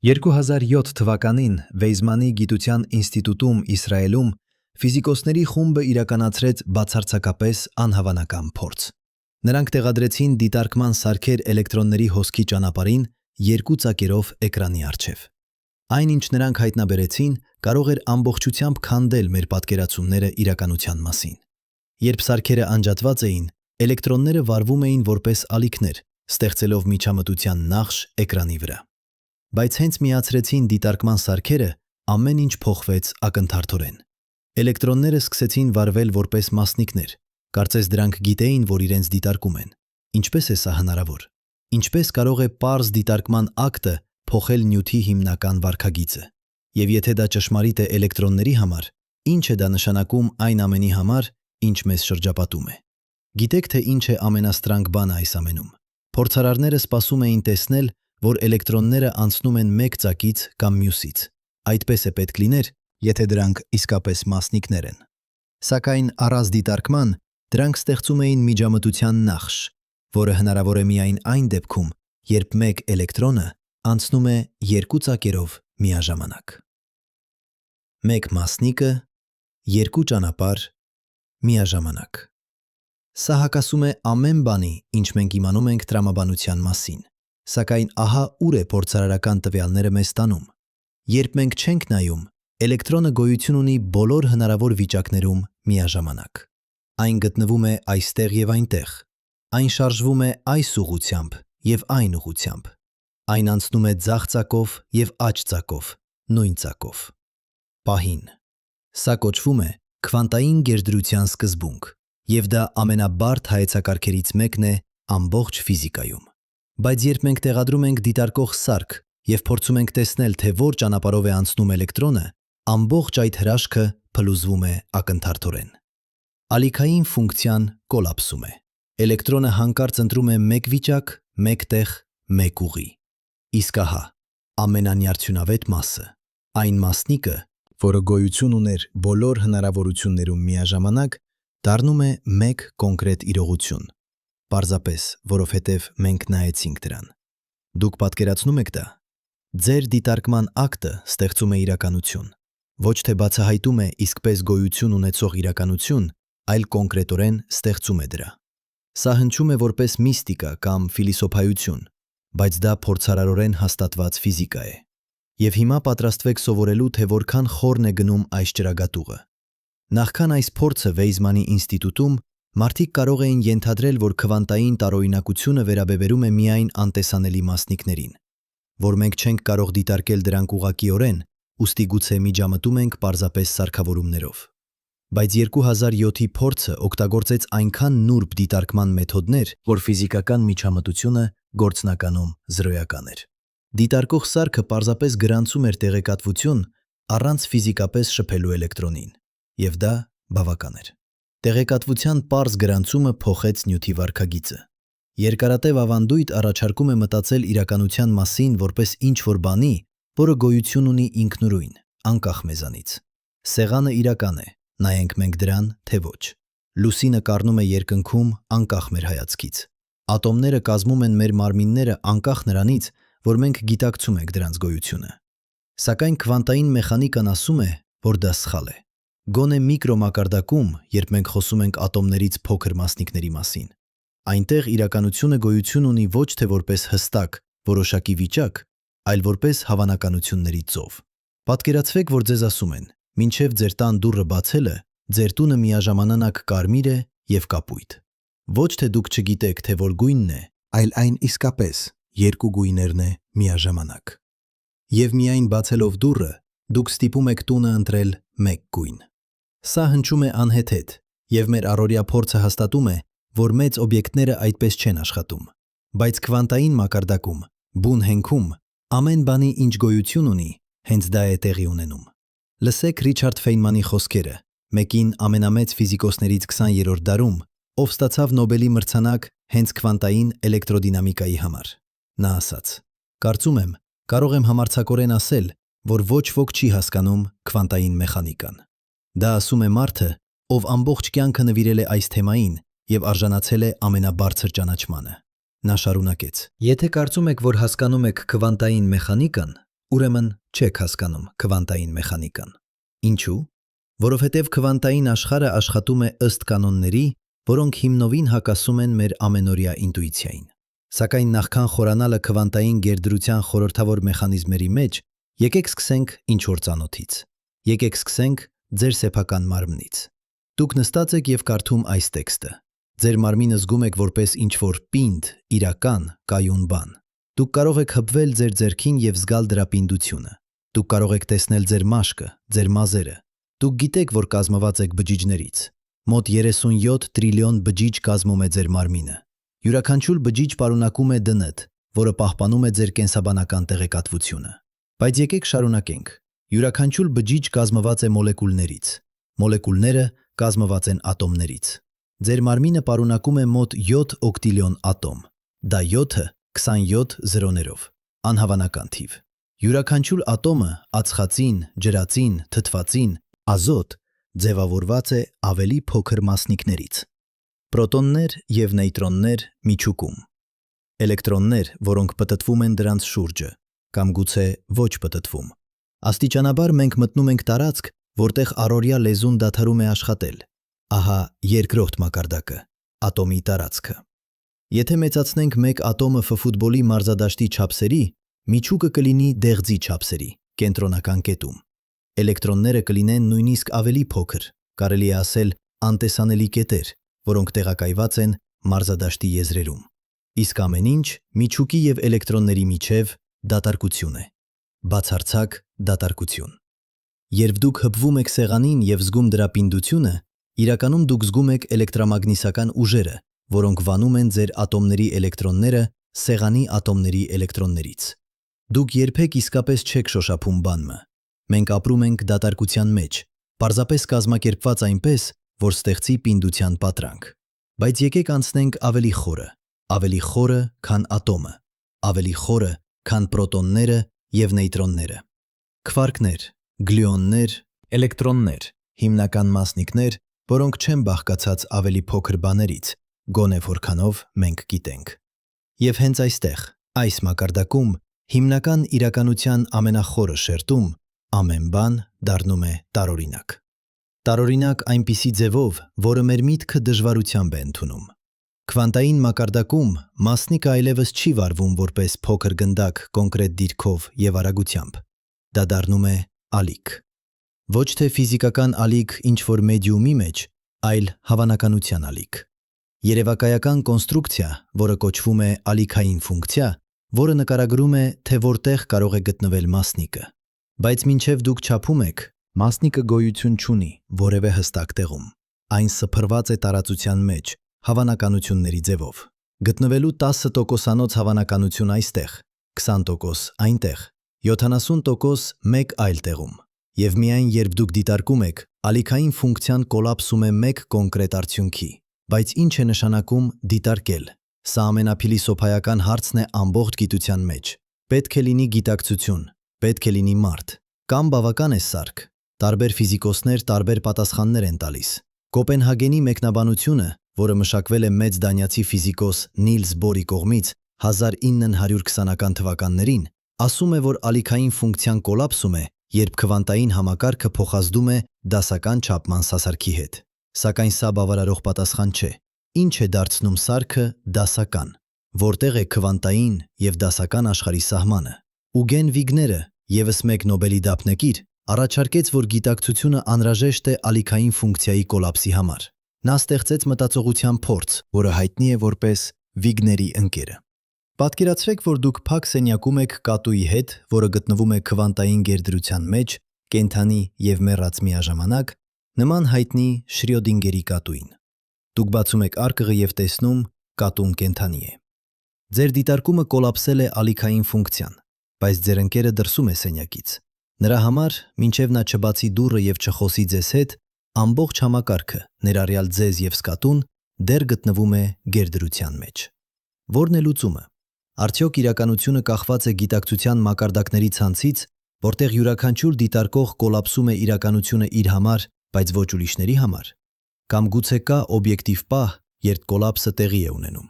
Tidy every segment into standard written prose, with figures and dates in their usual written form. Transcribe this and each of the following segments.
2007 թվականին Վեյզմանի գիտության ինստիտուտում Իսրայելում ֆիզիկոսների խումբը իրականացրեց բացարձակապես անհավանական փորձ։ Նրանք տեղադրեցին դիտարկման սարքեր էլեկտրոնների հոսքի ճանապարհին երկու ծակերով էկրանի առջև։ Այն, ինչ նրանք հայտնաբերեցին, կարող էր ամբողջությամբ քանդել մեր պատկերացումները իրականության մասին։ Երբ սարքերը անջատված էին, էլեկտրոնները վարվում էին որպես ալիքներ, ստեղծելով միջամտության նախշ էկրանի վրա։ Բայց հենց միացրեցին դիտարկման սարքերը, ամեն ինչ փոխվեց ակնթարթորեն։ Էլեկտրոնները սկսեցին վարվել որպես մասնիկներ, կարծես դրանք գիտեին, որ իրենց դիտարկում են։ Ինչպես է սա հնարավոր։ Ինչպես կարող է պարզ դիտարկման ակտը փոխել նյութի հիմնական վարքագիծը։ Եվ եթե դա ճշմարիտ է էլեկտրոնների համար, ինչ է դա նշանակում այն ամենի համար, ինչ մեզ շրջապատում է։ Գիտեք, թե ինչ է ամենաստրանք բանը այս ամենում։ Փորձարարները սպասում էին տեսնել, որ էլեկտրոնները անցնում են մեկ ծակից կամ մյուսից։ Այդպես է պետք լիներ, եթե դրանք իսկապես մասնիկներ են։ Սակայն առանց դիտարկման դրանք ստեղծում էին միջամտության նախշ, որը հնարավոր է միայն այն դեպքում, երբ մեկ էլեկտրոնը անցնում է երկու ծակերով միաժամանակ։ Մեկ մասնիկը, երկու ճանապարհ, միաժամանակ։ Սա հակասում է ամեն բանի, ինչ մենք իմանում ենք տրամաբանության մասին։ Սակայն ահա ուր է փորձարարական տվյալները մեզ տանում։ Երբ մենք չենք նայում, էլեկտրոնը գոյություն ունի բոլոր հնարավոր վիճակներում միաժամանակ։ Այն գտնվում է այստեղ եւ այնտեղ։ Այն շարժվում է այս ուղղությամբ եւ այն ուղղությամբ։ Այն անցնում է ձախ ծակով եւ աջ ծակով, նույն ծակով։ Պահին։ Սա կոչվում է քվանտային գերդրության սկզբունք, եւ դա ամենաբարդ հայեցակարգերից մեկն է ամբողջ ֆիզիկայում։ Բայց երբ մենք տեղադրում ենք դիտարկող սարք եւ փորձում ենք տեսնել, թե որ ճանապարհով է անցնում էլեկտրոնը, ամբողջ այդ հրաշքը փլուզվում է ակնթարթորեն։ Ալիքային ֆունկցիան կոլապսում է։ Էլեկտրոնը հանկարծ ընտրում է մեկ վիճակ, մեկ տեղ, մեկ ուղի։ Իսկ ահա ամենանյարդյունավետ մասը, այն մասնիկը, որը գոյություն ուներ բոլոր հնարավորություններում միաժամանակ, դառնում է մեկ կոնկրետ իրողություն։ Պարզապես, որովհետև մենք նայեցինք դրան։ Դուք պատկերացնում եք դա։ Ձեր դիտարկման ակտը ստեղծում է իրականություն, ոչ թե բացահայտում է իսկպես գոյություն ունեցող իրականություն, այլ կոնկրետորեն ստեղծում է դրա։ Սա հնչում է որպես միստիկա կամ փիլիսոփայություն, բայց դա փորձարարորեն հաստատված ֆիզիկա է։ Եվ հիմա պատրաստվեք սովորելու, թե որքան խորն է գնում այս ճրագատուղը։ Նախքան այս փորձը Վեյզմանի ինստիտուտում մարդիկ կարող էին ենթադրել, որ քվանտային տարօրինակությունը վերաբերում է միայն անտեսանելի մասնիկներին, որ մենք չենք կարող դիտարկել դրանք ուղղակիորեն, ուստի գուցե միջամտում ենք պարզապես սարքավորումներով։ Բայց 2007-ի փորձը օգտագործեց այնքան նուրբ դիտարկման մեթոդներ, որ ֆիզիկական միջամտությունը գործնականում զրոյական էր։ Դիտարկող սարքը պարզապես գրանցում էր տեղեկատվություն առանց ֆիզիկապես շփելու էլեկտրոնին, եւ դա բավական էր։ Տեղեկատվության պարզ գրանցումը փոխեց նյութի վարքագիծը։ Երկարատև ավանդույթ առաջարկում է մտածել իրականության մասին որպես ինչ-որ բանի, որը գոյություն ունի ինքնուրույն, անկախ մեզանից։ Սեղանը իրական է, նայենք մենք դրան, թե ոչ։ Լուսինը կառնում է երկնքում, անկախ մեր հայացքից։ Ատոմները կազմում են մեր մարմինները անկախ նրանից, որ մենք գիտակցում ենք դրանց գոյությունը։ Սակայն քվանտային մեխանիկան ասում է, որ դա սխալ է։ Գոնե միկրոմակարդակում, երբ մենք խոսում ենք ատոմներից փոքր մասնիկների մասին, այնտեղ իրականությունը գոյություն ունի ոչ թե որպես հստակ, որոշակի վիճակ, այլ որպես հավանականությունների ծով։ Պատկերացրեք, որ ձեզ ասում են. մինչև ձեր տան դուռը բացելը, ձեր տունը միաժամանակ կարմիր է եւ կապույտ։ Ոչ թե դուք չգիտեք, թե որ գույնն է, այլ այն իսկապես երկու գույներն է միաժամանակ։ Եվ միայն բացելով դուռը, դուք ստիպում եք տունը ընտրել մեկ գույն։ Սա հնչում է անհեթեթ, եւ մեր առօրյա փորձը հաստատում է, որ մեծ օբյեկտները այդպես չեն աշխատում։ Բայց քվանտային մակարդակում, բուն հենքում, ամեն բանի ինչ գոյություն ունի, հենց դա է տեղի ունենում։ Լսեք Ռիչարդ Ֆեյնմանի խոսքերը, մեկին ամենամեծ ֆիզիկոսներից 20-րդ դարում, ով ստացավ Նոբելի մրցանակ հենց քվանտային էլեկտրոդինամիկայի համար։ Նա ասաց. «Կարծում եմ, կարող եմ համարձակորեն ասել, որ ոչ ոք չի հասկանում քվանտային մեխանիկան»։ Դա ասում է մարդը, ով ամբողջ կյանքը նվիրել է այս թեմային եւ արժանացել է ամենաբարձր ճանաչմանը։ Նա շարունակեց. «Եթե կարծում եք, որ հասկանում եք քվանտային մեխանիկան, Ուրեմն չեք հասկանում քվանտային մեխանիկան։ Ինչու՞։ Որովհետև քվանտային աշխարհը աշխատում է ըստ կանոնների, որոնք հիմնովին հակասում են մեր ամենօրյա ինտուիցիային։ Սակայն նախքան խորանալը քվանտային գերդրության խորհրդավոր մեխանիզմերի մեջ, եկեք սկսենք ինչ-որ ծանոթից։ Եկեք սկսենք ձեր սեփական մարմնից։ Դուք նստած եք եւ կարդում այս տեքստը։ Ձեր մարմինը զգում եք որպես ինչ-որ պինդ, իրական, կայուն բան։ Դուք կարող եք հպվել ձեր ձեռքին եւ զգալ դրա պինդությունը։ Դուք կարող եք տեսնել ձեր մաշկը, ձեր մազերը։ Դուք գիտեք, որ կազմված եք բջիջներից։ Մոտ 37 տրիլիոն բջիջ կազմում է ձեր մարմինը։ Յուրաքանչյուր բջիջ պարունակում է ԴՆԹ, որը պահպանում է ձեր կենսաբանական տեղեկատվությունը։ Բայց եկեք շարունակենք։ Յուրաքանչյուր բջիջ կազմված է մոլեկուլներից։ Մոլեկուլները կազմված են ատոմներից։ Ձեր մարմինը պարունակում է մոտ 7 օկտիլիոն ատոմ։ Դա 7-ը 27 զրոներով։ Անհավանական թիվ։ Յուրաքանչյուր ատոմը ածխածին, ջրածին, թթվածին, ազոտ ձևավորված է ավելի փոքր մասնիկներից։ Պրոտոններ եւ նեյտրոններ միջուկում։ Էլեկտրոններ, որոնք պտտվում են դրանց շուրջը, կամ գուցե ոչ պտտվում։ Աստիճանաբար մենք մտնում ենք տարածք, որտեղ առօրյա լեզուն դադարում է աշխատել։ Ահա երկրորդ մակարդակը՝ ատոմի տարածքը։ Եթե մեծացնենք մեկ ատոմը ֆուտբոլի մարզադաշտի չափսերի, միջուկը կլինի դեղձի չափսերի, կենտրոնական կետում։ Էլեկտրոնները կլինեն նույնիսկ ավելի փոքր, կարելի է ասել անտեսանելի կետեր, որոնք տեղակայված են մարզադաշտի եզրերում։ Իսկ ամեն ինչ միջուկի եւ էլեկտրոնների միջև դատարկություն է։ Բացարձակ դատարկություն։ Երբ դուք հպվում եք սեղանին եւ զգում դրա պինդությունը, իրականում դուք զգում եք էլեկտրամագնիսական ուժերը, որոնք վանում են ձեր ատոմների էլեկտրոնները սեղանի ատոմների էլեկտրոններից։ Դուք երբեք իսկապես չեք շոշափում բանը։ Մենք ապրում ենք դատարկության մեջ, պարզապես կազմակերպված այնպես, որ ստեղծի պինդության պատրանք։ Բայց եկեք անցնենք ավելի խորը, քան ատոմը, ավելի խորը, քան պրոտոնները եւ նեյտրոնները։ Քվարկներ, գլյուոններ, էլեկտրոններ, հիմնական մասնիկներ, որոնք չեն բաղկացած ավելի փոքր բաներից, գոնե որքանով մենք գիտենք։ Եվ հենց այստեղ, այս մակարդակում, հիմնական իրականության ամենախորը շերտում, ամեն բան դառնում է տարօրինակ։ Տարօրինակ այնպիսի ձևով, որը մեր միտքը դժվարությամբ է ընդունում։ Քվանտային մակարդակում մասնիկը այլևս չի վարվում որպես փոքր գնդակ կոնկրետ դիրքով եւ արագությամբ։ Դա դառնում է ալիք։ Ոչ թե ֆիզիկական ալիք ինչ-որ մեդիումի մեջ, այլ հավանականության ալիք։ Երևակայական կոնստրուկցիա, որը կոչվում է ալիքային ֆունկցիա, որը նկարագրում է, թե որտեղ կարող է գտնվել մասնիկը։ Բայց մինչև դուք չափում եք, մասնիկը գոյություն չունի որևէ հստակ տեղում։ Այն սփռված է տարածության մեջ, հավանականությունների ձևով։ Գտնվելու 10%-անոց հավանականություն այստեղ, 20% այնտեղ, 70% մեկ այլ տեղում։ Եվ միայն երբ դուք դիտարկում եք, ալիքային ֆունկցիան կոլապսում է մեկ կոնկրետ արդյունքի։ Բայց ինչ է նշանակում դիտարկել։ Սա ամենափիլիսոփայական հարցն է ամբողջ գիտության մեջ։ Պետք է լինի գիտակցություն, պետք է լինի մարդ, կամ բավական է սարք։ Տարբեր ֆիզիկոսներ տարբեր պատասխաններ են տալիս։ Կոպենհագենի մեկնաբանությունը, որը մշակվել է մեծ դանիացի ֆիզիկոս Նիլս Բորի կողմից 1920-ական թվականներին, ասում է, որ ալիքային ֆունկցիան կոլապսում է, երբ քվանտային համակարգը փոխազդում է դասական չափման սասարքի հետ։ Սակայն սա բավարարող պատասխան չէ։ Ինչ է դարձնում սարքը դասական։ Որտեղ է քվանտային եւ դասական աշխարհի սահմանը։ Ուգեն Վիգները, ևս մեկ Նոբելի դափնեկիր, առաջարկեց, որ գիտակցությունը անհրաժեշտ է ալիքային ֆունկցիայի կոլապսի համար։ Նա ստեղծեց մտածողության փորձ, որը հայտնի է որպես Վիգների ընկերը։ Պատկերացրեք, որ դուք փակ սենյակում եք կատուի հետ, որը գտնվում է քվանտային գերդրության մեջ, կենդանի եւ մեռած միաժամանակ, նման հայտնի Շրյոդինգերի կատուին։ Դուք բացում եք արկղը եւ տեսնում կատուն կենդանի է։ Ձեր դիտարկումը կոլապսել է ալիքային ֆունկցիան, բայց ձեր ընկերը դրսում է սենյակից։ Նրա համար, մինչև նա չբացի դուռը եւ չխոսի ձեզ հետ, ամբողջ համակարգը, ներառյալ ձեզ եւ սկատուն, դեռ գտնվում է գերդրության մեջ։ Որն է լուծումը։ Արդյոք իրականությունը կախված է գիտակցության մակարդակների ցանցից, որտեղ յուրաքանչյուր դիտարկող կոլապսում է իրականությունը իր համար, բայց ոչ ուրիշների համար։ Կամ գուցե կա օբյեկտիվ պահ, երբ կոլապսը տեղի է ունենում։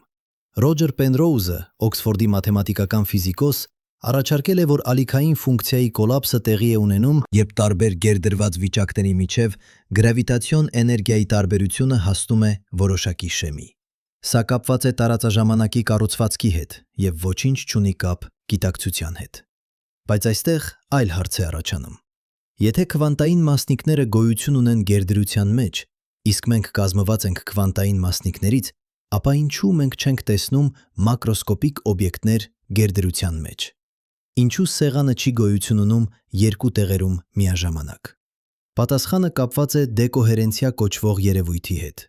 Ռոջեր Պենրոուզը, Օքսֆորդի մաթեմատիկական ֆիզիկոս, Առաջարկել է, որ ալիքային ֆունկցիայի կոլապսը տեղի է ունենում, երբ տարբեր գերդրված վիճակների միջև գրավիտացիոն էներգիայի տարբերությունը հասնում է որոշակի շեմի։ Սա կապված է տարածաժամանակի կառուցվածքի հետ եւ ոչինչ չունի կապ գիտակցության հետ։ Բայց այստեղ այլ հարց է առաջանում։ Եթե քվանտային մասնիկները գոյություն ունեն գերդրության մեջ, իսկ մենք կազմված ենք քվանտային մասնիկներից, ապա ինչու մենք չենք տեսնում մակրոսկոպիկ օբյեկտներ գերդրության մեջ։ Ինչու սեղանը չի գոյություն ունում երկու տեղերում միաժամանակ։ Պատասխանը կապված է դեկոհերենցիա կոչվող երևույթի հետ։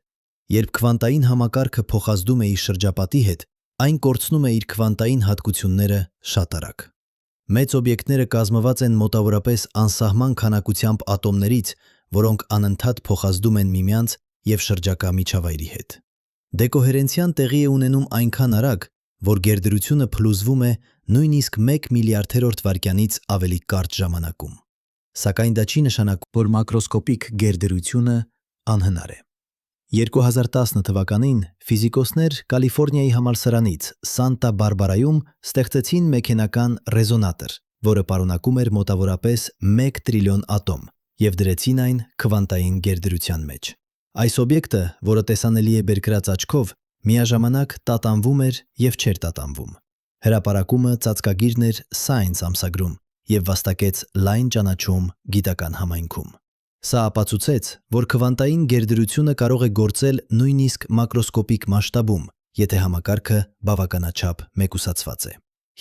Երբ քվանտային համակարգը փոխազդում է իր շրջապատի հետ, այն կորցնում է իր քվանտային հատկությունները շատ արագ։ Մեծ օբյեկտները կազմված են մոտավորապես անսահման քանակությամբ ատոմներից, որոնք անընդհատ փոխազդում են միմյանց եւ շրջակա միջավայրի հետ։ Դեկոհերենցիան տեղի է ունենում այնքան արագ, որ գերդրությունը փլուզվում է նույնիսկ 1 միլիարդերորդ վայրկյանից ավելի կարճ ժամանակում։ Սակայն դա չի նշանակում, որ մակրոսկոպիկ գերդրությունը անհնար է։ 2010 թվականին ֆիզիկոսներ Կալիֆոռնիայի համալսարանից Սանտա Բարբարայում ստեղծեցին մեքենական ռեզոնատոր, որը պարունակում էր մոտավորապես 1 տրիլիոն ատոմ, եւ դրեցին այն քվանտային գերդրության մեջ։ Այս օբյեկտը, որը տեսանելի է բերկրած աչքով, միաժամանակ տատանվում էր եւ չէր տատանվում։ Հրապարակումը ծածկագիրն էր Science ամսագրում եւ վաստակեց լայն ճանաչում գիտական համայնքում։ Սա ապացուցեց, որ քվանտային գերդրությունը կարող է գործել նույնիսկ մակրոսկոպիկ մասշտաբում, եթե համակարգը բավականաչափ մեկուսացված է։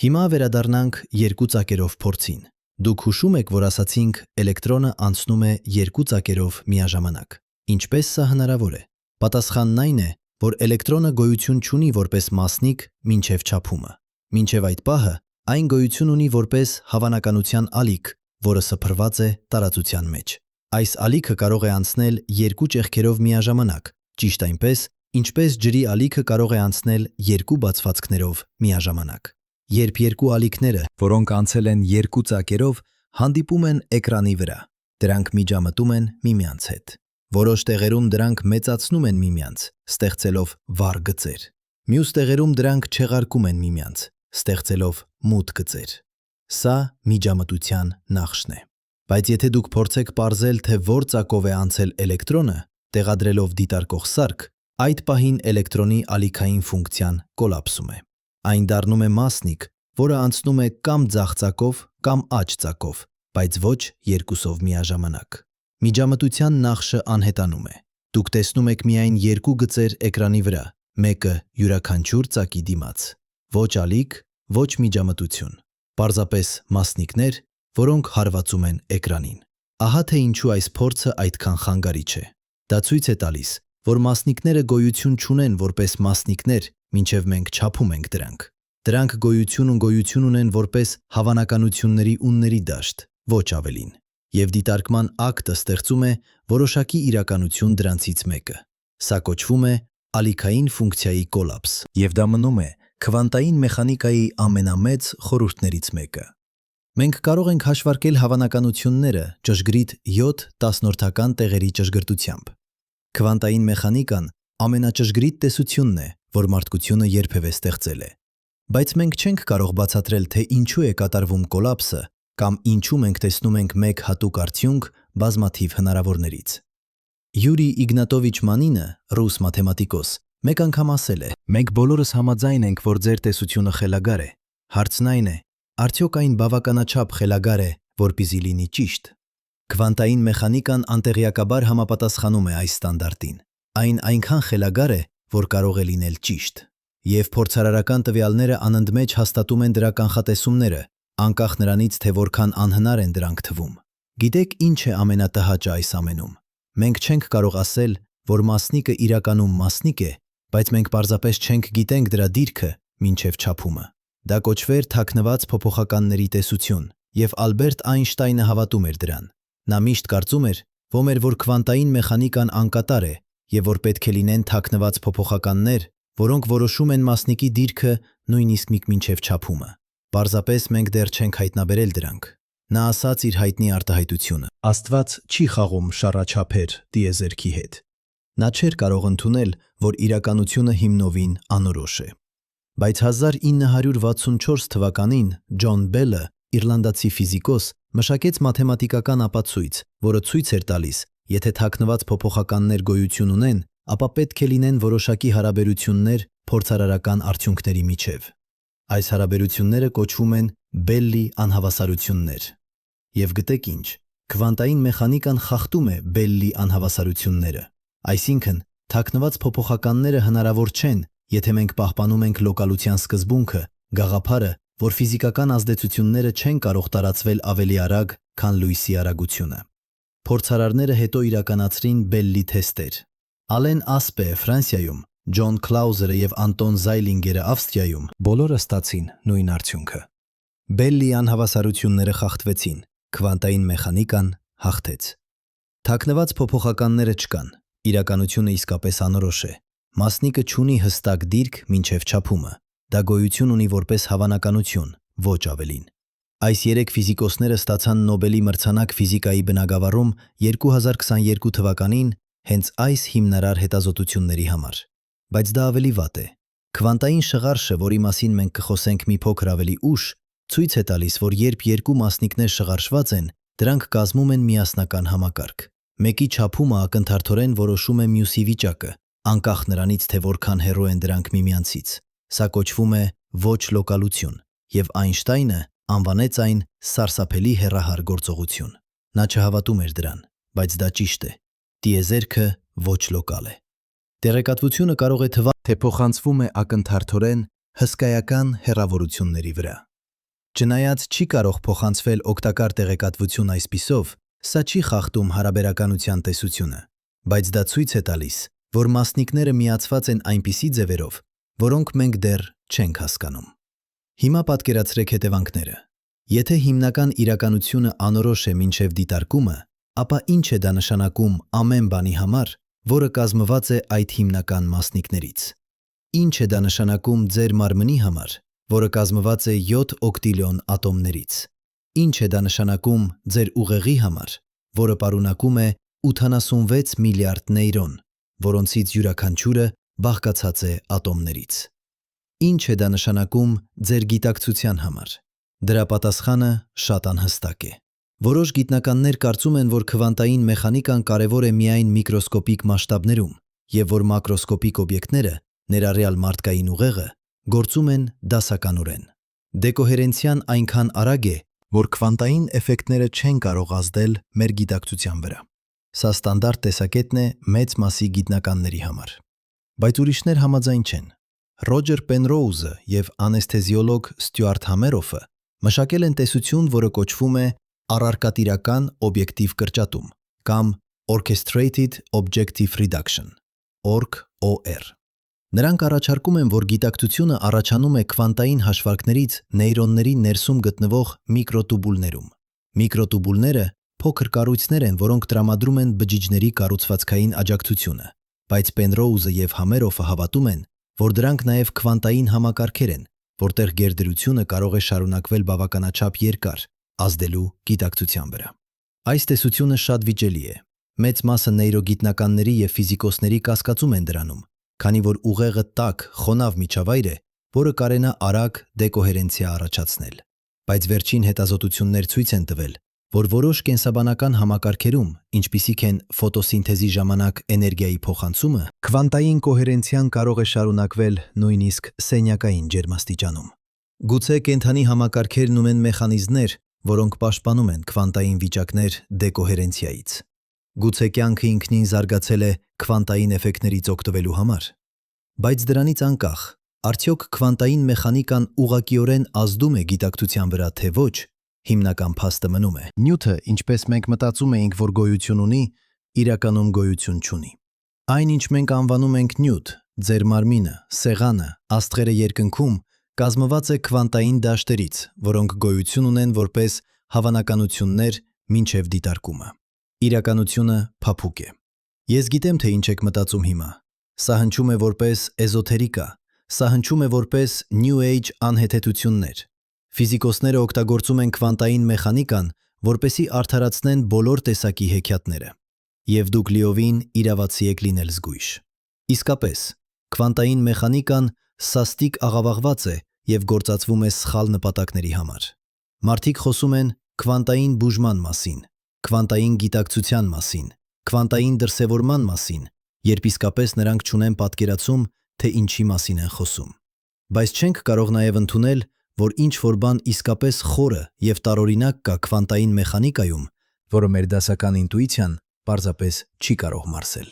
Հիմա վերադառնանք երկու ծակերով փորձին։ Դուք հուշում եք, որ ասացինք էլեկտրոնը անցնում է երկու ծակերով միաժամանակ։ Ինչպես սա հնարավոր է։ Պատասխանն այն է, որ էլեկտրոնը գոյություն չունի որպես մասնիկ մինչև չափումը։ Մինչև այդ պահը այն գոյություն ունի որպես հավանականության ալիք, որը սփռված է տարածության մեջ։ Այս ալիքը կարող է անցնել երկու ճեղքերով միաժամանակ, ճիշտ այնպես, ինչպես ջրի ալիքը կարող է անցնել երկու բացվածքներով միաժամանակ։ Երբ երկու ալիքները, որոնք անցել են երկու ծակերով, հանդիպում են էկրանի վրա, դրանք միջամտում են միմյանց հետ։ Որոշ տեղերում դրանք մեծացնում են միմյանց, ստեղծելով վառ գծեր։ Մյուս տեղերում դրանք չեղարկում են միմյանց, ստեղծելով մութ գծեր։ Սա միջամտության նախշն է։ Բայց եթե դուք փորձեք պարզել, թե որ ծակով է անցել էլեկտրոնը, տեղադրելով դիտարկող սարք, այդ պահին էլեկտրոնի ալիքային ֆունկցիան կոլապսում է։ Այն դառնում է մասնիկ, որը անցնում է կամ ձախ ծակով, կամ աջ ծակով, բայց ոչ երկուսով միաժամանակ։ Միջամտության նախշը անհետանում է։ Դուք տեսնում եք միայն երկու գծեր էկրանի վրա, մեկը յուրաքանչյուր ծակի դիմաց։ Ոչ ալիք, ոչ միջամտություն։ Պարզապես մասնիկներ, որոնք հարվածում են էկրանին։ Ահա թե ինչու այս փորձը այդքան խանգարիչ է։ Դա ցույց է տալիս, որ մասնիկները գոյություն չունեն որպես մասնիկներ, մինչև մենք չափում ենք դրանք։ Դրանք գոյություն ունեն որպես հավանականությունների ունների դաշտ, ոչ ավելին։ Եվ դիտարկման ակտը ստեղծում է որոշակի իրականություն դրանցից մեկը։ Սա կոչվում է ալիքային ֆունկցիայի կոլապս, եւ դա մնում է քվանտային մեխանիկայի ամենամեծ խորհուրդներից մեկը։ Մենք կարող ենք հաշվարկել հավանականությունները ճշգրիտ 7/10 տեղերի ճշգրտությամբ։ Քվանտային մեխանիկան ամենաճշգրիտ տեսությունն է, որ մարդկությունը երբևէ ստեղծել է։ Բայց մենք չենք կարող բացատրել, թե ինչու է կատարվում կոլապսը կամ ինչու մենք տեսնում ենք մեկ հատուկ արդյունք բազմաթիվ հնարավորներից։ Յուրի Իգնատովիչ Մանինը, ռուս մաթեմատիկոս, մեկ անգամ ասել է. «Մենք բոլորս համաձայն ենք, որ ձեր տեսությունը խելագար է։ Հարցն այն է, արդյոք այն բավականաչափ խելագար է, որպեսզի լինի ճիշտ»։ Քվանտային մեխանիկան անտեղյակաբար համապատասխանում է այս ստանդարտին։ Այն այնքան խելագար է, որ կարող է լինել ճիշտ։ Եվ փորձարարական տվյալները անընդմեջ հաստատում են դրա կանխատեսումները, անկախ նրանից, թե որքան անհնար են դրանք թվում։ Գիտեք ինչ է ամենատհաճը այս ամենում։ Մենք չենք կարող ասել, որ մասնիկը իրականում մասնիկ է, բայց մենք պարզապես չենք գիտենք դրա դիրքը մինչև չափումը։ Դա կոչվեր թաքնված փոփոխականների տեսություն, եւ Ալբերտ Այնշտայնը հավատում էր դրան։ Նա միշտ կարծում էր, որ քվանտային մեխանիկան անկատար է եւ որ պետք է լինեն թաքնված փոփոխականներ, որոնք որոշում են մասնիկի դիրքը նույնիսկ մինչև չափումը։ Պարզապես մենք դեռ չենք հայտնաբերել դրանք։ Նա ասաց իր հայտնի արտահայտությունը. Աստված չի խաղում շառաչափեր տիեզերքի հետ։ Նա չէր կարող ընդունել, որ իրականությունը հիմնովին անորոշ է։ Բայց 1964 թվականին Ջոն Բելը, իռլանդացի ֆիզիկոս, մշակեց մաթեմատիկական ապացույց, որը ցույց էր տալիս, եթե թաքնված փոփոխականներ գոյություն ունեն, ապա պետք է լինեն որոշակի հարաբերություններ փորձարարական արդյունքների միջև։ Այս հարաբերությունները կոչվում են Բելլի անհավասարություններ։ Եվ գտեք ինչ, քվանտային մեխանիկան խախտում է Բելլի անհավասարությունները, այսինքն թաքնված փոփոխականները հնարավոր չեն, եթե մենք պահպանում ենք լոկալության սկզբունքը, գաղափարը, որ ֆիզիկական ազդեցությունները չեն կարող տարածվել ավելի արագ, քան լույսի արագությունը։ Փորձարարները հետո իրականացրին Բելլի թեստեր։ Ալեն Ասպեը Ֆրանսիայում, Ջոն Քլաուզերը և Անտոն Զայլինգերը Ավստրիայում բոլորը ստացին նույն արդյունքը։ Բելլի անհավասարությունները խախտվեցին, քվանտային մեխանիկան հաղթեց։ Թաքնված փոփոխականները չկան, իրականությունը իսկապես անորոշ է։ Մասնիկը չունի հստակ դիրք մինչև չափումը, դա գոյություն ունի որպես հավանականություն, ոչ ավելին։ Այս 3 ֆիզիկոսները ստացան Նոբելի մրցանակ ֆիզիկայի բնագավառում 2022 թվականին հենց այս հիմնարար հետազոտությունների համար։ Բայց դա ավելի վատ է։ Քվանտային շղարշը, որի մասին մենք կխոսենք մի փոքր ավելի ուշ, ցույց է տալիս, որ երբ երկու մասնիկներ շղարշված են, դրանք կազմում են միասնական համակարգ։ Մեկի չափումը ակնթարթորեն որոշում է մյուսի վիճակը, անկախ նրանից, թե որքան հեռու են դրանք միմյանցից։ Սա կոչվում է ոչ լոկալություն, և Այնշտայնը անվանեց այն սարսափելի հեռահար գործողություն։ Նա չհավատում էր դրան, բայց դա ճիշտ է։ Տիեզերքը ոչ լոկալ է։ Տեղեկատվությունը կարող է թվալ, թե փոխանցվում է ակնթարթորեն հսկայական հեռավորությունների վրա։ Չնայած չի կարող փոխանցվել օգտակար տեղեկատվություն այսպիսով, սա չի խախտում հարաբերականության տեսությունը, բայց դա ցույց է տալիս, որ մասնիկները միացված են այնպիսի ձևերով, որոնք մենք դեռ չենք հասկանում։ Հիմա պատկերացրեք հետևանքները։ Եթե հիմնական իրականությունը անորոշ է մինչև դիտարկումը, ապա ինչ է դա նշանակում ամեն բանի համար, որը կազմված է այդ հիմնական մասնիկներից։ Ինչ է դա նշանակում ձեր մարմնի համար, որը կազմված է 7 օկտիլիոն ատոմներից։ Ինչ է դա նշանակում ձեր ուղեղի համար, որը պարունակում է 86 միլիարդ նեյրոն, որոնցից յուրաքանչյուրը բաղկացած է ատոմներից։ Ինչ է դա նշանակում ձեր գիտակցության համար։ Դրա պատասխանը շատ անհստակ է։ Որոշ գիտնականներ կարծում են, որ քվանտային մեխանիկան կարևոր է միայն միկրոսկոպիկ մասշտաբներում, և որ մակրոսկոպիկ օբյեկտները, ներառյալ մարդկային ուղեղը, գործում են դասականորեն։ Դեկոհերենցիան այնքան արագ է, որ քվանտային էֆեկտները չեն կարող ազդել մեր գիտակցության վրա։ Սա ստանդարտ տեսակետն է մեծ մասի գիտնականների համար։ Բայց ուրիշներ համաձայն չեն։ Ռոջեր Պենրոուզը և անեսթեզիոլոգ Ստյուարտ Համերոֆը մշակել են տեսություն, որը կոչվում է առարկատիրական օբյեկտիվ կրճատում կամ Orchestrated Objective Reduction, OR։ Նրանք առաջարկում են, որ գիտակցությունը առաջանում է քվանտային հաշվարկներից նեյրոնների ներսում գտնվող միկրոտուբուլներում։ Միկրոտուբուլները փոքր կառույցներ են, որոնք տրամադրում են բջիջների կառուցվածքային աջակցությունը, բայց Պենրոուզը և Համերոֆը հավատում են, որ դրանք նաև քվանտային համակարգեր են, որտեղ գերդրությունը կարող է շարունակվել բավականաչափ երկար, ազդելու գիտակցության վրա։ Այս տեսությունը շատ վիճելի է։ Մեծ մասը նեյրոգիտնականների և ֆիզիկոսների կասկածում են դրանում, քանի որ ուղեղը տաք, խոնավ միջավայր է, որը կարենա արագ դեկոհերենցիա առաջացնել։ Բայց վերջին հետազոտություններ ցույց են տվել, որ որոշ կենսաբանական համակարգերում, ինչպիսիք են ֆոտոսինթեզի ժամանակ էներգիայի փոխանցումը, քվանտային կոհերենցիան կարող է շարունակվել նույնիսկ սենյակային ջերմաստիճանում։ Գուցե կենդանի համակարգերն ունեն մեխանիզմներ, որոնք պաշտպանում են քվանտային վիճակներ դեկոհերենցիայից։ Գուցե կյանքը ինքնին զարգացել է քվանտային էֆեկտներից օգտվելու համար։ Բայց դրանից անկախ, արդյոք քվանտային մեխանիկան ուղղակիորեն ազդում է գիտակցության վրա, թե ոչ, հիմնական փաստը մնում է։ Նյութը, ինչպես մենք մտածում էինք, որ գոյություն ունի, իրականում գոյություն չունի։ Այն, ինչ մենք անվանում ենք նյութ, ձեր մարմինը, սեղանը, աստղերը երկնքում, կազմված է քվանտային դաշտերից, որոնք գոյություն ունեն որպես հավանականություններ մինչև դիտարկումը։ Իրականությունը փափուկ է։ Ես գիտեմ, թե ինչ եք մտածում հիմա։ Սա հնչում է որպես էզոթերիկա, սա հնչում է որպես New Age անհեթեթություններ։ Ֆիզիկոսները օգտագործում են քվանտային մեխանիկան, որպեսզի արդարացնեն բոլոր տեսակի հեքիաթները։ Եվ դուք լիովին իրավացի եք լինել զգույշ։ Իսկապես, քվանտային մեխանիկան սաստիկ աղավաղված է և գործածվում է սխալ նպատակների համար։ Մարդիկ խոսում են քվանտային բուժման մասին, քվանտային գիտակցության մասին, քվանտային դրսևորման մասին, երբ իսկապես նրանք չունեն պատկերացում, թե ինչի մասին են խոսում։ Բայց չենք կարող նաև ընդունել, որ ինչ-որ բան իսկապես խորը և տարօրինակ կա քվանտային մեխանիկայում, որը մեր դասական ինտուիցիան պարզապես չի կարող մարսել։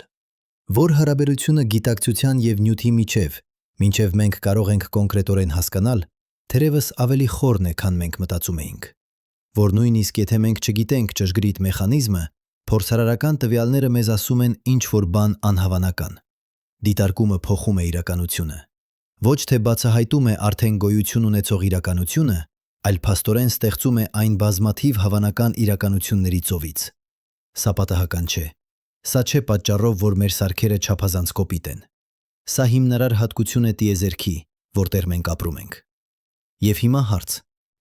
Որ հարաբերությունը գիտակցության և նյութի միջև, մինչև մենք կարող ենք կոնկրետորեն հասկանալ, թերևս ավելի խորն է, քան մենք մտածում էինք։ Որ նույնիսկ եթե մենք չգիտենք ճշգրիտ մեխանիզմը, փորձարարական տվյալները մեզ ասում են ինչ-որ բան անհավանական։ Դիտարկումը փոխում է իրականությունը։ Ոչ թե բացահայտում է արդեն գոյություն ունեցող իրականությունը, այլ փաստորեն ստեղծում է այն բազմաթիվ հավանական իրականությունների ծովից։ Սա պատահական չէ։ Սա չէ պատճառով, որ մեր սարքերը չափազանց կոպիտ են։ Սա հիմնարար հատկություն է տիեզերքի, որտեղ մենք ապրում ենք։ Եվ հիմա հարց.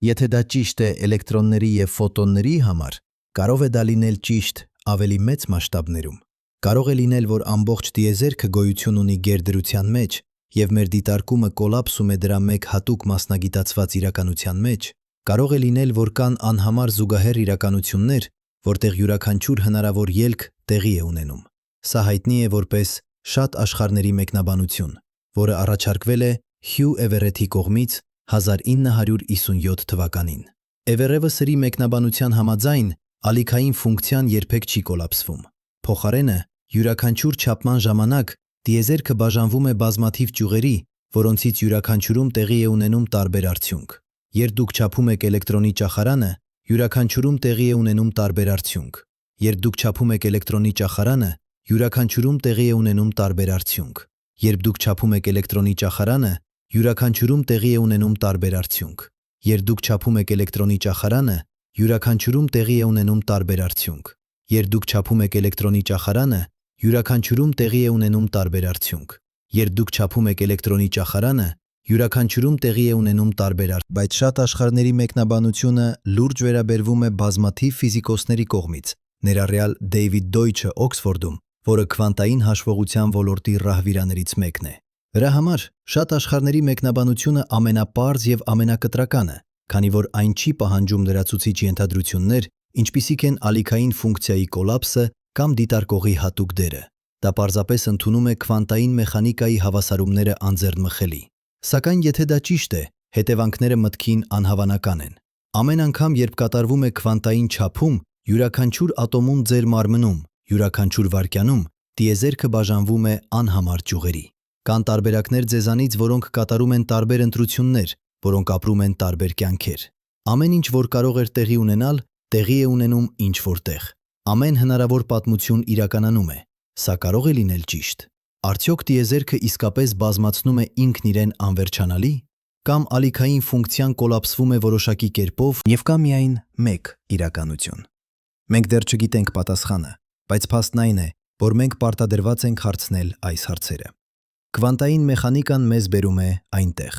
եթե դա ճիշտ է էլեկտրոնների և ֆոտոնների համար, կարող է դա լինել ճիշտ ավելի մեծ մասշտաբներում։ Կարող է լինել, որ ամբողջ տիեզերքը գոյություն ունի գերդրության մեջ, և մեր դիտարկումը կոլապսում է դրա մեկ հատուկ մասնագիտացված իրականության մեջ, կարող է լինել, որ կան անհամար զուգահեռ իրականություններ, որտեղ յուրաքանչյուր հնարավոր ելք տեղի է ունենում։ Սա հայտնի է որպես շատ աշխարհների մեկնաբանություն, որը առաջարկվել է Հյու Էվերեթի կողմից 1957 թվականին։ Էվերևսերի մեկնաբանության համաձայն, ալիքային ֆունկցիան երբեք չի կոլապսվում։ Փոխարենը, յուրաքանչյուր չափման ժամանակ տիեզերքը բաժանվում է բազմաթիվ ճյուղերի, որոնցից յուրաքանչյուրում տեղի է ունենում տարբեր արդյունք։ Երբ դուք չափում եք էլեկտրոնի ճախարանը, յուրաքանչյուրում տեղի է ունենում տարբեր արդյունք։ Երբ դուք չափում եք էլեկտրոնի ճախարանը, յուրաքանչյուրում տեղի է ունենում տարբեր արդյունք։ Երբ դուք չափում եք էլեկտրոնի ճախարանը, յուրաքանչյուրում տեղի է ունենում տարբեր արդյունք։ Երբ դուք չափում եք էլեկտրոնի ճախարանը, յուրաքանչյուրում տեղի է ունենում տարբեր արդյունք։ Երբ դուք չափում եք էլեկտրոնի ճախարանը, յուրաքանչյուրում տեղի է ունենում տարբեր արդյունք։ Երբ դուք չափում եք էլեկտրոնի ճախարանը, յուրաքանչյուրում տեղի է ունենում տարբեր արդյունք։ Բայց շատ աշխարհների մեկնաբանությունը լուրջ վերաբերվում է բազմաթիվ ֆիզիկոսների կողմից, ներառյալ Դեյվիդ Դոյչը Օքսֆորդում, որը քվանտային հաշվողության ոլորտի ռահվիրաներից մեկն է։ Դրա համար շատ աշխարհների մեկնաբանությունը ամենապարզ և ամենակտրականը, քանի որ այն չի պահանջում լրացուցիչ ենթադրություններ, ինչպիսիք են ալիքային ֆունկցիայի կոլապսը կամ դիտարկողի հատուկ դերը։ Դա պարզապես ընդունում է քվանտային մեխանիկայի հավասարումները անձեռնմխելի։ Սակայն եթե դա ճիշտ է, հետևանքները մտքին անհավանական են։ Ամեն անգամ, երբ կատարվում է քվանտային չափում, յուրաքանչյուր ատոմում ձեր մարմնում, յուրաքանչյուր վայրկյանում տիեզերքը բաժանվում է անհամար ճյուղերի։ Կան տարբերակներ ձեզանից, որոնք կատարում են տարբեր ընտրություններ, որոնք ապրում են տարբեր կյանքեր։ Ամեն ինչ, որ կարող էր տեղի ունենալ, տեղի է ունենում ինչ-որ տեղ։ Ամեն հնարավոր պատմություն իրականանում է։ Սա կարող է լինել ճիշտ։ Արդյոք տիեզերքը իսկապես բազմացնում է ինքն իրեն անվերջանալի, կամ ալիքային ֆունկցիան կոլապսվում է որոշակի կերպով և կա միայն մեկ իրականություն։ Մենք դեռ չգիտենք պատասխանը, բայց փաստն այն է, որ մենք պարտադրված ենք հարցնել այս հարցերը։ Քվանտային մեխանիկան մեզ բերում է այնտեղ։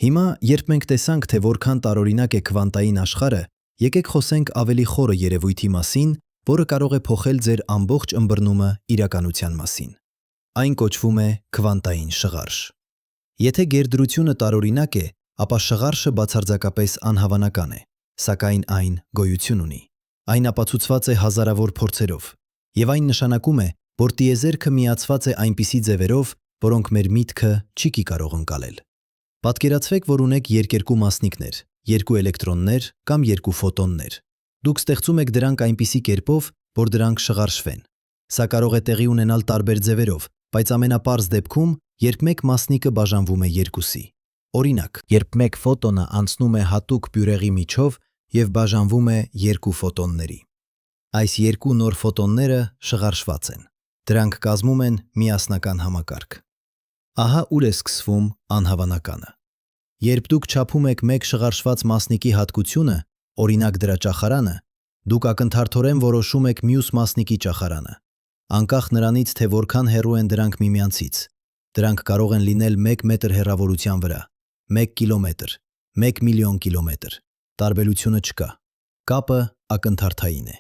Հիմա, երբ մենք տեսանք, թե որքան տարօրինակ է քվանտային աշխարհը, եկեք խոսենք ավելի խորը երևույթի մասին, որը կարող է փոխել ձեր ամբողջ ըմբռնումը իրականության մասին։ Այն կոչվում է քվանտային շղարշ։ Եթե գերդրությունը տարօրինակ է, ապա շղարշը բացարձակապես անհավանական է, սակայն այն գոյություն ունի։ Այն ապացուցված է հազարավոր փորձերով, և այն նշանակում է, որ տիեզերքը միացված է այնպիսի ձևերով, որոնք մեր միտքը չի կարող ընկալել։ Պատկերացրեք, որ ունեք երկերկու մասնիկներ, երկու էլեկտրոններ կամ երկու ֆոտոններ։ Դուք ստեղծում եք դրանք այնպիսի կերպով, որ դրանք շղարշվեն։ Սա կարող է տեղի ունենալ տարբեր ձևերով, բայց ամենապարզ դեպքում, երբ մեկ մասնիկը բաժանվում է երկուսի։ Օրինակ, երբ մեկ ֆոտոնը անցնում է հատուկ բյուրեղի միջով և բաժանվում է երկու ֆոտոնների։ Այս երկու նոր ֆոտոնները շղարշված են։ Դրանք կազմում են միասնական համակարգ։ Ահա ուր է սկսվում անհավանականը։ Երբ դուք չափում եք մեկ շղարշված մասնիկի հատկությունը, օրինակ դրա ճախարանը, դուք ակնթարթորեն որոշում եք մյուս մասնիկի ճախարանը, անկախ նրանից, թե որքան հեռու են դրանք միմյանցից։ Դրանք կարող են լինել 1 մետր հեռավորության վրա, 1 կիլոմետր, 1 միլիոն կիլոմետր։ Տարբերությունը չկա։ Կապը ակնթարթային է։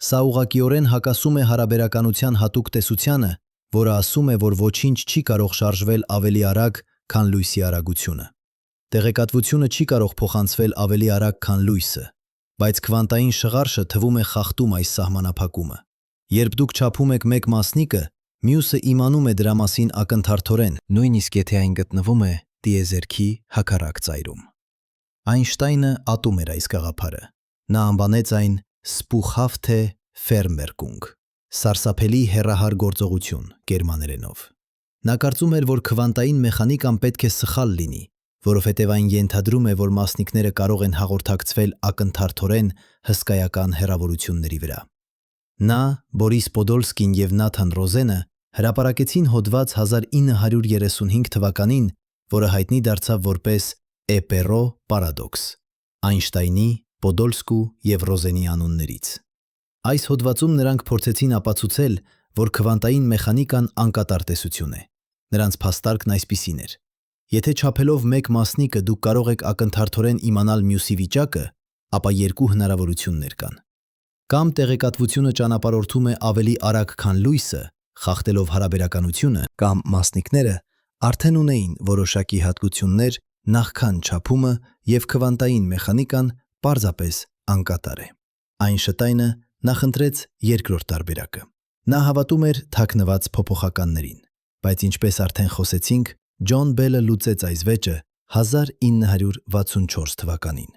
Սա ուղղակիորեն հակասում է հարաբերականության հատուկ տեսությանը, որը ասում է, որ ոչինչ չի կարող շարժվել ավելի արագ, քան լույսի արագությունը։ Տեղեկատվությունը չի կարող փոխանցվել ավելի արագ, քան լույսը, բայց քվանտային շղարշը թվում է խախտում այս սահմանափակումը։ Երբ դուք չափում եք մեկ մասնիկը, մյուսը իմանում է դրա մասին ակնթարթորեն, նույնիսկ եթե այն գտնվում է տիեզերքի հակառակ ծայրում։ Այնշտայնը ատում էր այս գաղափարը։ Նա անվանեց այն «Սպուխհաֆթե Ֆերմբերկունգ» սարսափելի հեռահար գործողություն գերմաներենով։ Նա կարծում էր, որ քվանտային մեխանիկան պետք է սխալ լինի, որովհետև այն ենթադրում է, որ մասնիկները կարող են հաղորդակցվել ակնթարթորեն հսկայական հեռավորությունների վրա։ Նա, Բորիս Պոդոլսկին և Նաթան Ռոզենը հրապարակեցին հոդված 1935 թվականին, որը հայտնի դարձավ որպես «Էպերո պարադոքս» Այնշտայնի, Պոդոլսկու և Ռոզենի անուններից։ Այս հոդվածում նրանք փորձեցին ապացուցել, որ քվանտային մեխանիկան անկատար տեսություն է։ Նրանց փաստարկն այսպիսին էր. եթե չափելով մեկ մասնիկը դուք կարող եք ակնթարթորեն իմանալ մյուսի վիճակը, ապա երկու հնարավորություններ կան։ Կամ տեղեկատվությունը ճանապարհորդում է ավելի արագ, քան լույսը, խախտելով հարաբերականությունը, կամ մասնիկները արդեն ունեին որոշակի հատկություններ նախքան չափումը և քվանտային մեխանիկան պարզապես անկատար է։ Այնշտայնը նախընտրեց երկրորդ տարբերակը։ Նա հավատում էր թաքնված փոփոխականներին, բայց ինչպես արդեն խոսեցինք, Ջոն Բելը լուծեց այս վեճը 1964 թվականին։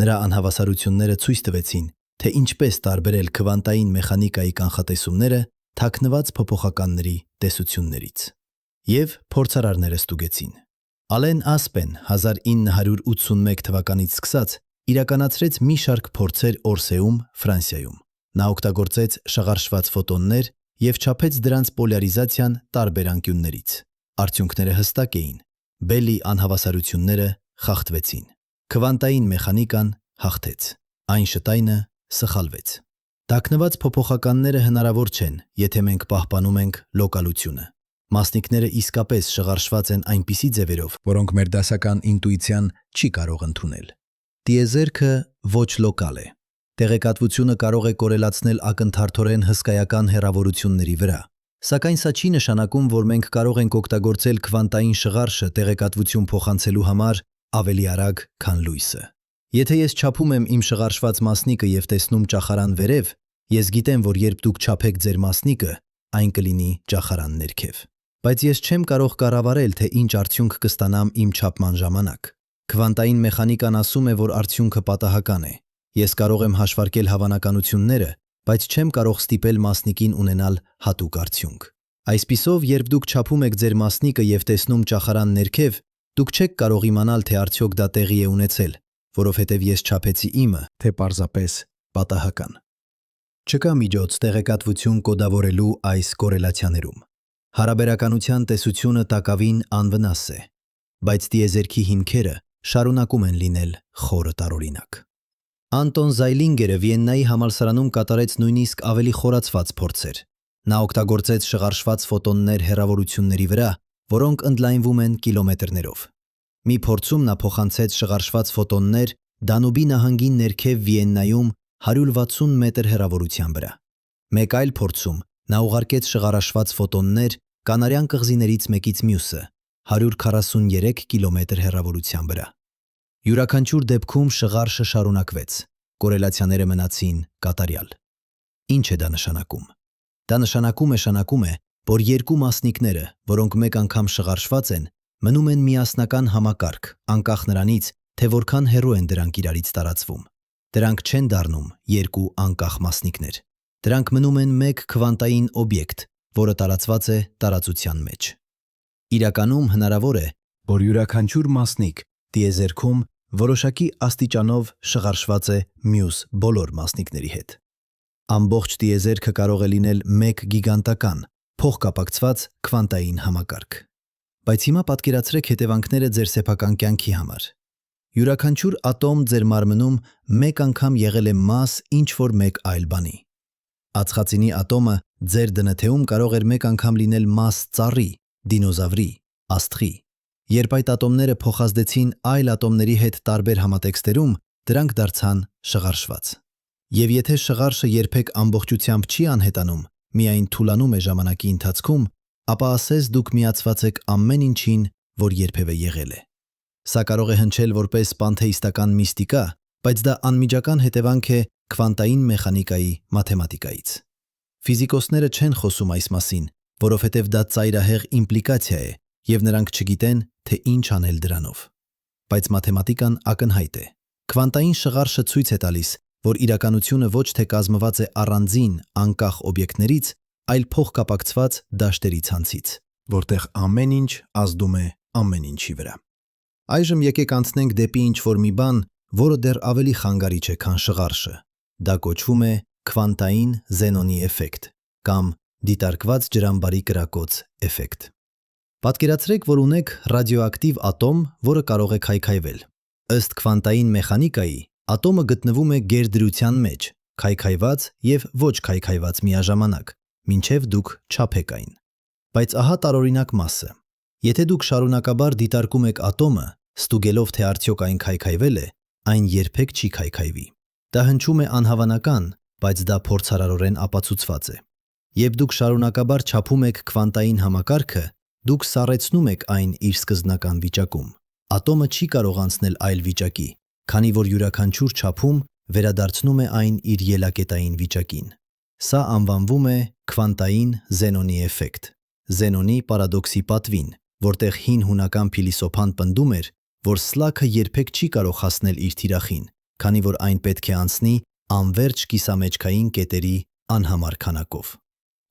Նրա անհավասարությունները ցույց տվեցին, թե ինչպես տարբերել քվանտային մեխանիկայի կանխատեսումները թաքնված փոփոխականների տեսություններից։ Եվ փորձարարները ստուգեցին։ Ալեն Ասպեն 1981 թվականից սկսած իրականացրեց մի շարք փորձեր Օրսեում, Ֆրանսիայում։ Նա օգտագործեց շղարշված ֆոտոններ և չափեց դրանց պոլярիզացիան տարբեր անկյուններից։ Արդյունքները հստակ էին։ Բելի անհավասարությունները խախտվեցին։ Քվանտային մեխանիկան հաղթեց։ Այնշտայնը սխալվեց։ Թաքնված փոփոխականները հնարավոր չեն, եթե մենք պահպանում ենք լոկալությունը։ Մասնիկները իսկապես շղարշված են այնպիսի ձևերով, որոնք մեր դասական ինտուիցիան չի կարող ընդունել։ Տիեզերքը ոչ լոկալ է։ Տեղեկատվությունը կարող է կորելացնել ակնթարթորեն հսկայական հեռավորությունների վրա։ Սակայն սա չի նշանակում, որ մենք կարող ենք օգտագործել քվանտային շղարշը տեղեկատվություն փոխանցելու համար ավելի արագ, քան լույսը։ Եթե ես չափում եմ իմ շղարշված մասնիկը և տեսնում ճախարան վերև, ես գիտեմ, որ երբ դուք չափեք ձեր մասնիկը, այն կլինի ճախարան ներքև։ Բայց ես չեմ կարող կառավարել, թե ինչ արդյունք կստանամ իմ չափման ժամանակ։ Քվանտային մեխանիկան ասում է, որ արդյունքը պատահական է։ Ես կարող եմ հաշվարկել հավանականությունները, բայց չեմ կարող ստիպել մասնիկին ունենալ հատուկ արդյունք։ Այսպիսով, երբ դուք չափում եք ձեր մասնիկը և տեսնում ճախարան ներքև, դուք չեք կարող իմանալ, թե արդյոք դա տեղի է ունեցել, որովհետև ես չափեցի իմը, թե պարզապես պատահական։ Չկա միջոց տեղեկատվություն կոդավորելու այս կորելացիաներում։ Հարաբերականության տեսությունը տակավին անվնաս է, բայց տիեզերքի հիմքերը շարունակում են լինել խորը տարօրինակ։ Անտոն Զայլինգերը Վիեննայի համալսարանում կատարեց նույնիսկ ավելի խորացված փորձեր։ Նա օգտագործեց շղարշված ֆոտոններ հեռավորությունների վրա, որոնք ընդլայնվում են կիլոմետրերով։ Մի փորձում նա փոխանցեց շղարշված ֆոտոններ Դանուբի նահանգի ներքև Վիեննայում 160 մետր հեռավորության վրա։ Մեկ այլ փորձում նա ուղարկեց շղարշված ֆոտոններ Կանարյան կղզիներից մեկից մյուսը 143 կիլոմետր հեռավորության վրա։ Յուրաքանչյուր դեպքում շղարշը շարունակվեց, կորելացիաները մնացին կատարյալ։ Ինչ է դա նշանակում։ Դա նշանակում է, որ երկու մասնիկները, որոնք մեկ անգամ շղարշված են, մնում են միասնական համակարգ, անկախ նրանից, թե որքան հեռու են դրանք իրարից տարածվում։ Դրանք չեն դառնում երկու անկախ մասնիկներ։ Դրանք մնում են մեկ քվանտային օբյեկտ, որը տարածված է տարածության մեջ։ Իրականում հնարավոր է, որ յուրաքանչյուր մասնիկ տիեզերքում որոշակի աստիճանով շղարշված է մյուս բոլոր մասնիկների հետ։ Ամբողջ տիեզերքը կարող է լինել մեկ գիգանտական, փոխկապակցված քվանտային համակարգ։ Բայց հիմա պատկերացրեք հետևանքները ձեր սեփական կյանքի համար։ Յուրաքանչյուր ատոմ ձեր մարմնում մեկ անգամ եղել է մաս ինչ-որ մեկ այլ բանի։ Ածխածինի ատոմը ձեր դնթեում կարող էր մեկ անգամ լինել մաս ծառի, դինոզավրի, աստղի։ Երբ այդ ատոմները փոխազդեցին այլ ատոմների հետ տարբեր համատեքստերում, դրանք դարձան շղարշված։ Եվ եթե շղարշը երբեք ամբողջությամբ չի անհետանում, միայն թուլանում է ժամանակի ընթացքում, ապա ասես դուք միացված եք ամեն ինչին որ երբևէ եղել է։ Սա կարող է հնչել որպես պանթեիստական միստիկա, բայց դա անմիջական հետևանք է քվանտային մեխանիկայի մաթեմատիկայից։ Ֆիզիկոսները չեն խոսում այս մասին, որովհետև դա ծայրահեղ իմպլիկացիա է, եւ նրանք չգիտեն, թե ինչ անել դրանով։ Բայց մաթեմատիկան ակնհայտ է։ Քվանտային շղարշը ցույց է տալիս, որ իրականությունը ոչ թե կազմված է առանձին, անկախ օբյեկտներից, այլ փոխկապակցված դաշտերի ցանցից, որտեղ ամեն ինչ ազդում է ամեն ինչի վրա։ Այժմ եկեք անցնենք դեպի ինչ-որ մի բան, որը դեռ ավելի խանգարիչ է, քան շղարշը։ Դա կոչվում է քվանտային Զենոնի էֆեկտ կամ դիտարկված ջրամբարի կրակոց էֆեկտ։ Պատկերացրեք, որ ունեք ռադիոակտիվ ատոմ, որը կարող է քայքայվել։ Ըստ քվանտային մեխանիկայի, ատոմը գտնվում է գերդրության մեջ, քայքայված եւ ոչ քայքայված միաժամանակ, մինչև դուք չափեք այն։ Բայց ահա տարօրինակ մասը։ Եթե դուք շարունակաբար դիտարկում եք ատոմը, ստուգելով թե արդյոք այն քայքայվել է, այն երբեք չի քայքայվի։ Դա հնչում է անհավանական, բայց դա փորձարարորեն ապացուցված է։ Երբ դուք շարունակաբար չափում եք քվանտային համակարգը, դուք սառեցնում եք այն իր սկզբնական վիճակում։ Ատոմը չի կարող անցնել այլ վիճակի, քանի որ յուրաքանչյուր չափում վերադարձնում է այն իր ելակետային վիճակին։ Սա անվանվում է քվանտային Զենոնի էֆեկտ, Զենոնի պարադոքսի պատվին, որտեղ հին հունական փիլիսոփան պնդում էր, որ սլաքը երբեք չի կարող հասնել իր թիրախին, քանի որ այն պետք է անցնի անվերջ կիսամեջքային կետերի անհամար քանակով։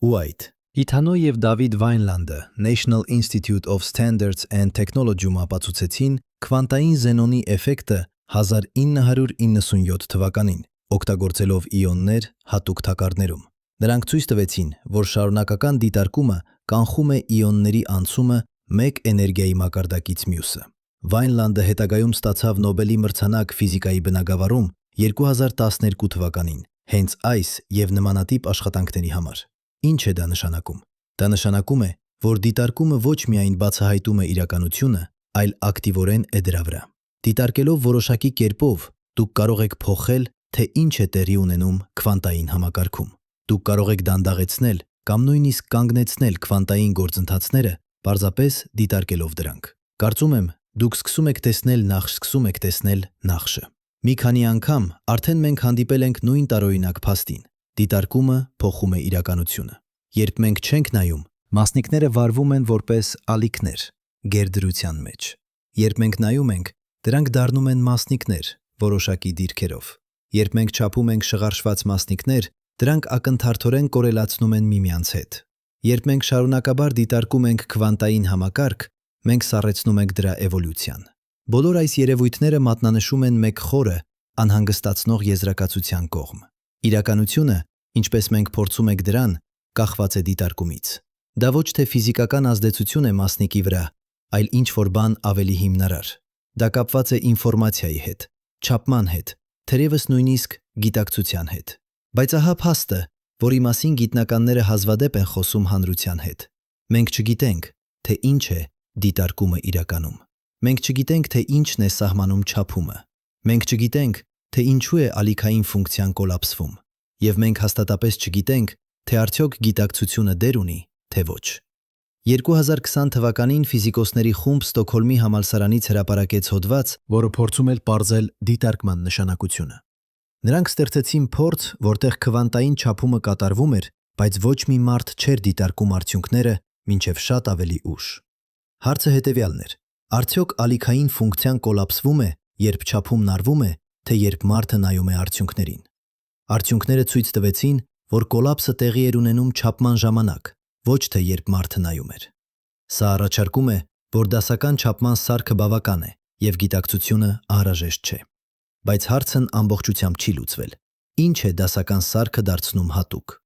Ուայթ, Իթանո եւ Դավիդ Վայնլանդը National Institute of Standards and Technology-ում ապացուցեցին քվանտային Զենոնի էֆեկտը 1997 թվականին, օգտագործելով իոններ հատուկ թակարդներում։ Նրանք ցույց տվեցին, որ շարունակական դիտարկումը կանխում է իոնների անցումը մեկ էներգիայի մակարդակից մյուսը։ Վայնլանդը հետագայում ստացավ Նոբելի մրցանակ ֆիզիկայի բնագավառում 2012 թվականին, հենց այս եւ նմանատիպ աշխատանքների համար։ Ինչ է դա նշանակում։ Դա նշանակում է, որ դիտարկումը ոչ միայն բացահայտում է իրականությունը, այլ ակտիվորեն է դրա վրա։ Դիտարկելով որոշակի կերպով, դուք կարող եք փոխել, թե ինչ է տեղի ունենում քվանտային համակարգում։ Դուք կարող եք դանդաղեցնել կամ նույնիսկ կանգնեցնել քվանտային գործընթացները, պարզապես դիտարկելով դրանք։ Կարծում եմ, դուք սկսում եք տեսնել նախշը։ Մի քանի անգամ արդեն մենք հանդիպել ենք նույն տարօրինակ փաստին։ Դիտարկումը փոխում է իրականությունը։ Երբ մենք չենք նայում, մասնիկները վարվում են որպես ալիքներ գերդրության մեջ։ Երբ մենք նայում ենք, դրանք դառնում են մասնիկներ որոշակի դիրքերով։ Երբ մենք չափում ենք շղարշված մասնիկներ, դրանք ակնթարթորեն կորելացնում են միմյանց հետ։ Երբ մենք շարունակաբար դիտարկում ենք քվանտային համակարգ, մենք սառեցնում ենք դրա էվոլյուցիան։ Բոլոր այս երևույթները մատնանշում են մեկ խորը, անհանգստացնող եզրակացության կողմ։ Իրականությունը, ինչպես մենք փորձում ենք դրան, կախված է դիտարկումից։ Դա ոչ թե ֆիզիկական ազդեցություն է մասնիկի վրա, այլ ինչ-որ բան ավելի հիմնարար։ Դա կապված է ինֆորմացիայի հետ, չափման հետ, թերևս նույնիսկ գիտակցության հետ։ Բայց ահա փաստը, որի մասին գիտնականները հազվադեպ են խոսում հանրության հետ։ Մենք չգիտենք, թե ինչ է դիտարկումը իրականում։ Մենք չգիտենք, թե ինչն է սահմանում չափումը։ Մենք չգիտենք, թե ինչու է ալիքային ֆունկցիան կոլապսվում։ Եվ մենք հաստատապես չգիտենք, թե արդյոք գիտակցությունը դեր ունի, թե ոչ։ 2020 թվականին ֆիզիկոսների խումբ Ստոկհոլմի համալսարանից հրապարակեց հոդված, որը փորձում էր պարզել դիտարկման նշանակությունը։ Նրանք ստեղծեցին փորձ, որտեղ քվանտային չափումը կատարվում էր, բայց ոչ մի մարդ չէր դիտարկում արդյունքները մինչև շատ ավելի ուշ։ Հարցը հետևյալն էր. արդյոք ալիքային ֆունկցիան կոլապսվում է, երբ չափումն արվում է, թե երբ մարդը նայում է արդյունքներին։ Արդյունքները ցույց տվեցին, որ կոլապսը տեղի էր ունենում չափման ժամանակ, ոչ թե երբ մարդը նայում էր։ Սա առաջարկում է, որ դասական չափման սարքը բավական է եւ գիտակցությունը անհրաժեշտ չէ։ Բայց հարցն ամբողջությամբ չի լուծվել։ Ինչ է դասական սարքը դարձնում հատուկ։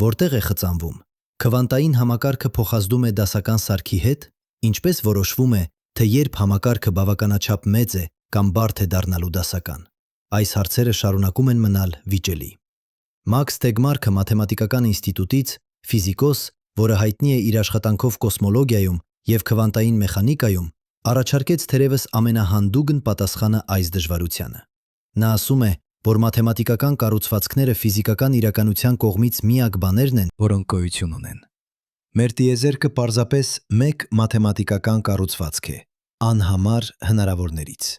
Որտեղ է խծանվում։ Քվանտային համակարգը փոխազդում է դասական սարքի հետ, ինչպես որոշվում է, թե երբ համակարգը բավականաչափ մեծ է կամ բարդ է դառնալու դասական։ Այս հարցերը շարունակում են մնալ վիճելի։ Մաքս Թեգմարքը մաթեմատիկական ինստիտուտից, ֆիզիկոս, որը հայտնի է իր աշխատանքով կոսմոլոգիայում եւ քվանտային մեխանիկայում, առաջարկեց թերևս ամենահանդուգն պատասխանը այս դժվարությանը։ Նա ասում է, որ մաթեմատիկական կառուցվածքները ֆիզիկական իրականության կողմից միակ բաներն են, որոնք գոյություն ունեն։ Մեր տիեզերքը պարզապես մեկ մաթեմատիկական կառուցվածք է, Անհամար հնարավորներից։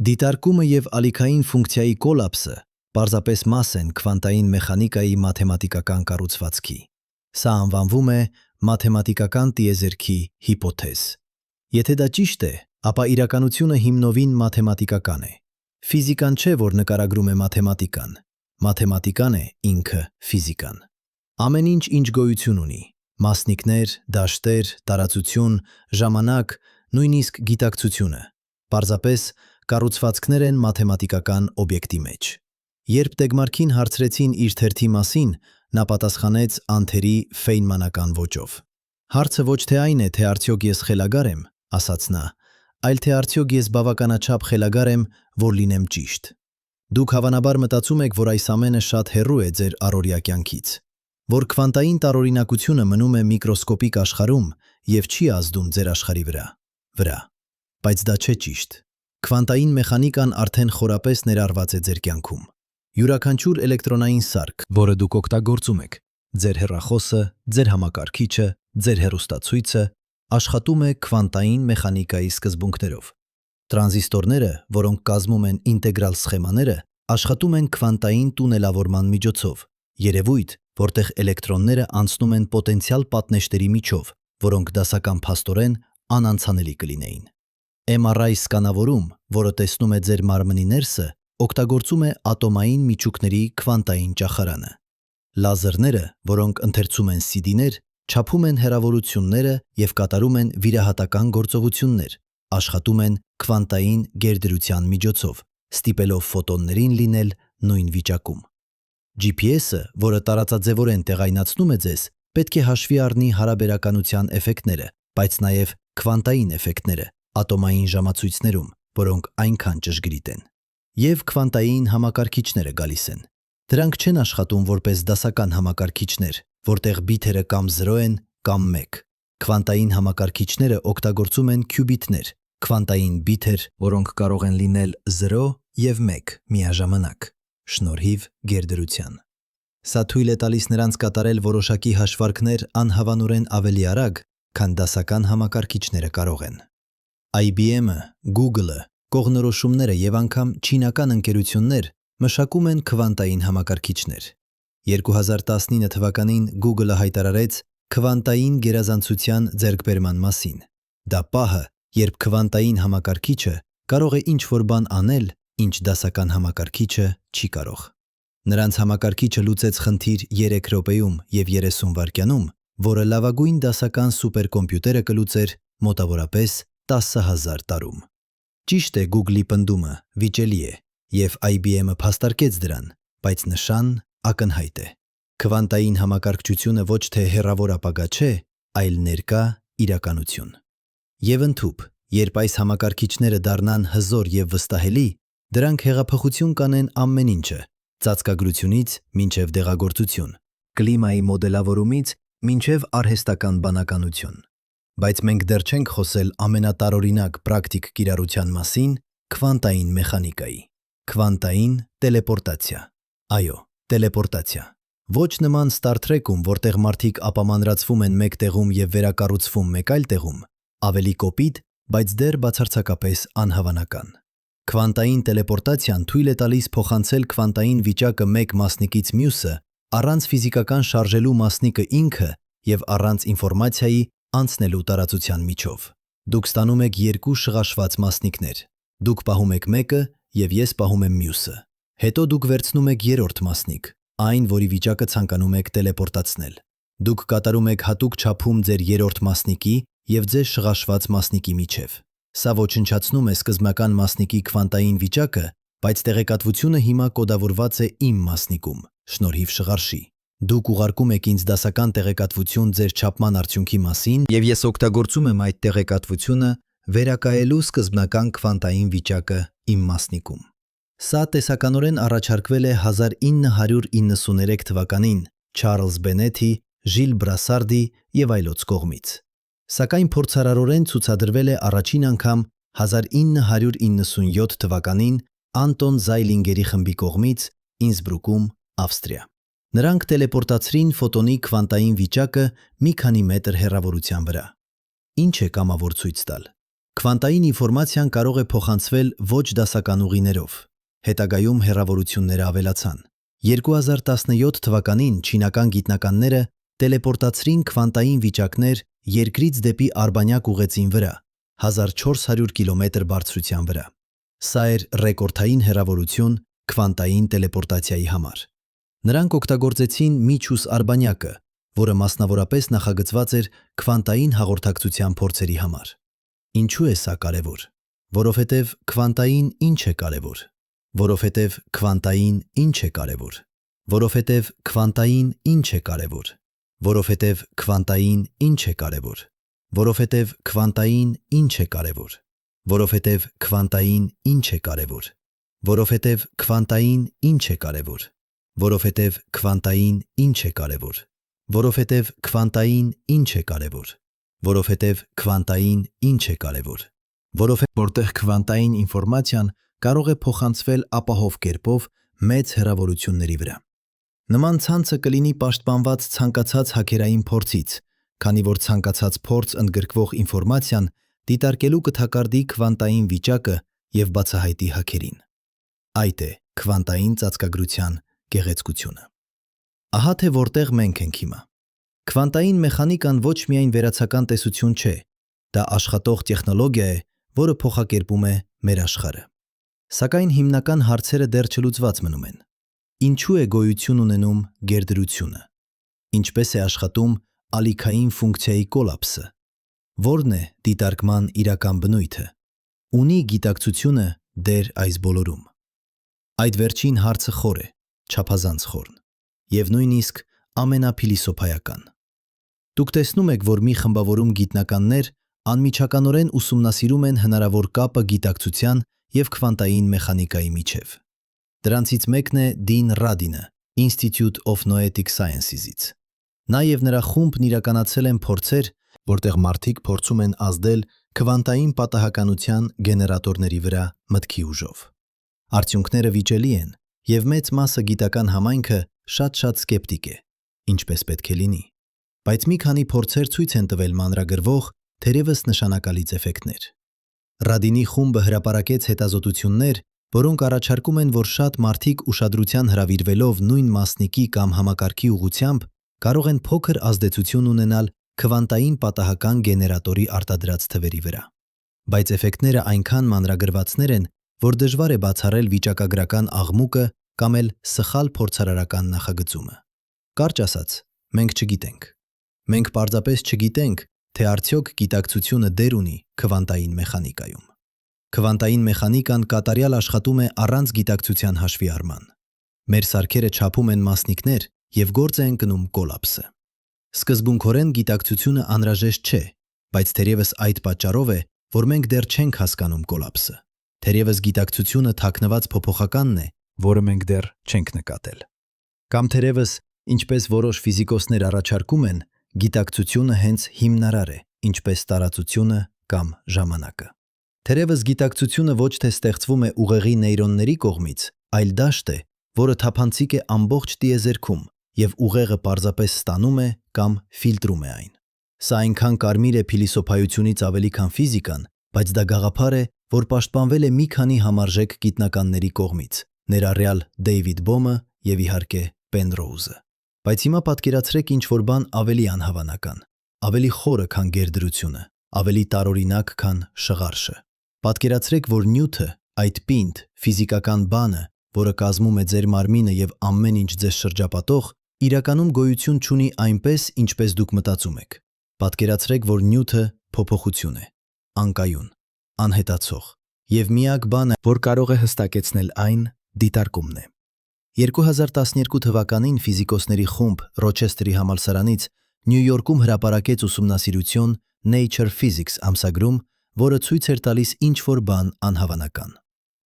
Դիտարկումը եւ ալիքային ֆունկցիայի կոլապսը պարզապես մաս են քվանտային մեխանիկայի մաթեմատիկական կառուցվածքի։ Սա անվանվում է մաթեմատիկական տիեզերքի հիպոթեզ։ Եթե դա ճիշտ է, ապա իրականությունը հիմնովին մաթեմատիկական է։ Ֆիզիկան չէ, որ նկարագրում է մաթեմատիկան։ Մաթեմատիկան է ինքը ֆիզիկան։ Ամեն ինչ գոյություն ունի՝ մասնիկներ, դաշտեր, տարածություն, ժամանակ, նույնիսկ գիտակցությունը։ Պարզապես կառուցվածքներ են մաթեմատիկական օբյեկտի մեջ։ Երբ Տեգմարքին հարցրեցին իր թերթի մասին, նա պատասխանեց անթերի ֆեյնմանական ոճով։ Հարցը ոչ թե այն է, թե արդյոք ես խելագար եմ, ասաց նա, այլ թե արդյոք ես բավականաչափ խելագար եմ, որ լինեմ ճիշտ։ Դուք հավանաբար մտածում եք, որ այս ամենը շատ հեռու է ձեր առօրյա կյանքից, որ քվանտային տարօրինակությունը մնում է միկրոսկոպիկ աշխարհում եւ չի ազդում ձեր աշխարհի վրա։ Բայց դա չէ ճիշտ։ Քվանտային մեխանիկան արդեն խորապես ներառված է ձեր կյանքում։ Յուրաքանչյուր էլեկտրոնային սարք, որը դուք օգտագործում եք, ձեր հեռախոսը, ձեր համակարգիչը, ձեր հեռուստացույցը, աշխատում է քվանտային մեխանիկայի սկզբունքներով։ Տրանզիստորները, որոնք կազմում են ինտեգրալ սխեմաները, աշխատում են քվանտային տունելավորման միջոցով, երևույթ, որտեղ էլեկտրոնները անցնում են պոտենցիալ պատնեշների միջով, որոնք դասական փաստորեն անանցանելի կլինեին։ MRI սկանավորում, որը տեսնում է ձեր մարմնի ներսը, օգտագործում է ատոմային միջուկների քվանտային ճախարանը։ Լազերները, որոնք ընթերցում են CD-ներ, չափում են հեռավորությունները եւ կատարում են վիրահատական գործողություններ, աշխատում են քվանտային գերդրության միջոցով, ստիպելով ֆոտոններին լինել նույն վիճակում։ GPS-ը, որը տարածաձևորեն տեղայնացնում է ձեզ, պետք է հաշվի առնի հարաբերականության էֆեկտները, բայց նաև քվանտային էֆեկտները ատոմային ժամացույցներում, որոնք այնքան ճշգրիտ են։ Եվ քվանտային համակարգիչները գալիս են։ Դրանք չեն աշխատում որպես դասական համակարգիչներ, որտեղ բիթերը կամ 0 են, կամ 1։ Քվանտային համակարգիչները օգտագործում են քյուբիտներ, քվանտային բիթեր, որոնք կարող են լինել 0 եւ 1 միաժամանակ, շնորհիվ գերդրության։ Սա թույլ է տալիս նրանց կատարել որոշակի հաշվարկներ անհավանորեն ավելի արագ, քան դասական համակարգիչները կարող են։ IBM-ը, Google-ը, կողմնորոշումները եւ անգամ չինական ընկերություններ մշակում են քվանտային համակարգիչներ։ 2019 թվականին Google-ը հայտարարեց քվանտային գերազանցության ձեռքբերման մասին։ Դա պահը, երբ քվանտային համակարգիչը կարող է ինչ-որ բան անել, ինչ դասական համակարգիչը չի կարող։ Նրանց համակարգիչը լուծեց խնդիր 3 րոպեում եւ 30 վայրկյանում, որը լավագույն դասական սուպերկոմպյուտերը կլուծեր մոտավորապես 10,000 տարում։ Ճիշտ է, Google-ի պնդումը վիճելի է, եւ IBM-ը փաստարկեց դրան, բայց նշան ակնհայտ է։ Քվանտային համակարգչությունը ոչ թե հեռավոր ապագա չէ, այլ ներկա իրականություն։ Եվ ընդհուպ, երբ այս համակարգիչները դառնան հզոր եւ վստահելի, դրանք հեղափոխություն կանեն ամեն ինչը, ծածկագրությունից մինչև դեղագործություն, կլիմայի մոդելավորումից մինչև արհեստական բանականություն։ Բայց մենք դեռ չենք խոսել ամենատարօրինակ պրակտիկ կիրառության մասին՝ քվանտային մեխանիկայի։ Քվանտային տելեպորտացիա։ Այո, տելեպորտացիա։ Ոչ նման Star Trek-ում, որտեղ մարդիկ ապամանրացվում են մեկ տեղում եւ վերակառուցվում մեկ այլ տեղում, ավելի կոպիտ, բայց դեռ բացարձակապես անհավանական։ Քվանտային տելեպորտացիան թույլ է տալիս փոխանցել քվանտային վիճակը մեկ մասնիկից մյուսը առանց ֆիզիկական շարժելու մասնիկը ինքը եւ առանց ինֆորմացիայի անցնելու տարածության միջով։ Դուք ստանում եք երկու շղաշված մասնիկներ։ Դուք պահում եք մեկը եւ ես պահում եմ մյուսը։ Հետո դուք վերցնում եք երրորդ մասնիկ, այն, որի վիճակը ցանկանում եք տելեպորտացնել։ Դուք կատարում եք հատուկ չափում ձեր երրորդ մասնիկի եւ ձեր շղաշված մասնիկի միջև։ Սա ոչնչացնում է սկզբնական մասնիկի քվանտային վիճակը, բայց տեղեկատվությունը հիմա կոդավորված է իմ մասնիկում, շնորհիվ շղարշի։ Դուք ուղարկում եք ինձ դասական տեղեկատվություն ձեր չափման արդյունքի մասին, եւ ես օգտագործում եմ այդ տեղեկատվությունը վերակայելու սկզբնական քվանտային վիճակը իմ մասնիկում։ Սա տեսականորեն առաջարկվել է 1993 թվականին Չարլզ Բենեթի, Ժիլ Բրասարդի եւ այլոց կողմից։ Սակայն փորձարարորեն ցուցադրվել է առաջին անգամ 1997 թվականին Անտոն Զայլինգերի խմբի կողմից Ինսբրուկում, Ավստրիա։ Նրանք տելեպորտացրին ֆոտոնի քվանտային վիճակը մի քանի մետր հեռավորության վրա։ Ինչ է կամավոր ցույց տալ։ Քվանտային ինֆորմացիան կարող է փոխանցվել ոչ դասական ուղիներով։ Հետագայում հեռավորությունները ավելացան։ 2017 թվականին չինական գիտնականները տելեպորտացրին քվանտային վիճակներ երկրից դեպի արբանյակ ուղեցին վրա, 1400 կիլոմետր բարձրության վրա։ Սա էր ռեկորդային հեռավորություն քվանտային տելեպորտացիայի համար։ Նրանք օգտագործեցին միջուս արբանյակը, որը մասնավորապես նախագծված էր քվանտային հաղորդակցության փորձերի համար։ Ինչու է սա կարևոր։ Որովհետև քվանտային ինչ է կարևոր։ Որովհետև քվանտային ինչ է կարևոր։ Որովհետև քվանտային ինչ է կարևոր։ Որովհետև քվանտային ինչ է կարևոր։ Որովհետև քվանտային ինչ է կարևոր։ Որովհետև քվանտային ինչ է կարևոր։ Որովհետև քվանտային ինչ է կարևոր։ Որովհետև քվանտային ինչ է կարևոր։ Որովհետև քվանտային ինչ է կարևոր։ Որովհետև քվանտային ինչ է կարևոր։ Որտեղ քվանտային ինֆորմացիան կարող է փոխանցվել ապահով կերպով մեծ հեռավորությունների վրա։ Նման ցանցը կլինի պաշտպանված ցանկացած հաքերային փորձից, քանի որ ցանկացած փորձ ընդգրկվող ինֆորմացիան դիտարկելու կթակարդի քվանտային վիճակը և բացահայտի հաքերին։ Այդ է քվանտային ծածկագրության գեղեցկությունը։ Ահա թե որտեղ մենք ենք հիմա։ Քվանտային մեխանիկան ոչ միայն վերացական տեսություն չէ, դա աշխատող տեխնոլոգիա է, որը փոխակերպում է մեր աշխարհը։ Սակայն հիմնական հարցերը դեռ չլուծված մնում են։ Ինչու է գոյություն ունենում գերդրությունը։ Ինչպես է աշխատում ալիքային ֆունկցիայի կոլապսը։ Որն է դիտարկման իրական բնույթը։ Ունի գիտակցությունը դեր այս բոլորում։ Այդ վերջին հարցը խոր է, չափազանց խորն, և նույնիսկ ամենափիլիսոփայական։ Դուք տեսնում եք, որ մի խմբավորում գիտնականներ անմիջականորեն ուսումնասիրում են հնարավոր կապը գիտակցության և քվանտային մեխանիկայի միջև։ Դրանցից մեկն է Դին Ռադինը Institute of Noetic Sciences-ից։ Նա և նրա խումբն իրականացել են փորձեր, որտեղ մարդիկ փորձում են ազդել քվանտային պատահականության գեներատորների վրա մտքի ուժով։ Արդյունքները վիճելի են, և մեծ մասը գիտական համայնքը շատ սկեպտիկ է, ինչպես պետք է լինի։ Բայց մի քանի փորձեր ցույց են տվել մանրագրվող, թերևս նշանակալից էֆեկտներ։ Ռադինի խումբը հրապարակեց հետազոտություններ, որոնք առաջարկում են, որ շատ մարդիկ ուշադրության հրավիրվելով նույն մասնիկի կամ համակարգի ուղղությամբ կարող են փոքր ազդեցություն ունենալ քվանտային պատահական գեներատորի արտադրած թվերի վրա։ Բայց էֆեկտները այնքան մանրագրվածներ են, որ դժվար է բացառել վիճակագրական աղմուկը կամ էլ սխալ փորձարարական նախագծումը։ Կարճ ասած, մենք չգիտենք։ Մենք պարզապես չգիտենք, թե արդյոք գիտակցությունը դեր ունի քվանտային մեխանիկայում։ Քվանտային մեխանիկան կատարյալ աշխատում է առանց գիտակցության հաշվի առման։ Մեր սարքերը չափում են մասնիկներ և գործ է ընկնում կոլապսը։ Սկզբունքորեն գիտակցությունը անհրաժեշտ չէ, բայց թերևս այդ պատճառով է, որ մենք դեռ չենք հասկանում կոլապսը։ Թերևս գիտակցությունը թաքնված փոփոխականն է, որը մենք դեռ չենք նկատել։ Կամ թերևս, ինչպես որոշ ֆիզիկոսներ առաջարկում են, գիտակցությունը հենց հիմնարար է, ինչպես տարածությունը կամ ժամանակը։ Թերևս գիտակցությունը ոչ թե ստեղծվում է ուղեղի նեյրոնների կողմից, այլ դաշտ է, որը թափանցիկ է ամբողջ տիեզերքում և ուղեղը պարզապես ստանում է կամ ֆիլտրում է այն։ Սա այնքան կարմիր է փիլիսոփայությունից ավելի քան ֆիզիկան, բայց դա գաղափար է, որ պաշտպանվել է մի քանի համարժեք գիտնականների կողմից, ներառյալ Դեյվիդ Բոմը և իհարկե Պենրոուզը։ Բայց հիմա պատկերացրեք ինչ-որ բան ավելի անհավանական, ավելի խորը, քան գերդրությունը, ավելի տարօրինակ, քան շղարշը։ Պատկերացրեք, որ նյութը, այդ պինդ, ֆիզիկական բանը, որը կազմում է ձեր մարմինը և ամեն ինչ ձեզ շրջապատող, իրականում գոյություն չունի այնպես, ինչպես դուք մտածում եք։ Պատկերացրեք, որ նյութը փոփոխություն է, անկայուն, անհետացող, և միակ բանը, որ կարող է հստակեցնել այն, դիտարկումն է։ 2012 թվականին ֆիզիկոսների խումբ Ռոչեսթերի համալսարանից Նյու Յորքում հրապարակեց ուսումնասիրություն Nature Physics ամսագրում, որը ցույց էր տալիս ինչ-որ բան անհավանական։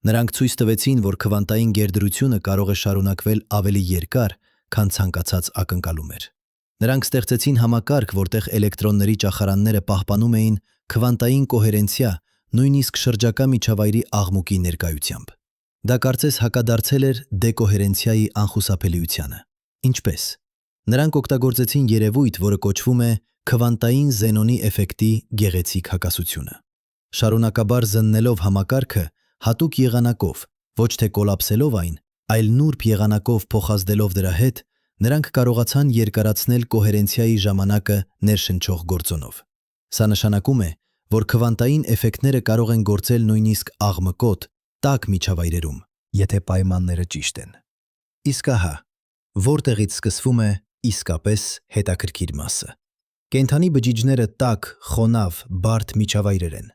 Նրանք ցույց տվեցին, որ քվանտային գերդրությունը կարող է շարունակվել ավելի երկար, քան ցանկացած ակնկալում էր։ Նրանք ստեղծեցին համակարգ, որտեղ էլեկտրոնների ճախարանները պահպանում էին քվանտային կոհերենցիա, նույնիսկ շրջակա միջավայրի աղմուկի ներկայությամբ։ Դա կարծես հակադարձել էր դեկոհերենցիայի անխուսափելիությանը։ Ինչպես։ Նրանք օգտագործեցին երևույթ, որը կոչվում է քվանտային Զենոնի էֆեկտի գեղեցիկ հակասությունը։ Շարունակաբար զննելով համակարգը հատուկ եղանակով, ոչ թե կոլապսելով այն, այլ նուրբ եղանակով փոխազդելով դրա հետ, նրանք կարողացան երկարացնել կոհերենցիայի ժամանակը ներշնչող գործոնով։ Սա նշանակում է, որ քվանտային էֆեկտները կարող են գործել նույնիսկ աղմկոտ, տաք միջավայրերում, եթե պայմանները ճիշտ են։ Իսկ ահա, որտեղից սկսվում է իսկապես հետաքրքիր մասը։ Կենդանի բջիջները տաք, խոնավ, բարդ միջավայրեր են։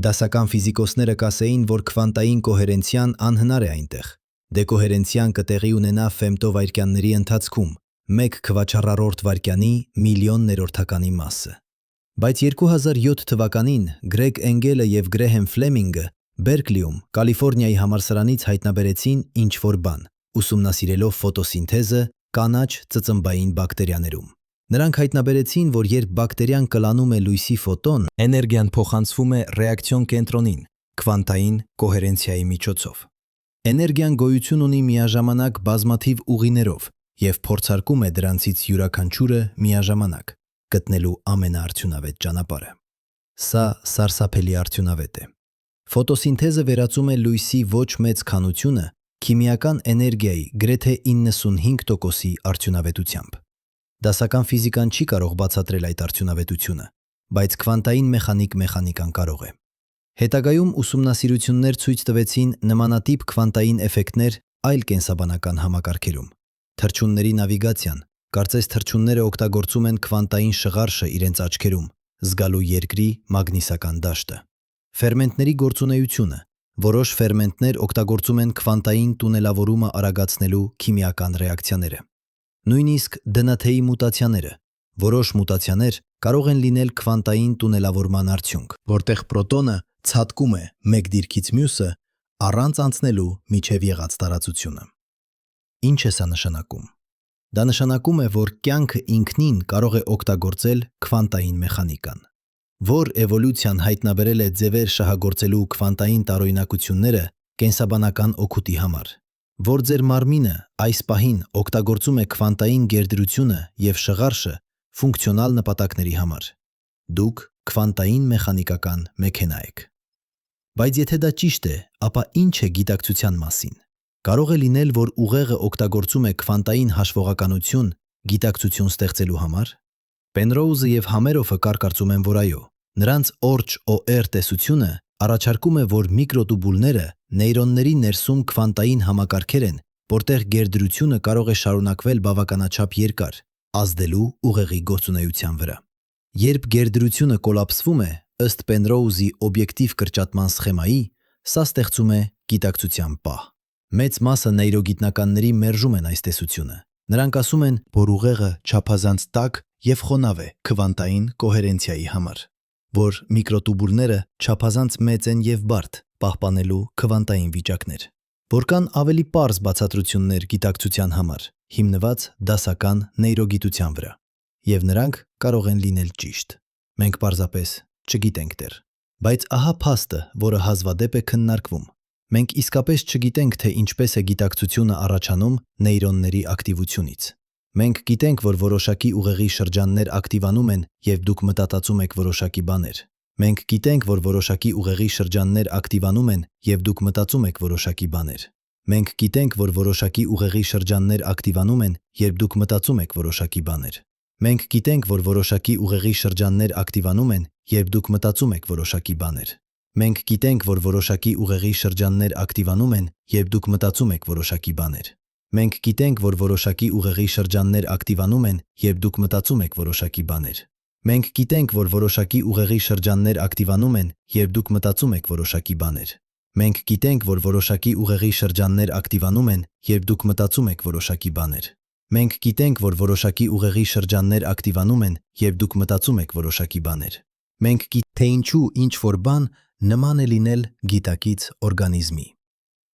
Դասական ֆիզիկոսները կասեին, որ քվանտային կոհերենցիան անհնար է այնտեղ։ Դեկոհերենցիան կտեղի ունենա ֆեմտովայրկյանների ընթացքում, 1 քվաչառորդ վայրկյանի միլիոն ներորդականի մասը։ Բայց 2007 թվականին Գրեգ Էնգելը և Գրեհեմ Ֆլեմինգը Բերկլիում, Կալիֆոռնիայի համալսարանից հայտնաբերեցին ինչ-որ բան, ուսումնասիրելով ֆոտոսինթեզը կանաչ ծծմբային բակտերիաներում։ Նրանք հայտնաբերեցին, որ երբ բակտերիան կլանում է լույսի ֆոտոն, էներգիան փոխանցվում է ռեակցիոն կենտրոնին, քվանտային կոհերենցիայի միջոցով։ Էներգիան գոյություն ունի միաժամանակ բազմաթիվ ուղիներով և փորձարկում է դրանցից յուրաքանչյուրը միաժամանակ, գտնելու ամենաարդյունավետ ճանապարհը։ Սա սարսափելի արդյունավետ է։ Ֆոտոսինթեզը վերածում է լույսի ոչ մեծ քանությունը քիմիական էներգիայի գրեթե 95%-ի արդյունավետությամբ։ Դասական ֆիզիկան չի կարող բացատրել այդ արդյունավետությունը, բայց քվանտային մեխանիկան կարող է։ Հետագայում ուսումնասիրություններ ցույց տվեցին նմանատիպ քվանտային էֆեկտներ այլ կենսաբանական համակարգերում։ Թռչունների նավիգացիան, կարծես թռչունները օգտագործում են քվանտային շղարշը իրենց աչքերում, զգալու երկրի մագնիսական դաշտը։ Ֆերմենտների գործունեությունը, որոշ ֆերմենտներ օգտագործում են քվանտային տունելավորումը արագացնելու քիմիական ռեակցիաները։ Նույնիսկ դնաթեի մուտացիաները, որոշ մուտացիաներ կարող են լինել քվանտային տունելավորման արդյունք, որտեղ պրոտոնը ցատկում է մեկ դիրքից մյուսը առանց անցնելու միջև եղած տարածությունը։ Ինչ է սա նշանակում։ Դա նշանակում է, որ կյանքը ինքնին կարող է օգտագործել քվանտային մեխանիկան, որ էվոլյուցիան հայտնաբերել է ձևեր շահագործելու քվանտային տարօրինակությունները կենսաբանական օգուտի համար, որ ձեր մարմինը այս պահին օգտագործում է քվանտային գերդրությունը և շղարշը ֆունկցիոնալ նպատակների համար։ Դուք քվանտային մեխանիկական մեքենա եք։ Բայց եթե դա ճիշտ է, ապա ինչ է գիտակցության մասին։ Կարող է լինել, որ ուղեղը օգտագործում է քվանտային հաշվողականություն գիտակցություն ստեղծելու համար։ Պենրոուզը և Համերոֆը կարկարծում են, որ այո, նրանց OR տեսությունը առաջարկում է, որ միկրոտուբուլները նեյրոնների ներսում քվանտային համակարգեր են, որտեղ գերդրությունը կարող է շարունակվել բավականաչափ երկար, ազդելու ուղեղի գործունեության վրա։ Երբ գերդրությունը կոլապսվում է, ըստ Պենրոուզի օբյեկտիվ կրճատման սխեմայի, սա ստեղծում է գիտակցության պահ։ Մեծ մասը նեյրոգիտնականների մերժում են այս տեսությունը։ Նրանք ասում են, որ ուղեղը չափազանց տաք և խոնավ է քվանտային կոհերենցիայի համար, որ միկրոտուբուլները չափազանց մեծ են և բարդ, պահպանելու քվանտային վիճակներ, որ կան ավելի պարզ բացատրություններ գիտակցության համար, հիմնված դասական նեյրոգիտության վրա, և նրանք կարող են լինել ճիշտ։ Մենք պարզապես չգիտենք դեռ։ Բայց ահա փաստը, որը հազվադեպ է քննարկվում։ Մենք իսկապես չգիտենք, թե ինչպես է գիտակցությունը առաջանում նեյրոնների ակտիվությունից։ Մենք գիտենք, որ որոշակի ուղեղի շրջաններ ակտիվանում են, և դուք մտածում եք որոշակի բաներ։ Մենք գիտենք, որ որոշակի ուղեղի շրջաններ ակտիվանում են, և դուք մտածում եք որոշակի բաներ։ Մենք գիտենք, որ որոշակի ուղեղի շրջաններ ակտիվանում են, երբ դուք մտածում եք որոշակի բաներ։ Մենք գիտենք, որ որոշակի ուղեղի շրջաններ ակտիվանում են, երբ դուք մտածում եք որոշակի բաներ։ Մենք գիտենք, որ որոշակի ուղեղի շրջաններ ակտիվանում են, երբ դուք մտածում եք որոշակի բաներ։ Մենք գիտենք, որ որոշակի ուղեղի շրջաններ ակտիվանում են, երբ դուք մտածում եք որոշակի բաներ։ Մենք գիտենք, որ որոշակի ուղեղի շրջաններ ակտիվանում են, երբ դուք մտածում եք որոշակի բաներ։ Մենք գիտենք, որ որոշակի ուղեղի շրջաններ ակտիվանում են, երբ դուք մտածում եք որոշակի բաներ։ Մենք գիտենք, որ որոշակի ուղեղի շրջաններ ակտիվանում են, երբ դուք մտածում եք որոշակի բաներ։ Մենք գիտենք, թե ինչու ինչ-որ բան նման է լինել գիտակից օրգանիզմի։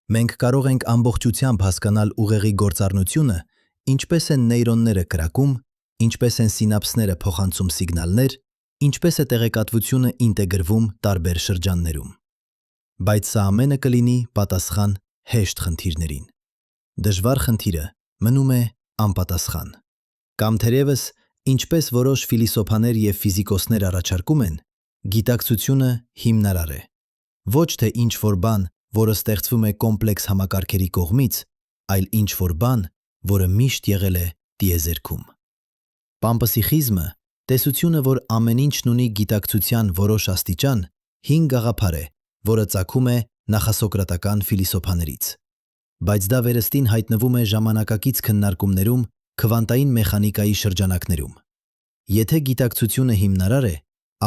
Մենք կարող ենք ամբողջությամբ հասկանալ ուղեղի գործառնությունը, ինչպես են նեյրոնները կրակում, ինչպես են սինապսները փոխանցում սիգնալներ, ինչպես է տեղեկատվությունը ինտեգրվում տարբեր շրջաններում։ Բայց սա ամենը կլինի պատասխան հեշտ խնդիրներին։ Դժվար խնդիրը մնում է անպատասխան։ Կամ թերևս, ինչպես որոշ ֆիլիսոփաներ և ֆիզիկոսներ առաջարկում են, Գիտակցությունը հիմնարար է։ Ոչ թե ինչ-որ բան, որը ստեղծվում է կոմպլեքս համակարգերի կողմից, այլ ինչ-որ բան, որը միշտ եղել է տիեզերքում։ Պամպսիխիզմը, տեսությունը, որ ամեն ինչն ունի գիտակցության որոշ աստիճան, հին գաղափար է, որը ծագում է նախասոկրատական ֆիլիսոփաներից։ Բայց դա վերստին հայտնվում է ժամանակակից քննարկումներում քվանտային մեխանիկայի շրջանակներում։ Եթե գիտակցությունը հիմնարար է,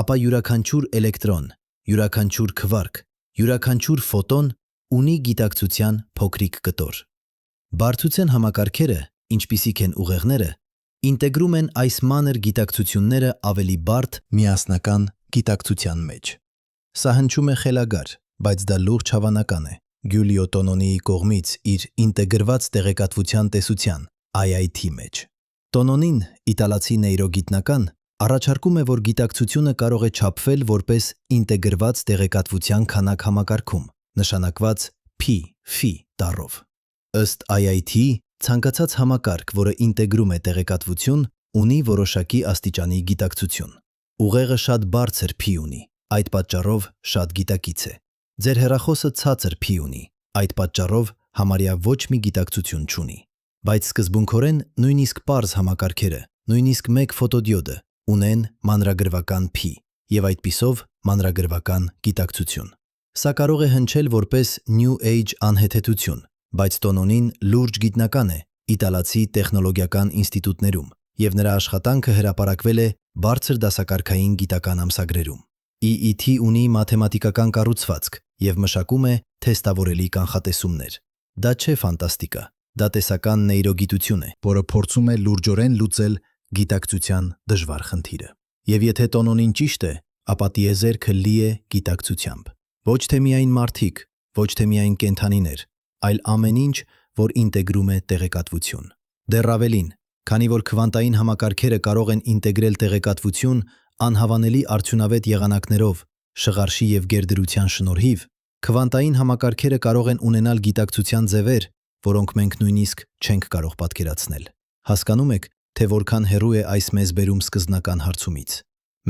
ապա յուրաքանչյուր էլեկտրոն, յուրաքանչյուր քվարք, յուրաքանչյուր ֆոտոն ունի գիտակցության փոքրիկ կտոր։ Բարդության համակարգերը, ինչպիսիք են ուղեղները, ինտեգրում են այս մանր գիտակցությունները ավելի բարդ միասնական գիտակցության մեջ։ Սա հնչում է խելագար, բայց դա լուրջ հավանական է։ Գյուլիո Տոնոնիի կողմից իր ինտեգրված տեղեկատվության տեսության IIT մեջ։ Տոնոնին, իտալացի նեյրոգիտնական, առաջարկում է, որ գիտակցությունը կարող է չափվել որպես ինտեգրված տեղեկատվության քանակ համակարգում, նշանակված Φ տառով։ Ըստ IIT-ի, ցանկացած համակարգ, որը ինտեգրում է տեղեկատվություն, ունի որոշակի աստիճանի գիտակցություն։ Ուղեղը շատ բարձր Φ ունի, այդ պատճառով շատ գիտակից է։ Ձեր հեռախոսը ցածր Φ ունի, այդ պատճառով համարյա ոչ մի գիտակցություն չունի։ Բայց սկզբունքորեն նույնիսկ պարզ համակարգերը, նույնիսկ մեկ ֆոտոդիոդը ունեն մանրագրվական Φ եւ այդպիսով մանրագրվական գիտակցություն։ Սա կարող է հնչել որպես New Age անհեթեթություն, բայց Տոնոնին լուրջ գիտնական է իտալացի տեխնոլոգիական ինստիտուտներում եւ նրա աշխատանքը հրապարակվել է բարձր դասակարգային գիտական ամսագրերում։ EET ունի մաթեմատիկական կառուցվածք եւ մշակում է թեստավորելի կանխատեսումներ։ Դա չէ ֆանտաստիկա, դա տեսական նեյրոգիտություն է, որը փորձում է լուրջորեն լուծել գիտակցության դժվար խնդիրը։ Եվ եթե Տոնոնին ճիշտ է, ապա տիեզերքը լի է գիտակցությամբ։ Ոչ թե միայն մարդիկ, ոչ թե միայն կենդանիներ, այլ ամեն ինչ, որ ինտեգրում է տեղեկատվություն։ Դեռ ավելին, քանի որ քվանտային համակարգերը կարող են ինտեգրել տեղեկատվություն անհավանելի արդյունավետ եղանակներով, շղարշի եւ գերդրության շնորհիվ, քվանտային համակարգերը կարող են ունենալ գիտակցության ձևեր, որոնք մենք նույնիսկ չենք կարող պատկերացնել։ Հասկանում եք, թե որքան հեռու է այս մեզ բերում սկզբնական հարցումից։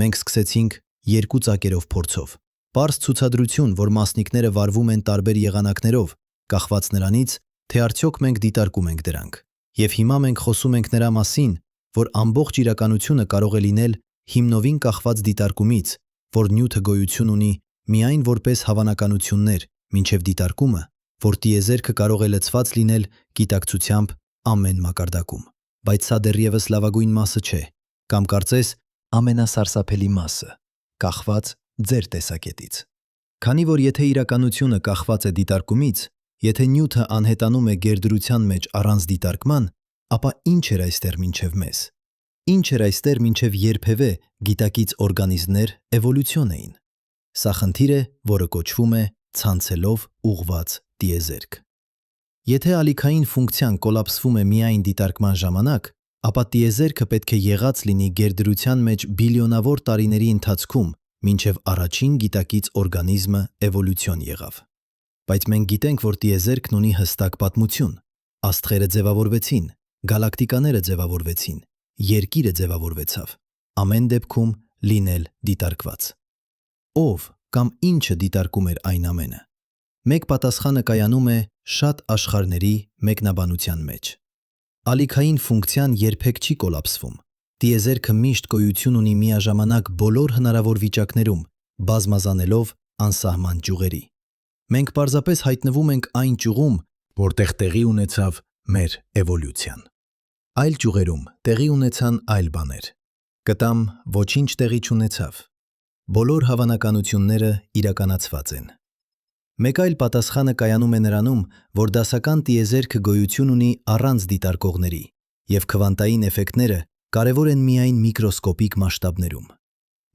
Մենք սկսեցինք երկու ծակերով փորձով։ Պարզ ցուցադրություն, որ մասնիկները վարվում են տարբեր եղանակներով, կախված նրանից, թե արդյոք մենք դիտարկում ենք դրանք։ Եվ հիմա մենք խոսում ենք նրա մասին, որ ամբողջ իրականությունը կարող է լինել հիմնովին կախված դիտարկումից, որ նյութը գոյություն ունի միայն որպես հավանականություններ, մինչև դիտարկումը, որ տիեզերքը կարող է լցված լինել գիտակցությամբ ամեն մակարդակում։ Բայց սա դեռևս լավագույն մասը չէ, կամ կարծես ամենասարսափելի մասը, կախված ձեր տեսակետից։ Քանի որ եթե իրականությունը կախված է դիտարկումից, եթե նյութը անհետանում է գերդրության մեջ առանց դիտարկման, ապա ինչ էր այստեղ մինչև մեզ։ Ինչ էր այստեղ մինչև երբևէ գիտակից օրգանիզմներ էվոլյուցիոն էին։ Սա խնդիր է, որը կոչվում է ցանցելով ուղղված տիեզերք։ Եթե ալիքային ֆունկցիան կոլապսվում է միայն դիտարկման ժամանակ, ապա տիեզերքը պետք է եղած լինի գերդրության մեջ բիլիոնավոր տարիների ընթացքում, մինչև առաջին գիտակից օրգանիզմը էվոլյուցիոն եղավ։ Բայց մենք գիտենք, որ տիեզերքն ունի հստակ պատմություն։ Աստղերը ձևավորվեցին, գալակտիկաները ձևավորվեցին, երկիրը ձևավորվեցավ, ամեն դեպքում լինել դիտարկված։ Ով կամ ինչը դիտարկում էր այն ամենը։ Մեկ պատասխանը կայանում է շատ աշխարհների մեկնաբանության մեջ։ Ալիքային ֆունկցիան երբեք չի կոլապսվում։ Տիեզերքը միշտ գոյություն ունի միաժամանակ բոլոր հնարավոր վիճակներում, բազմազանելով անսահման ճյուղերի։ Մենք պարզապես հայտնվում ենք այն ճյուղում, որտեղ տեղի ունեցավ մեր էվոլյուցիան։ Այլ ճյուղերում տեղի ունեցան այլ բաներ։ Կտամ ոչինչ տեղի չունեցավ։ Բոլոր հավանականությունները իրականացված են։ Մեկ այլ պատասխանը կայանում է նրանում, որ դասական տիեզերքը գոյություն ունի առանց դիտարկողների, եւ քվանտային էֆեկտները կարևոր են միայն միկրոսկոպիկ մասշտաբներում։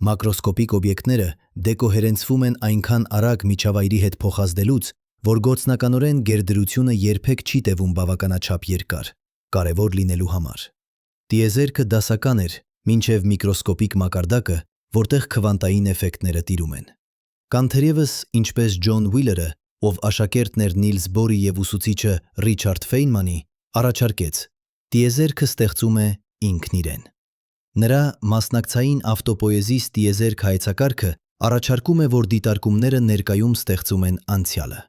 Մակրոսկոպիկ օբյեկտները դեկոհերենցվում են այնքան արագ միջավայրի հետ փոխազդելուց, որ գործնականորեն գերդրությունը երբեք չի տևում բավականաչափ երկար, կարևոր լինելու համար։ Տիեզերքը դասական էր, մինչև միկրոսկոպիկ մակարդակը, որտեղ քվանտային էֆեկտները տիրում են։ Կան թերևս, ինչպես Ջոն Ուիլերը, ով աշակերտն էր Նիլս Բորի եւ ուսուցիչը Ռիչարդ Ֆեյնմանի, առաջարկեց. տիեզերքը ստեղծում է ինքն իրեն։ Նրա մասնակցային ավտոպոեզիս տիեզերք հայեցակարգը Առաջարկում է, որ դիտարկումները ներկայում ստեղծում են անցյալը։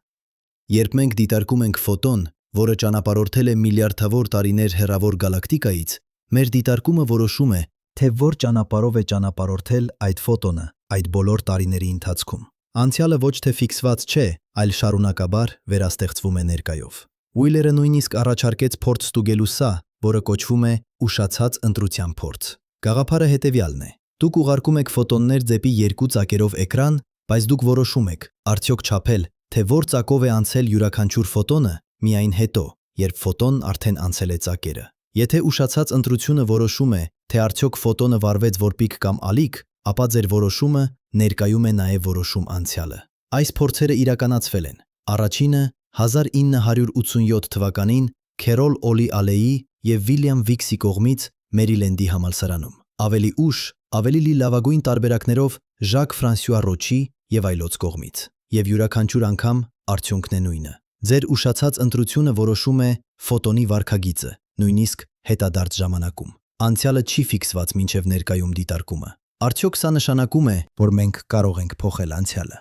Երբ մենք դիտարկում ենք ֆոտոն, որը ճանապարհորդել է միլիարդավոր տարիներ հեռավոր գալակտիկայից, մեր դիտարկումը որոշում է, թե որ ճանապարհով է ճանապարհորդել այդ ֆոտոնը այդ բոլոր տարիների ընթացքում։ Անցյալը ոչ թե ֆիքսված չէ, այլ շարունակաբար վերաստեղծվում է ներկայով։ Ուիլերը նույնիսկ առաջարկեց փորձ ստուգելու սա, որը կոչվում է ուշացած ընտրության փորձ։ Գաղափարը հետևյալն է. դուք ուղարկում եք ֆոտոններ դեպի երկու ծակերով էկրան, բայց դուք որոշում եք, արդյոք չափել, թե որ ծակով է անցել յուրաքանչյուր ֆոտոնը միայն հետո, երբ ֆոտոնն արդեն անցել է ծակերը։ Եթե ուշացած ընտրությունը որոշում է, թե արդյոք ֆոտոնը վարվեց որպիկ կամ ալիք, ապա ձեր որոշումը ներկայում է նաև որոշում անցյալը։ Այս փորձերը իրականացվել են։ Առաջինը 1987 թվականին Քերոլ Օլի Ալեի և Վիլյամ Վիքսի կողմից Մերիլենդի համալսարանում։ Ավելի ուշ, ավելի լավագույն տարբերակներով Ժակ Ֆրանսուଆ Ռոչի և այլոց կողմից։ Եվ յուրաքանչյուր անգամ արդյունքն է նույնը։ Ձեր ուշացած ընտրությունը որոշում է ֆոտոնի վարքագիծը, նույնիսկ հետադարձ ժամանակում։ Անցյալը չի ֆիքսված մինչև ներկայում դիտարկումը։ Արդյոք սա նշանակում է, որ մենք կարող ենք փոխել անցյալը։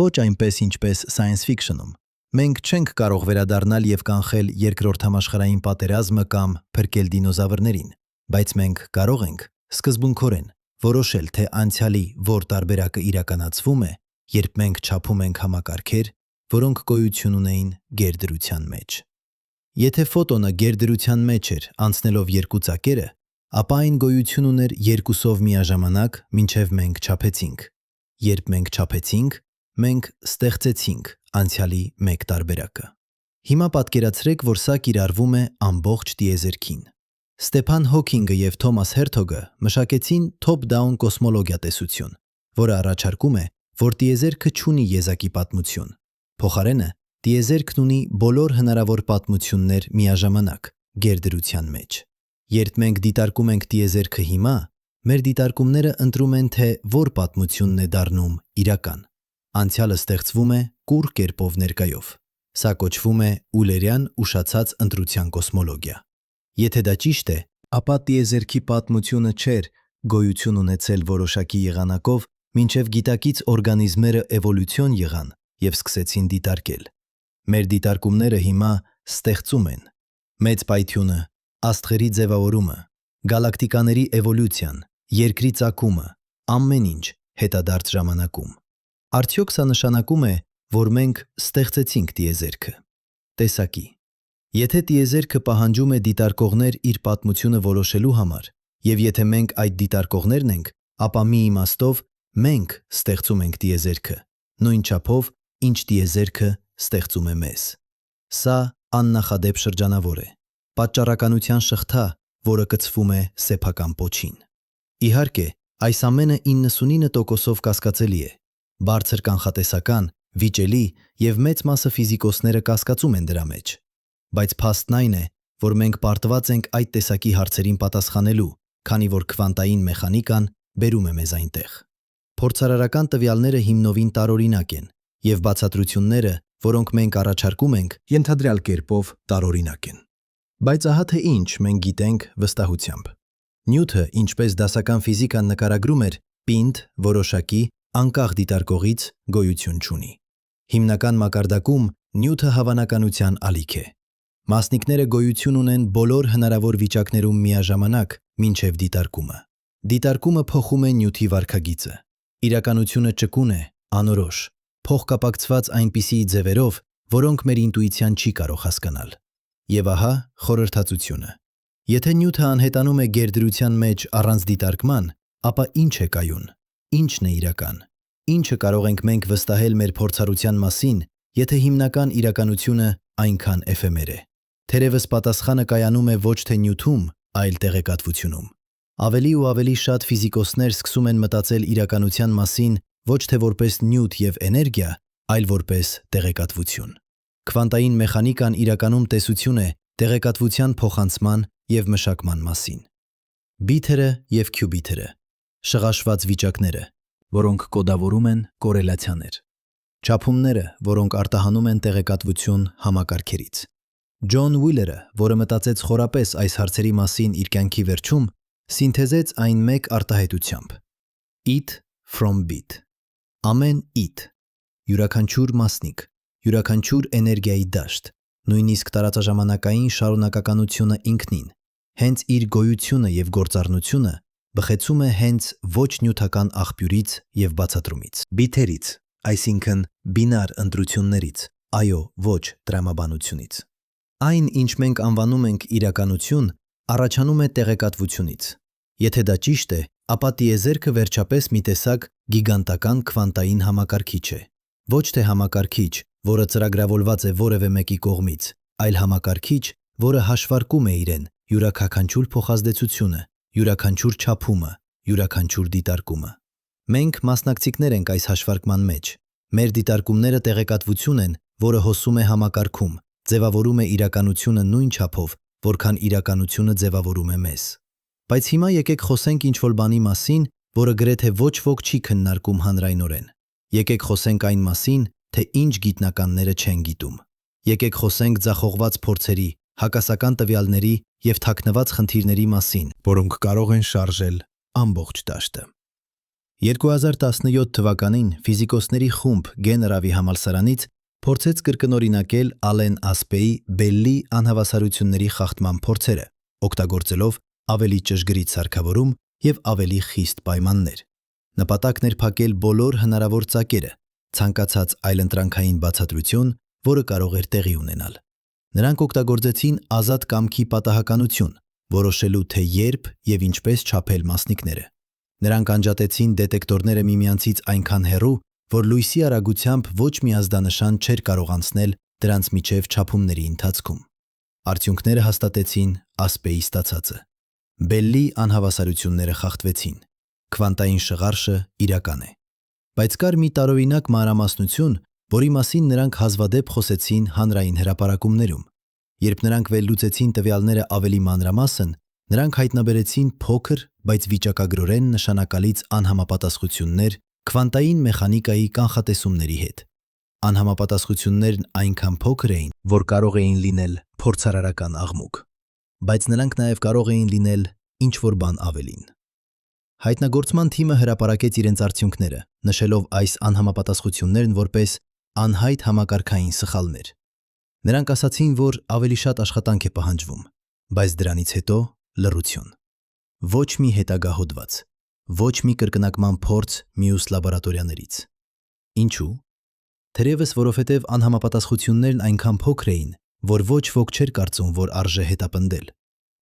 Ոչ այնպես, ինչպես science fiction-ում։ Մենք չենք կարող վերադառնալ և կանխել Երկրորդ համաշխարհային պատերազմը կամ փրկել դինոզավրներին, բայց մենք կարող ենք սկզբունքորեն որոշել, թե անցյալի որ տարբերակը իրականացվում է, երբ մենք չափում ենք համակարգեր, որոնք գոյություն ունեին գերդրության մեջ։ Եթե ֆոտոնը գերդրության մեջ էր անցնելով երկու ծակերը, ապա այն գոյություն ուներ երկուսով միաժամանակ, մինչև մենք չափեցինք։ Երբ մենք չափեցինք, մենք ստեղծեցինք անցյալի մեկ տարբերակը։ Հիմա պատկերացրեք, որ սա կիրառվում է ամբողջ տիեզերքին։ Ստեփան Հոքինգը և Թոմաս Հերթոգը մշակեցին top-down կոսմոլոգիա տեսություն, որը առաջարկում է, որ տիեզերքը չունի եզակի պատմություն։ Փոխարենը, տիեզերքն ունի բոլոր հնարավոր պատմություններ միաժամանակ գերդրության մեջ։ Երբ մենք դիտարկում ենք տիեզերքը հիմա, մեր դիտարկումները ընտրում են, թե որ պատմությունն է դառնում իրական։ Անցյալը ստեղծվում է կուռ կերպով ներկայով։ Սա կոչվում է ուիլերյան ուշացած ընտրության կոսմոլոգիա։ Եթե դա ճիշտ է, ապա տիեզերքի պատմությունը չէր գոյություն ունեցել որոշակի եղանակով, մինչև գիտակից օրգանիզմները էվոլյուցիոն եղան և սկսեցին դիտարկել։ Մեր դիտարկումները հիմա ստեղծում են մեծ պայթյունը, աստղերի ձևավորումը, գալակտիկաների էվոլյուցիան, երկրի ծագումը, ամեն ինչ հետադարձ ժամանակում։ Արդյոք սա նշանակում է, որ մենք ստեղծեցինք տիեզերքը։ Տեսակի։ Եթե տիեզերքը պահանջում է դիտարկողներ իր պատմությունը որոշելու համար, և եթե մենք այդ դիտարկողներն ենք, ապա մի իմաստով մենք ստեղծում ենք տիեզերքը, նույն չափով, ինչ տիեզերքը ստեղծում է մեզ։ Սա աննախադեպ շրջանավոր է, պատճառականության շղթա, որը կցվում է սեփական պոչին։ Իհարկե, այս ամենը 99%-ով կասկածելի է։ Բարձր կանխատեսական, վիճելի և մեծ մասը ֆիզիկոսները կասկածում են դրա մեջ։ Բայց փաստն այն է, որ մենք պարտված ենք այդ տեսակի հարցերին պատասխանելու, քանի որ քվանտային մեխանիկան բերում է մեզ այնտեղ։ Փորձարարական տվյալները հիմնովին տարօրինակ են, և բացատրությունները, որոնք մենք առաջարկում ենք, ենթադրյալ կերպով տարօրինակ են։ Բայց ահա թե ինչ մենք գիտենք վստահությամբ։ Նյութը, ինչպես դասական ֆիզիկան նկարագրում էր, պինդ, որոշակի, անկախ դիտարկողից գոյություն չունի։ Հիմնական մակարդակում նյութը հավանականության ալիք է։ Մասնիկները գոյություն ունեն բոլոր հնարավոր վիճակներում միաժամանակ, մինչև դիտարկումը։ Դիտարկումը փոխում է նյութի վարքագիծը։ Իրականությունը ճկուն է, անորոշ, փոխկապակցված այնպիսի ձևերով, որոնք մեր ինտուիցիան չի կարող հասկանալ։ Եվ ահա խորհրդածությունը։ Եթե նյութը անհետանում է գերդրության մեջ առանց դիտարկման, ապա ինչ է կայուն, ինչն է իրական, ինչը կարող ենք մենք վստահել մեր փորձառության մասին, եթե հիմնական իրականությունը այնքան էֆեմեր է։ Թերևս պատասխանը կայանում է ոչ թե նյութում, այլ տեղեկատվությունում։ Ավելի ու ավելի շատ ֆիզիկոսներ սկսում են մտածել իրականության մասին ոչ թե որպես նյութ և էներգիա, այլ որպես տեղեկատվություն։ Քվանտային մեխանիկան իրականում տեսություն է տեղեկատվության փոխանցման և մշակման մասին։ Բիթերը և քյուբիթերը, շղաշված վիճակները, որոնք կոդավորում են կորելացիաներ, չափումները, որոնք արտահանում են տեղեկատվություն համակարգերից։ Ջոն Ուիլերը, որը մտածեց խորապես այս հարցերի մասին իր կյանքի վերջում, սինթեզեց այն մեկ արտահայտությամբ. It from bit։ Ամեն իդ, յուրաքանչյուր մասնիկ, յուրաքանչյուր էներգիայի դաշտ, նույնիսկ տարածաժամանակային շարունակականությունը ինքնին, հենց իր գոյությունը եւ գործառնությունը բխեցում է հենց ոչ նյութական աղբյուրից եւ բացատրումից, բիթերից, այսինքն բինար ընտրություններից, այո, ոչ տրամաբանությունից։ Այն, ինչ մենք անվանում ենք իրականություն, առաջանում է տեղեկատվությունից։ Եթե դա ճիշտ է, ապա տիեզերքը վերջապես մի տեսակ գիգանտական քվանտային համակարգիչ է։ Ոչ թե համակարգիչ, որը ծրագրավորված է որևէ մեկի կողմից, այլ համակարգիչ, որը հաշվարկում է իրեն յուրաքանչյուր փոխազդեցությունը, յուրաքանչյուր չափումը, յուրաքանչյուր դիտարկումը։ Մենք մասնակցիքներ ենք այս հաշվարկման մեջ։ Մեր դիտարկումները տեղեկատվություն են, որը հոսում է համակարգում, ձևավորում է իրականությունը նույն չափով, որքան իրականությունը ձևավորում է մեզ։ Բայց հիմա եկեք խոսենք ինչ-որ բանի մասին, որը գրեթե ոչ ոք չի քննարկում հանրայնորեն։ Եկեք խոսենք այն մասին, թե ինչ գիտնականները չեն գիտում։ Եկեք խոսենք ձախողված փորձերի, հակասական տվյալների եւ թաքնված խնդիրների մասին, որոնք կարող են շարժել ամբողջ դաշտը։ 2017 թվականին ֆիզիկոսների խումբ Գեներավի համալսարանից փորձեց կրկնօրինակել Ալեն Ասպեի Բելլի անհավասարությունների խախտման փորձերը, օգտագործելով ավելի ճշգրիտ սարքավորում եւ ավելի խիստ պայմաններ։ Նպատակն էր փակել բոլոր հնարավոր ծակերը, ցանկացած այլընտրանքային բացատրություն, որը կարող էր տեղի ունենալ։ Նրանք օգտագործեցին ազատ կամքի պատահականություն, որոշելու թե երբ եւ ինչպես չափել մասնիկները։ Նրանք անջատեցին դետեկտորները միմյանցից այնքան հեռու, որ լույսի արագությամբ ոչ մի ազդանշան չէր կարող անցնել դրանց միջև չափումների ընթացքում։ Արդյունքները հաստատեցին Ասպեի ստացածը։ Բելլի անհավասարությունները խախտվեցին։ Քվանտային շղարշը իրական է։ Բայց կար մի տարօրինակ մանրամասնություն, որի մասին նրանք հազվադեպ խոսեցին հանրային հրապարակումներում։ Երբ նրանք վերլուծեցին տվյալները ավելի մանրամասն, նրանք հայտնաբերեցին փոքր, բայց վիճակագրորեն նշանակալից անհամապատասխություններ քվանտային մեխանիկայի կանխատեսումների հետ։ Անհամապատասխություններն այնքան փոքր էին, որ կարող էին լինել փորձարարական աղմուկ, բայց նրանք նաև կարող էին լինել ինչ-որ բան ավելին։ Հայտնագործման թիմը հրապարակեց իրենց արդյունքները, նշելով այս անհամապատասխություններն որպես անհայտ համակարգային սխալներ։ Նրանք ասացին, որ ավելի շատ աշխատանք է պահանջվում, բայց դրանից հետո լռություն։ Ոչ մի հետագա հոդված, ոչ մի կրկնակման փորձ մյուս լաբորատորիաներից։ Ինչու՞։ Թերևս որովհետև անհամապատասխություններն այնքան փոքր էին, որ ոչ ոք չէր կարծում, որ արժե հետապնդել։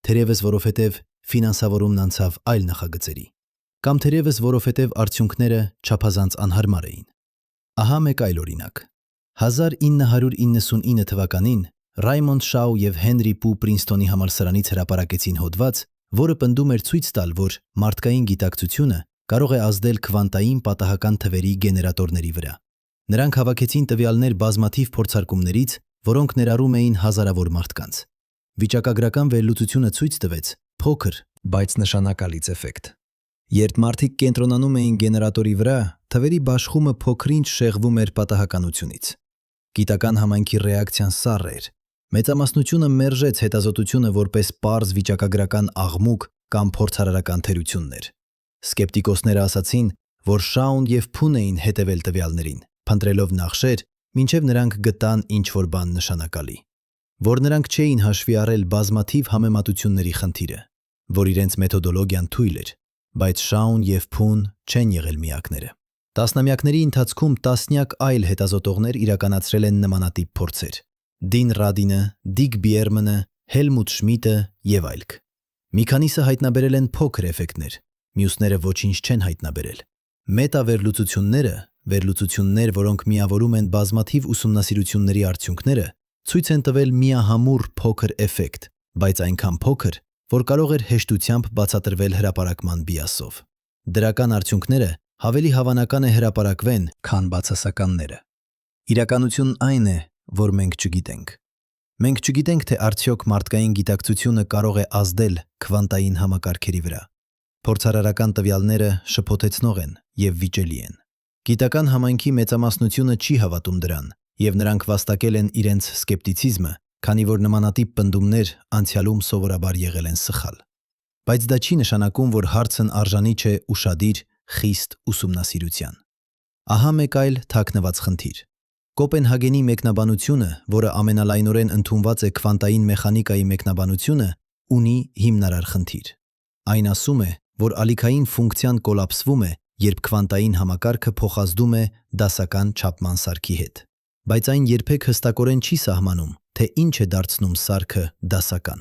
Թերևս որովհետև ֆինանսավորումն անցավ այլ նախագծերի։ Կամ թերևս որովհետև արդյունքները չափազանց անհարմար էին։ Ահա մեկ այլ օրինակ։ 1999 թվականին Ռայմոնդ Շաու եւ Հենրի Պու Պրինսթոնի համալսարանից հրապարակեցին հոդված, որը պնդում էր ցույց տալ, որ մարդկային գիտակցությունը կարող է ազդել քվանտային պատահական թվերի գեներատորների վրա։ Նրանք հավաքեցին տվյալներ բազմաթիվ փորձարկումներից, որոնք ներառում էին հազարավոր մարդկանց։ Վիճակագրական վերլուծությունը ցույց տվեց փոքր, բայց նշանակալից էֆեկտ։ Երբ մարդիկ կենտրոնանում էին գեներատորի վրա, թվերի բաշխումը փոքրինչ շեղվում էր պատահականությունից։ Գիտական համայնքի ռեակցիան սառ էր։ Մեծամասնությունը մերժեց հետազոտությունը որպես պարզ վիճակագրական աղմուկ կամ փորձարարական թերություններ։ Սկեպտիկոսները ասացին, որ Շաուն եւ Փուն էին հետևել տվյալներին, փնտրելով նախշեր, մինչև նրանք գտան ինչ-որ բան նշանակալի, որ նրանք չէին հաշվի առել բազմաթիվ համեմատությունների խնդիրը, որ իրենց մեթոդոլոգիան թույլ էր, բայց Շաուն եւ Փուն չեն եղել միակները։ Տասնամյակների ընթացքում տասնյակ այլ հետազոտողներ իրականացրել են նմանատիպ փորձեր։ Դին Ռադինը, Դիգ Բիերմանը, Հելմուտ Շմիդտը եւ այլք։ Մի քանիսը հայտնաբերել են փոքր էֆեկտներ, մյուսները ոչինչ չեն հայտնաբերել։ Մետավերլուծությունները, վերլուծություններ, որոնք միավորում են բազմաթիվ ուսումնասիրությունների արդյունքները, ցույց են տվել միահամուռ փոքր էֆեկտ, բայց այնքան փոքր, որ կարող էր հեշտությամբ բացատրվել հրապարակման բիասով։ Դրական արդյունքները ավելի հավանական է հրապարակվեն, քան բացասականները։ Իրականությունն այն է, որ մենք չգիտենք։ Մենք չգիտենք, թե արդյոք մարդկային գիտակցությունը կարող է ազդել քվանտային համակարգերի վրա։ Փորձարարական տվյալները շփոթեցնող են եւ վիճելի են։ Գիտական համայնքի մեծամասնությունը չի հավատում դրան, եւ նրանք վաստակել են իրենց սկեպտիցիզմը, քանի որ նմանատիպ պնդումներ անցյալում սովորաբար եղել են սխալ։ Բայց դա չի նշանակում, որ հարցն արժանի չէ ուշադիր, խիստ ուսումնասիրության։ Ահա մեկ այլ թաքնված խնդիր։ Կոպենհագենի մեկնաբանությունը, որը ամենալայնորեն ընդունված է քվանտային մեխանիկայի մեկնաբանությունը, ունի հիմնարար խնդիր։ Այն ասում է, որ ալիքային ֆունկցիան կոլապսվում է, երբ քվանտային համակարգը փոխազդում է դասական չափման սարքի հետ։ Բայց այն երբեք հստակորեն չի սահմանում, թե ինչ է դարձնում սարքը դասական։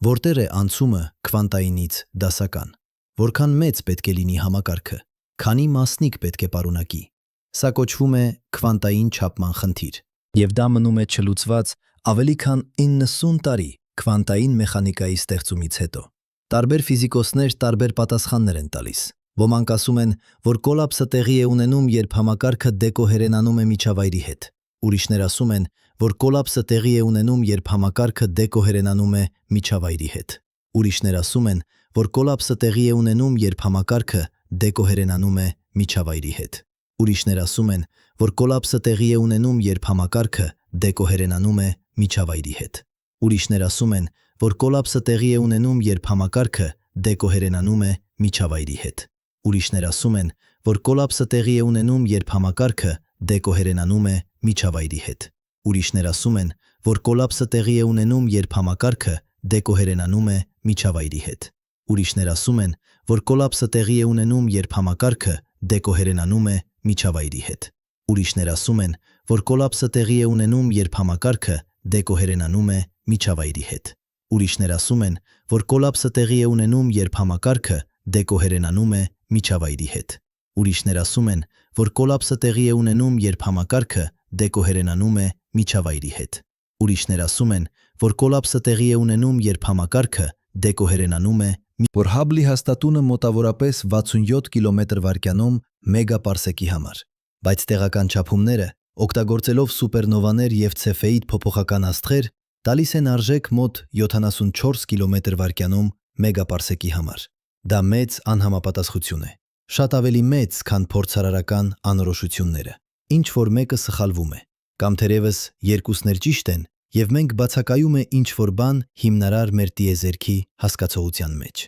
Որտեղ է անցումը քվանտայինից դասական։ Որքան մեծ պետք է լինի համակարգը, քանի մասնիկ պետք է պարունակի։ Սա կոչվում է քվանտային չափման խնդիր, եւ դա մնում է չլուծված ավելի քան 90 տարի քվանտային մեխանիկայի ստեղծումից հետո։ Տարբեր ֆիզիկոսներ տարբեր պատասխաններ են տալիս։ Ոմանք ասում են, որ կոլապսը տեղի է ունենում, երբ համակարգը դեկոհերենանում է միջավայրի հետ։ Ուրիշներ ասում են, որ կոլապսը տեղի է ունենում, երբ համակարգը դեկոհերենանում է միջավայրի հետ։ Ուրիշներ ասում են, որ կոլապսը տեղի է ունենում, երբ համակարգը դեկոհերենանում է միջավայրի հետ։ Ուրիշներ ասում են, որ կոլապսը տեղի է ունենում, երբ համակարգը դեկոհերենանում է միջավայրի հետ։ Ուրիշներ ասում են, որ կոլապսը տեղի է ունենում, երբ համակարգը դեկոհերենանում է միջավայրի հետ։ Ուրիշներ ասում են, որ կոլապսը տեղի է ունենում, երբ համակարգը դեկոհերենանում է միջավայրի հետ։ Ուրիշներ ասում են, որ կոլապսը տեղի է ունենում, երբ համակարգը դեկոհերենանում է միջավայրի հետ։ Ուրիշներ ասում են, որ կոլապսը տեղի է ունենում, երբ համակարգը դեկոհերենանում է միջավայրի հետ։ Ուրիշներ ասում են, որ կոլապսը տեղի է ունենում, երբ համակարգը դեկոհերենանում է միջավայրի հետ։ Ուրիշներ ասում են, որ կոլապսը տեղի է ունենում, երբ համակարգը դեկոհերենանում է միջավայրի հետ։ Ուրիշներ ասում են, որ կոլապսը տեղի է ունենում, երբ համակարգը դեկոհերենանում է միջավայրի հետ։ Ուրիշներ ասում են, որ կոլապսը տեղի է ունենում, երբ համակարգը դեկոհերենանում է, որ Հաբլի հաստատունը մոտավորապես 67 կմ/վայրկյանում մեգապարսեկի համար, բայց տեղական չափումները, օգտագործելով սուպերնովաներ եւ ցեֆեիդ փոփոխական աստղեր, տալիս են արժեք մոտ 74 կմ/վայրկյանում մեգապարսեկի համար։ Դա մեծ անհամապատասխություն է, շատ ավելի մեծ, քան փորձարարական անորոշությունները։ Ինչ որ մեկը սխալվում է, կամ թերևս երկուսն էլ ճիշտ են, եւ մենք բացակայում է ինչ որ բան հիմնարար մեր տիեզերքի հասկացողության մեջ։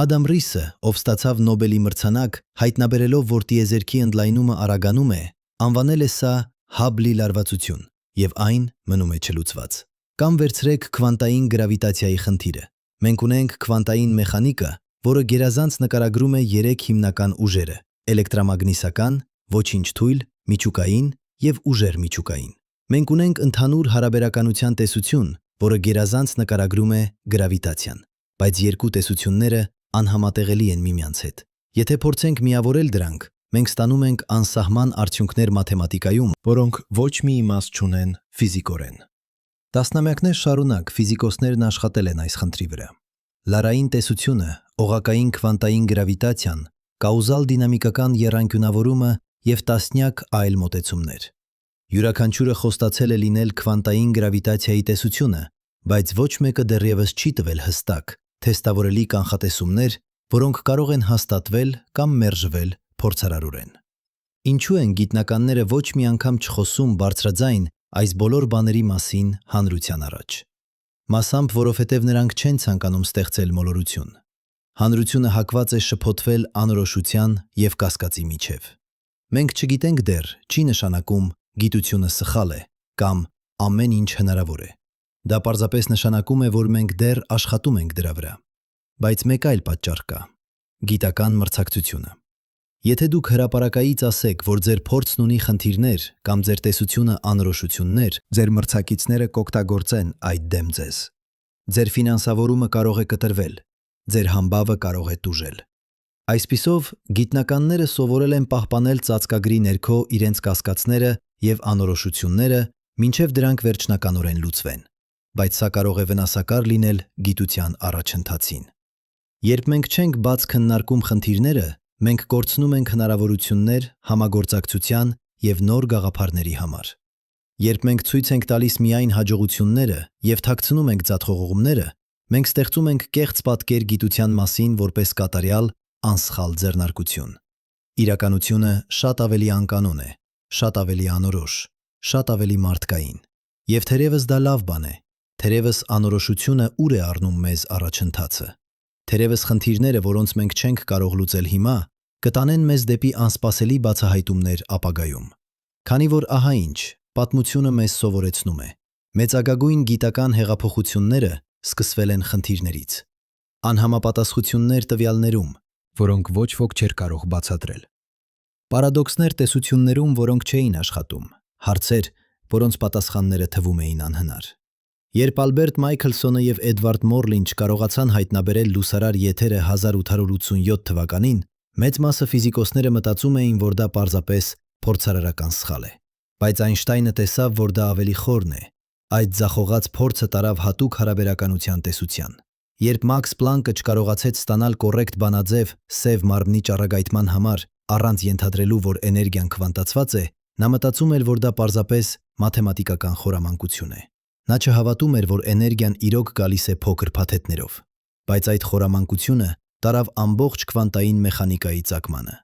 Ադամ Ռիսը, ով ստացավ Նոբելի մրցանակ, հայտնաբերելով, որ տիեզերքի ընդլայնումը արագանում է, անվանել է սա Հաբլի լարվածություն, եւ այն մնում է չլուծված։ Կամ վերցրեք քվանտային գրավիտացիայի խնդիրը։ Մենք ունենք քվանտային մեխանիկա, որը գերազանց նկարագրում է 3 հիմնական ուժերը՝ էլեկտրամագնիսական, ոչինչ թույլ, միջուկային եւ ուժեր միջուկային։ Մենք ունենք ընդհանուր հարաբերականության տեսություն, որը գերազանց նկարագրում է գրավիտացիան, բայց երկու տեսությունները անհամատեղելի են միմյանց հետ։ Եթե փորձենք միավորել դրանք, մենք ստանում ենք անսահման արդյունքներ մաթեմատիկայում, որոնք ոչ մի իմաստ չունեն ֆիզիկորեն։ Տասնամյակներ շարունակ ֆիզիկոսներն աշխատել են այս խնդրի վրա։ Լարային տեսությունը, օղակային քվանտային գրավիտացիան, կաուզալ դինամիկական եռանկյունավորումը եւ տասնյակ այլ մոտեցումներ։ Յուրաքանչյուրը խոստացել է լինել քվանտային գրավիտացիայի տեսությունը, բայց ոչ մեկը դեռևս չի տվել հստակ, թեստավորելի կանխատեսումներ, որոնք կարող են հաստատվել կամ մերժվել փորձարարորեն։ Ինչու են գիտնականները ոչ մի անգամ չխոսում բարձրաձայն այս բոլոր բաների մասին հանրության առաջ։ Մասամբ որովհետև նրանք չեն ցանկանում ստեղծել մոլորություն։ Հանրությունը հակված է շփոթվել անորոշության եւ կասկածի միջև։ Մենք չգիտենք դեռ, չի նշանակում գիտությունը սխալ է կամ ամեն ինչ հնարավոր է։ Դա պարզապես նշանակում է, որ մենք դեռ աշխատում ենք դրա վրա։ Բայց մեկ այլ պատճառ կա՝ գիտական մրցակցությունը։ Եթե դուք հրապարակայից ասեք, որ ձեր փորձն ունի խնդիրներ կամ ձեր տեսությունը անորոշություններ, ձեր մրցակիցները կօգտագործեն այդ դեմ ձեզ։ Ձեր ֆինանսավորումը կարող է կտրվել, ձեր համբավը կարող է տուժել։ Այսպիսով, գիտնականները սովորել են պահպանել ծածկագրի ներքո իրենց կասկածները եւ անորոշությունները, մինչև դրանք վերջնականորեն լուծվեն, բայց սա կարող է վնասակար լինել գիտության առաջընթացին։ Երբ մենք չենք բաց քննարկում խնդիրները, մենք կորցնում ենք հնարավորություններ համագործակցության եւ նոր գաղափարների համար։ Երբ մենք ցույց ենք տալիս միայն հաջողությունները եւ թաքցնում ենք ձախողումները, մենք ստեղծում ենք կեղծ պատկեր գիտության մասին որպես կատարյալ անսխալ ձեռնարկություն։ Իրականությունը շատ ավելի անկանոն է, շատ ավելի անորոշ, շատ ավելի մարդկային։ Եվ թերևս դա լավ բան է, թերևս անորոշությունը ուր է առնում մեզ առաջընթացը։ Թերևս խնդիրները, որոնց մենք չենք կարող լուծել հիմա, կտանեն մեզ դեպի անսպասելի բացահայտումներ ապագայում։ Քանի որ ահա ինչ, պատմությունը մեզ սովորեցնում է. մեծագագույն գիտական հեղափոխությունները սկսվել են խնդիրներից։ Անհամապատասխություններ տվյալներում, որոնք ոչ ոք չէր կարող բացատրել։ Պարադոքսներ տեսություններում, որոնք չէին աշխատում, հարցեր, որոնց պատասխանները թվում էին անհնար։ Երբ Ալբերտ Մայքլսոնը և Էդվարդ Մորլին չկարողացան հայտնաբերել լուսարար եթերը 1887 թվականին, մեծ մասը ֆիզիկոսները մտածում էին, որ դա պարզապես փորձարարական սխալ է։ Բայց Այնշտայնը տեսավ, որ դա ավելի խորն է։ Այդ ձախողած փորձը տարավ հատուկ հարաբերականության տեսության։ Երբ Մաքս Պլանկը չկարողացեց ստանալ կոռեկտ բանաձև սև մարմնի ճառագայթման համար, առանց ենթադրելու, որ էներգիան քվանտացված է, նա մտածում էր, որ դա պարզապես մաթեմատիկական խորամանկություն է։ Նա չհավատում էր, որ էներգիան իրոք գալիս է փոքր փաթեթներով, բայց այդ խորամանկությունը տարավ ամբողջ քվանտային մեխանիկայի ծագմանը։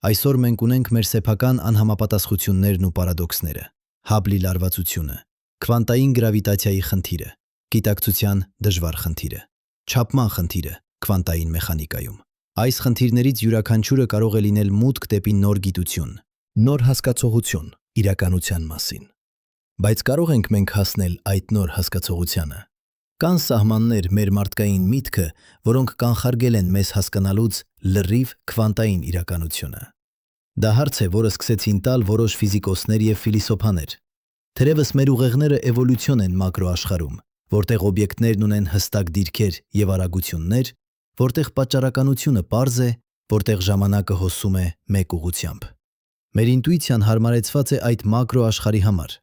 Այսօր մենք ունենք մեր սեփական անհամապատասխություններն ու պարադոքսները, Հաբլի լարվածությունը, քվանտային գրավիտացիայի խնդիրը, գիտակցության դժվար խնդիրը, չափման խնդիրը քվանտային մեխանիկայում։ Այս խնդիրներից յուրաքանչյուրը կարող է լինել մուտք դեպի նոր գիտություն, նոր հասկացողություն իրականության մասին։ Բայց կարող ենք մենք հասնել այդ նոր հասկացողությանը։ Կան սահմաններ մեր մարդկային միտքը, որոնք կանխարգել են մեզ հասկանալուց լրիվ քվանտային իրականությունը։ Դա հարց է, որը սկսեցին տալ որոշ ֆիզիկոսներ և ֆիլիսոփաներ։ Թերևս մեր ուղեղները էվոլյուցիոն են մակրոաշխարհում, որտեղ օբյեկտներն ունեն հստակ դիրքեր և արագություններ, որտեղ պատճառականությունը պարզ է, որտեղ ժամանակը հոսում է մեկ ուղղությամբ։ Մեր ինտուիցիան հարմարեցված է այդ մակրոաշխարհի համար։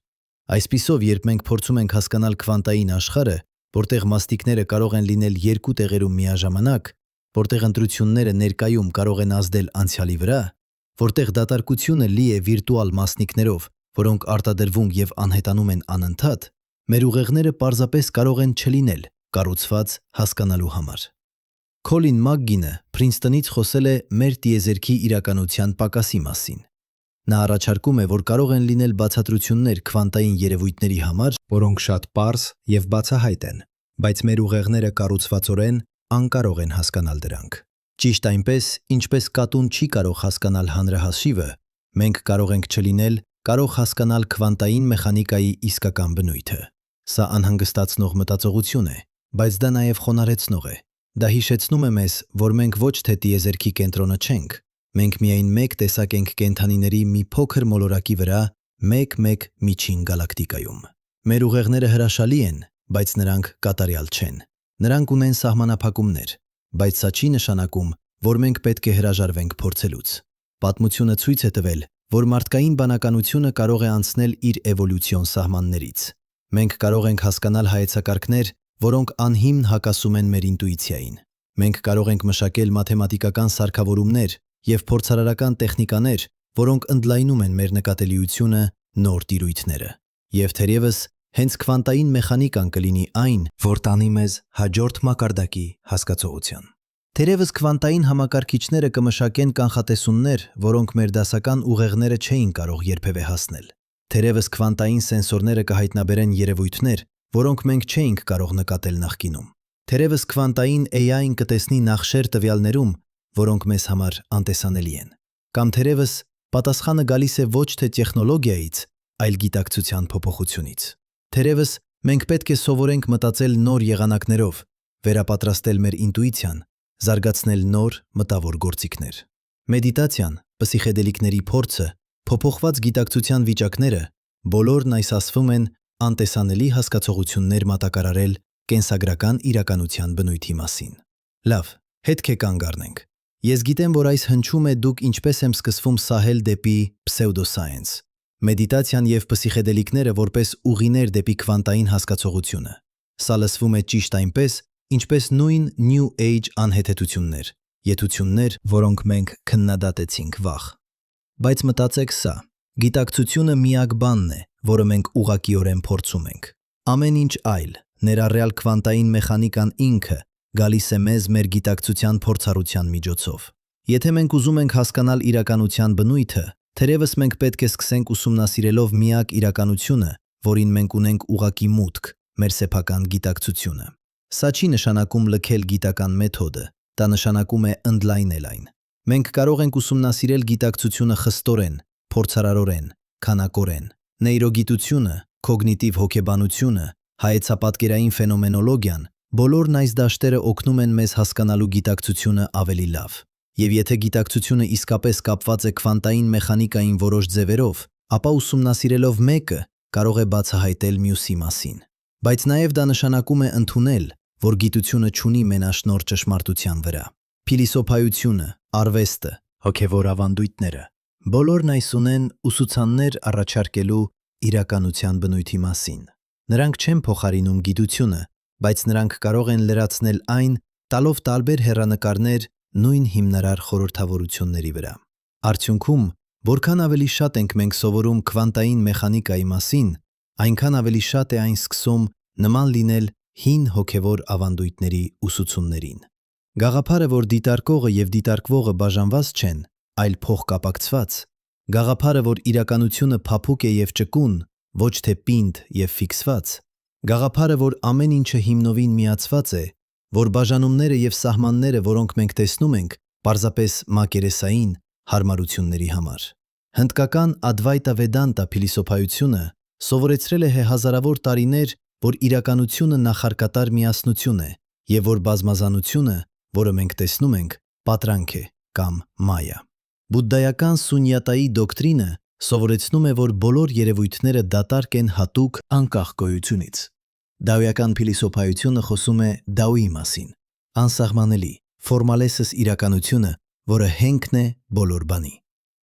Այսպիսով, երբ մենք փորձում ենք հասկանալ քվանտային աշխարհը, որտեղ մասնիկները կարող են լինել երկու տեղերում միաժամանակ, որտեղ ընտրությունները ներկայում կարող են ազդել անցյալի վրա, որտեղ դատարկությունը լի է վիրտուալ մասնիկներով, որոնք արտադրվում և անհետանում են անընդհատ, մեր ուղեղները պարզապես կարող են չլինել կառուցված հասկանալու համար։ Քոլին Մակգինը Փրինսթոնից խոսել է մեր տիեզերքի իրականության պակասի մասին։ Նա առաջարկում է, որ կարող են լինել բացատրություններ քվանտային երևույթների համար, որոնք շատ պարզ և բացահայտ են, բայց մեր ուղեղները կառուցվածորեն անկարող են հասկանալ դրանք։ Ճիշտ այնպես, ինչպես կատուն չի կարող հասկանալ հանրահաշիվը, մենք կարող ենք չլինել կարող հասկանալ քվանտային մեխանիկայի իսկական բնույթը։ Սա անհանգստացնող մտածողություն է, բայց դա նաև խոնարհեցնող է։ Դա հիշեցնում է մեզ, որ մենք ոչ թե տիեզերքի կենտրոնը չենք, մենք միայն մեկ տեսակ ենք կենդանիների մի փոքր մոլորակի վրա մեկ միջին գալակտիկայում։ Մեր ուղեղները հրաշալի են, բայց նրանք կատարյալ չեն։ Նրանք ունեն սահմանափակումներ, բայց սա չի նշանակում, որ մենք պետք է հրաժարվենք փորձելուց։ Պատմությունը ցույց է տվել, որ մարդկային բանականությունը կարող է անցնել իր էվոլյուցիոն սահմաններից։ Մենք կարող ենք հասկանալ հայեցակարգներ, որոնք անհիմն հակասում են մեր ինտուիցիային։ Մենք կարող ենք մշակել մաթեմատիկական սարքավորումներ և փորձարարական տեխնիկաներ, որոնք ընդլայնում են մեր նկատելիությունը, նոր տիրույթները։ Եվ թերևս հենց քվանտային մեխանիկան կլինի այն, որ տանի մեզ հաջորդ մակարդակի հասկացողության։ Թերևս քվանտային համակարգիչները կմշակեն կանխատեսումներ, որոնք մեր դասական ուղեղները չէին կարող երբևէ հասնել։ Թերևս քվանտային սենսորները կհայտնաբերեն երևույթներ, որոնք մենք չէինք կարող նկատել նախկինում։ Թերևս քվանտային AI-ն կտեսնի նախշեր տվյալներում, որոնք մեզ համար անտեսանելի են։ Կամ թերևս պատասխանը գալիս է ոչ թե տեխնոլոգիայից, այլ գիտակցության փոփոխությունից։ Թերևս մենք պետք է սովորենք մտածել նոր եղանակներով, վերապատրաստել մեր ինտուիցիան, զարգացնել նոր մտավոր գործիքներ։ Մեդիտացիան, պսիխեդելիկների փորձը, փոփոխված գիտակցության վիճակները, բոլորն այս ասվում են անտեսանելի հասկացողություններ մատակարարել կենսագրական իրականության բնույթի մասին։ Լավ, հետք է կանգ առնենք։ Ես գիտեմ, որ այս հնչում է դուք ինչպես եմ սկսվում սահել դեպի pseudoscience, մեդիտացիան և պսիխեդելիկները որպես ուղիներ դեպի քվանտային հասկացողությունը։ Սա լսվում է ճիշտ այնպես, ինչպես նույն New Age անհեթեթություններ, եթություններ, որոնք մենք քննադատեցինք վաղ։ Բայց մտածեք սա. գիտակցությունը միակ բանն է, որը մենք ուղղակիորեն փորձում ենք։ Ամեն ինչ այլ, ներառյալ քվանտային մեխանիկան ինքը, գալիս է մեզ մեր գիտակցության փորձառության միջոցով։ Եթե մենք ուզում ենք հասկանալ իրականության բնույթը, թերևս մենք պետք է սկսենք ուսումնասիրելով միակ իրականությունը, որին մենք ունենք ուղղակի մուտք, մեր սեփական գիտակցությունը։ Սա չի նշանակում լքել գիտական մեթոդը, դա նշանակում է ընդլայնել այն։ Մենք կարող ենք ուսումնասիրել գիտակցությունը խստորեն, փորձարարորեն, քանակորեն։ Նեյրոգիտությունը, կոգնիտիվ հոգեբանությունը, հայեցապատկերային ֆենոմենոլոգիան, բոլորն այս դաշտերը օգնում են մեզ հասկանալու գիտակցությունը ավելի լավ։ Եվ եթե գիտակցությունը իսկապես կապված է քվանտային մեխանիկային որոշ ձևերով, ապա ուսումնասիրելով մեկը կարող է բացահայտել մյուսի մասին։ Բայց նաև դա նշանակում է ընդունել, որ գիտությունը չունի մենաշնորհ ճշմարտության վրա։ Փիլիսոփայությունը, արվեստը, հոգևոր ավանդույթները բոլորն այս ունեն ուսուցաններ առաջարկելու իրականության բնույթի մասին։ Նրանք չեն փոխարինում գիտությունը, բայց նրանք կարող են լրացնել այն, տալով տարբեր հեռանկարներ նույն հիմնարար խորհրդավորությունների վրա։ Արդյունքում, որքան ավելի շատ ենք մենք սովորում քվանտային մեխանիկայի մասին, այնքան ավելի շատ է այն սկսում նման լինել հին հոգևոր ավանդույթների ուսուցումներին։ Գաղափարը, որ դիտարկողը և դիտարկվողը բաժանված չեն, այլ փոխկապակցված, գաղափարը, որ իրականությունը փափուկ է և ճկուն, ոչ թե պինդ և ֆիքսված, գաղափարը, որ ամեն ինչը հիմնովին միացված է, որ բաժանումները և սահմանները, որոնք մենք տեսնում ենք, պարզապես մակերեսային հարմարությունների համար։ Հնդկական Ադվայտա Վեդանտա փիլիսոփայությունը սովորեցրել է հազարավոր տարիներ, որ իրականությունը նախարկատար միասնություն է և որ բազմազանությունը, որը մենք տեսնում ենք, պատրանք է կամ մայա։ Բուդդայական Սունյատայի դոկտրինը սովորեցնում է, որ բոլոր երևույթները դատարկ են հատուկ անկախ գոյությունից։ Դաոյական փիլիսոփայությունը խոսում է դաոյի մասին, անսահմանելի, ֆորմալեսս իրականությունը, որը հենքն է բոլոր բանի։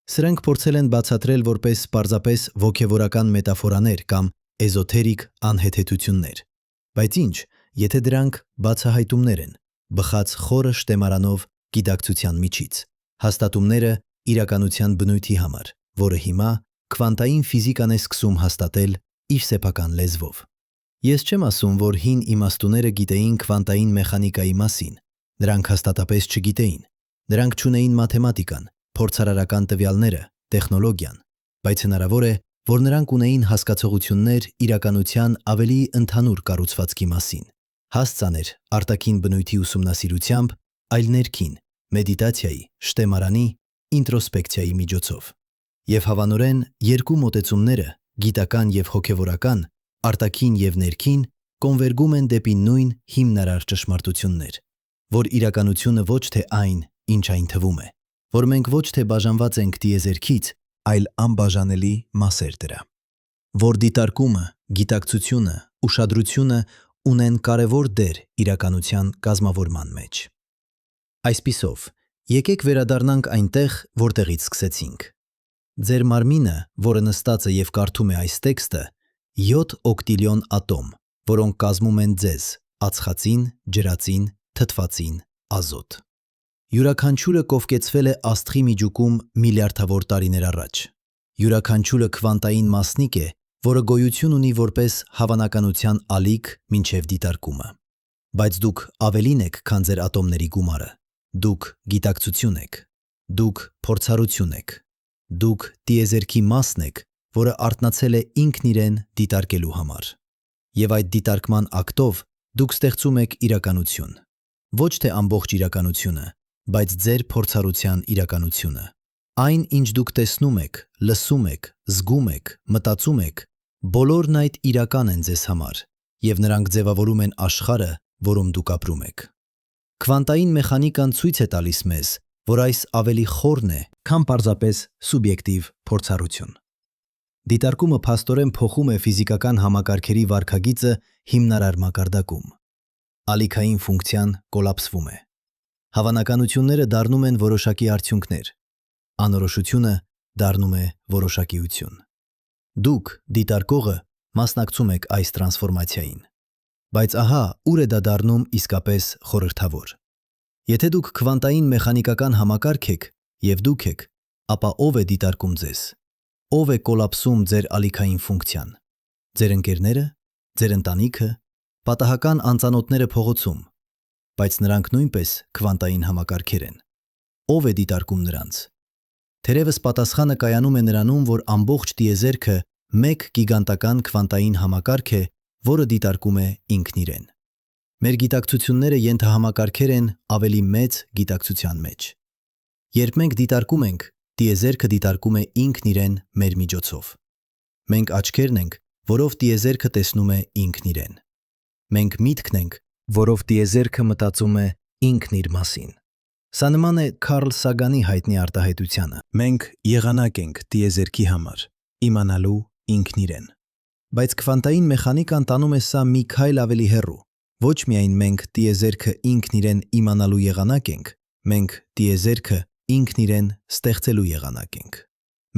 Սրանք փորձել են բացատրել որպես պարզապես ոգևորական մետաֆորաներ կամ էզոթերիկ անհեթեթություններ։ Բայց ինչ, եթե դրանք բացահայտումներ են, բխած խորը շտեմարանով գիտակցության միջից, հաստատումները իրականության բնույթի համար, որը հիմա քվանտային ֆիզիկան է սկսում հաստատել իր սեփական լեզվով։ Ես չեմ ասում, որ հին իմաստուները գիտեին քվանտային մեխանիկայի մասին, նրանք հաստատապես չգիտեին, նրանք չունեին մաթեմատիկան, փորձարարական տվյալները, տեխնոլոգիան, բայց հնարավոր է, որ նրանք ունեին հասկացողություններ իրականության ավելի ընդհանուր կառուցվածքի մասին, հասցաներ արտաքին բնույթի ուսումնասիրությամբ, այլ ներքին, մեդիտացիայի, շտեմարանի, ինտրոսպեկցիայի միջոցով։ Եվ հավանորեն երկու մոտեցումները, գիտական և հոգևորական, արտաքին և ներքին, կոնվերգում են դեպի նույն հիմնարար ճշմարտություններ, որ իրականությունը ոչ թե այն, ինչ այն թվում է, որ մենք ոչ թե բաժանված ենք տիեզերքից, այլ անբաժանելի մասեր դրա, որ դիտարկումը, գիտակցությունը, ուշադրությունը ունեն կարևոր դեր իրականության կազմավորման մեջ։ Այսպիսով, եկեք վերադառնանք այնտեղ, որտեղից սկսեցինք։ Ձեր մարմինը, որը նստած է և կարդում է այս տեքստը, 7 օկտիլիոն ատոմ, որոնք կազմում են ձեզ՝ ածխածին, ջրածին, թթվածին, ազոտ։ Յուրաքանչյուրը կովկեցվել է աստղի միջուկում միլիարդավոր տարիներ առաջ։ Յուրաքանչյուրը քվանտային մասնիկ է, որը գոյություն ունի որպես հավանականության ալիք մինչև դիտարկումը։ Բայց դուք ավելին եք, քան ձեր ատոմների գումարը։ Դուք գիտակցություն եք։ Դուք փորձառություն եք։ Դուք տիեզերքի մասն եք, որը արթնացել է ինքն իրեն դիտարկելու համար։ Եվ այդ դիտարկման ակտով դուք ստեղծում եք իրականություն։ Ոչ թե ամբողջ իրականությունը, բայց ձեր փորձառության իրականությունը։ Այն, ինչ դուք տեսնում եք, լսում եք, զգում եք, մտածում եք, բոլորն այդ իրական են ձեզ համար, և նրանք ձևավորում են աշխարհը, որում դուք ապրում եք։ Քվանտային մեխանիկան ցույց է տալիս մեզ, որ այս ավելի խորն է, քան պարզապես սուբյեկտիվ փորձառություն։ Դիտարկումը փաստորեն փոխում է ֆիզիկական համակարգերի վարքագիծը հիմնարար մակարդակում։ Ալիքային ֆունկցիան կոլապսվում է։ Հավանականությունները դառնում են որոշակի արդյունքներ։ Անորոշությունը դառնում է որոշակիություն։ Դուք, դիտարկողը, մասնակցում եք այս տրանսֆորմացիային։ Բայց ահա, ուր է դա դառնում իսկապես խորհրդավոր։ Եթե դուք քվանտային մեխանիկական համակարգ եք, և դուք եք, ապա ով է դիտարկում ձեզ։ Ով է կոլապսում ձեր ալիքային ֆունկցիան։ Ձեր ընկերները, ձեր ընտանիքը, պատահական անծանոթները փողոցում, բայց նրանք նույնպես քվանտային համակարգեր են։ Ով է դիտարկում նրանց։ Թերևս պատասխանը կայանում է նրանում, որ ամբողջ տիեզերքը մեկ գիգանտական քվանտային համակարգ է, որը դիտարկում է ինքն իրեն։ Մեր գիտակցությունները ենթահամակարգեր են ավելի մեծ գիտակցության մեջ։ Երբ մենք դիտարկում ենք, տիեզերքը դիտարկում է ինքն իրեն մեր միջոցով։ Մենք աչքերն ենք, որով տիեզերքը տեսնում է ինքն իրեն։ Մենք միտքն ենք, որով տիեզերքը մտածում է ինքն իր մասին։ Սա նման է Քարլ Սագանի հայտնի արտահայտությանը. մենք եղանակ ենք տիեզերքի համար, իմանալու ինքն իրեն։ Բայց քվանտային մեխանիկան տանում է սա մի քայլ ավելի հեռու։ Ոչ միայն մենք տիեզերքը ինքն իրեն իմանալու եղանակ ենք, մենք տիեզերքը ինքն իրեն ստեղծելու եղանակ ենք։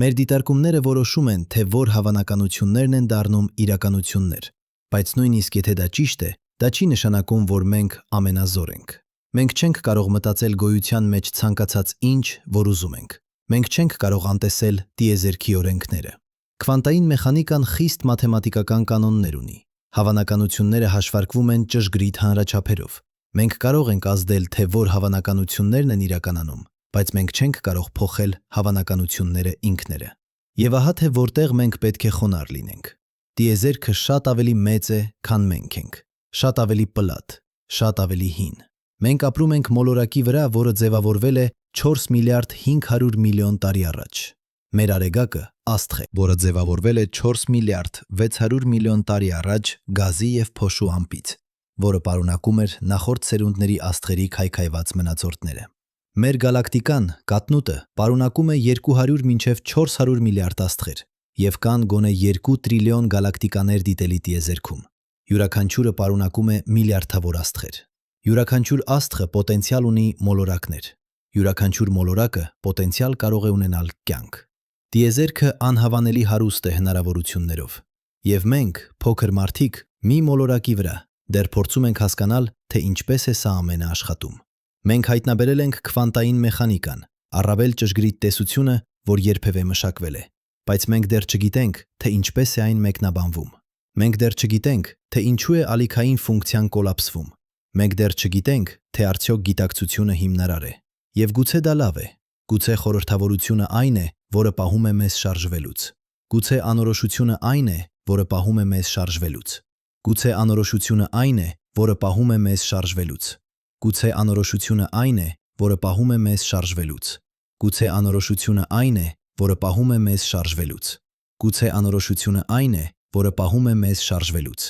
Մեր դիտարկումները որոշում են, թե որ հավանականություններն են դառնում իրականություններ, բայց նույնիսկ եթե դա ճիշտ է, դա չի նշանակում, որ մենք ամենազոր ենք։ Մենք չենք կարող մտածել գոյության մեջ ցանկացած ինչ, որ ուզում ենք։ Մենք չենք կարող անտեսել տիեզերքի օրենքները։ Քվանտային մեխանիկան խիստ մաթեմատիկական կանոններ ունի։ Հավանականությունները հաշվարկվում են ճշգրիտ հանրաչափերով։ Մենք կարող ենք ազդել, թե որ հավանականություններն են իրականանում, բայց մենք չենք կարող փոխել հավանականությունները ինքները։ Եվ ահա թե որտեղ մենք պետք է խոնարհ լինենք։ Տիեզերքը շատ ավելի մեծ է, քան մենք ենք, շատ ավելի պլատ, շատ ավելի հին։ Մենք ապրում ենք մոլորակի վրա, որը ձևավորվել է 4 միլիարդ 500 միլիոն տարի առաջ։ Մեր արեգակը աստղ է, որը ձևավորվել է 4 միլիարդ 600 միլիոն տարի առաջ գազի և փոշու ամպից, որը պարունակում էր նախորդ սերունդների աստղերի քայքայված մնացորդները։ Մեր գալակտիկան, կաթնուտը, պարունակում է 200 մինչև 400 միլիարդ աստղեր, և կան գոնե 2 տրիլիոն գալակտիկաներ դիտելի տիեզերքում։ Յուրաքանչյուրը պարունակում է միլիարդավոր աստղեր։ Յուրաքանչյուր աստղը պոտենցիալ ունի մոլորակներ։ Յուրաքանչյուր մոլորակը պոտենցիալ կարող է ունենալ կյանք։ Տիեզերքը անհավանելի հարուստ է հնարավորություններով։ Եվ մենք, փոքր մարդիկ, մի մոլորակի վրա, դեռ փորձում ենք հասկանալ, թե ինչպես է սա ամենը աշխատում։ Մենք հայտնաբերել ենք քվանտային մեխանիկան, առավել ճշգրիտ տեսությունը, որ երբևէ մշակվել է, բայց մենք դեռ չգիտենք, թե ինչպես է այն մեկնաբանվում։ Մենք դեռ չգիտենք, թե ինչու է ալիքային ֆունկցիան կոլապսվում։ Մենք դեռ չգիտենք, թե արդյոք գիտակցությունը հիմնարար է։ Եվ գուցե դա լավ է։ Գուցե խորհրդավորությունը այն է, որը պահում է մեզ շարժվելուց։ Գուցե անորոշությունը այն է, որը պահում է մեզ շարժվելուց։ Գուցե անորոշությունը այն է, որը պահում է մեզ շարժվելուց։ Գուցե անորոշությունը այն է, որը պահում է մեզ շարժվելուց։ Գուցե անորոշությունը այն է, որը պահում է մեզ շարժվելուց։ Գուցե անորոշությունը այն է, որը պահում է մեզ շարժվելուց,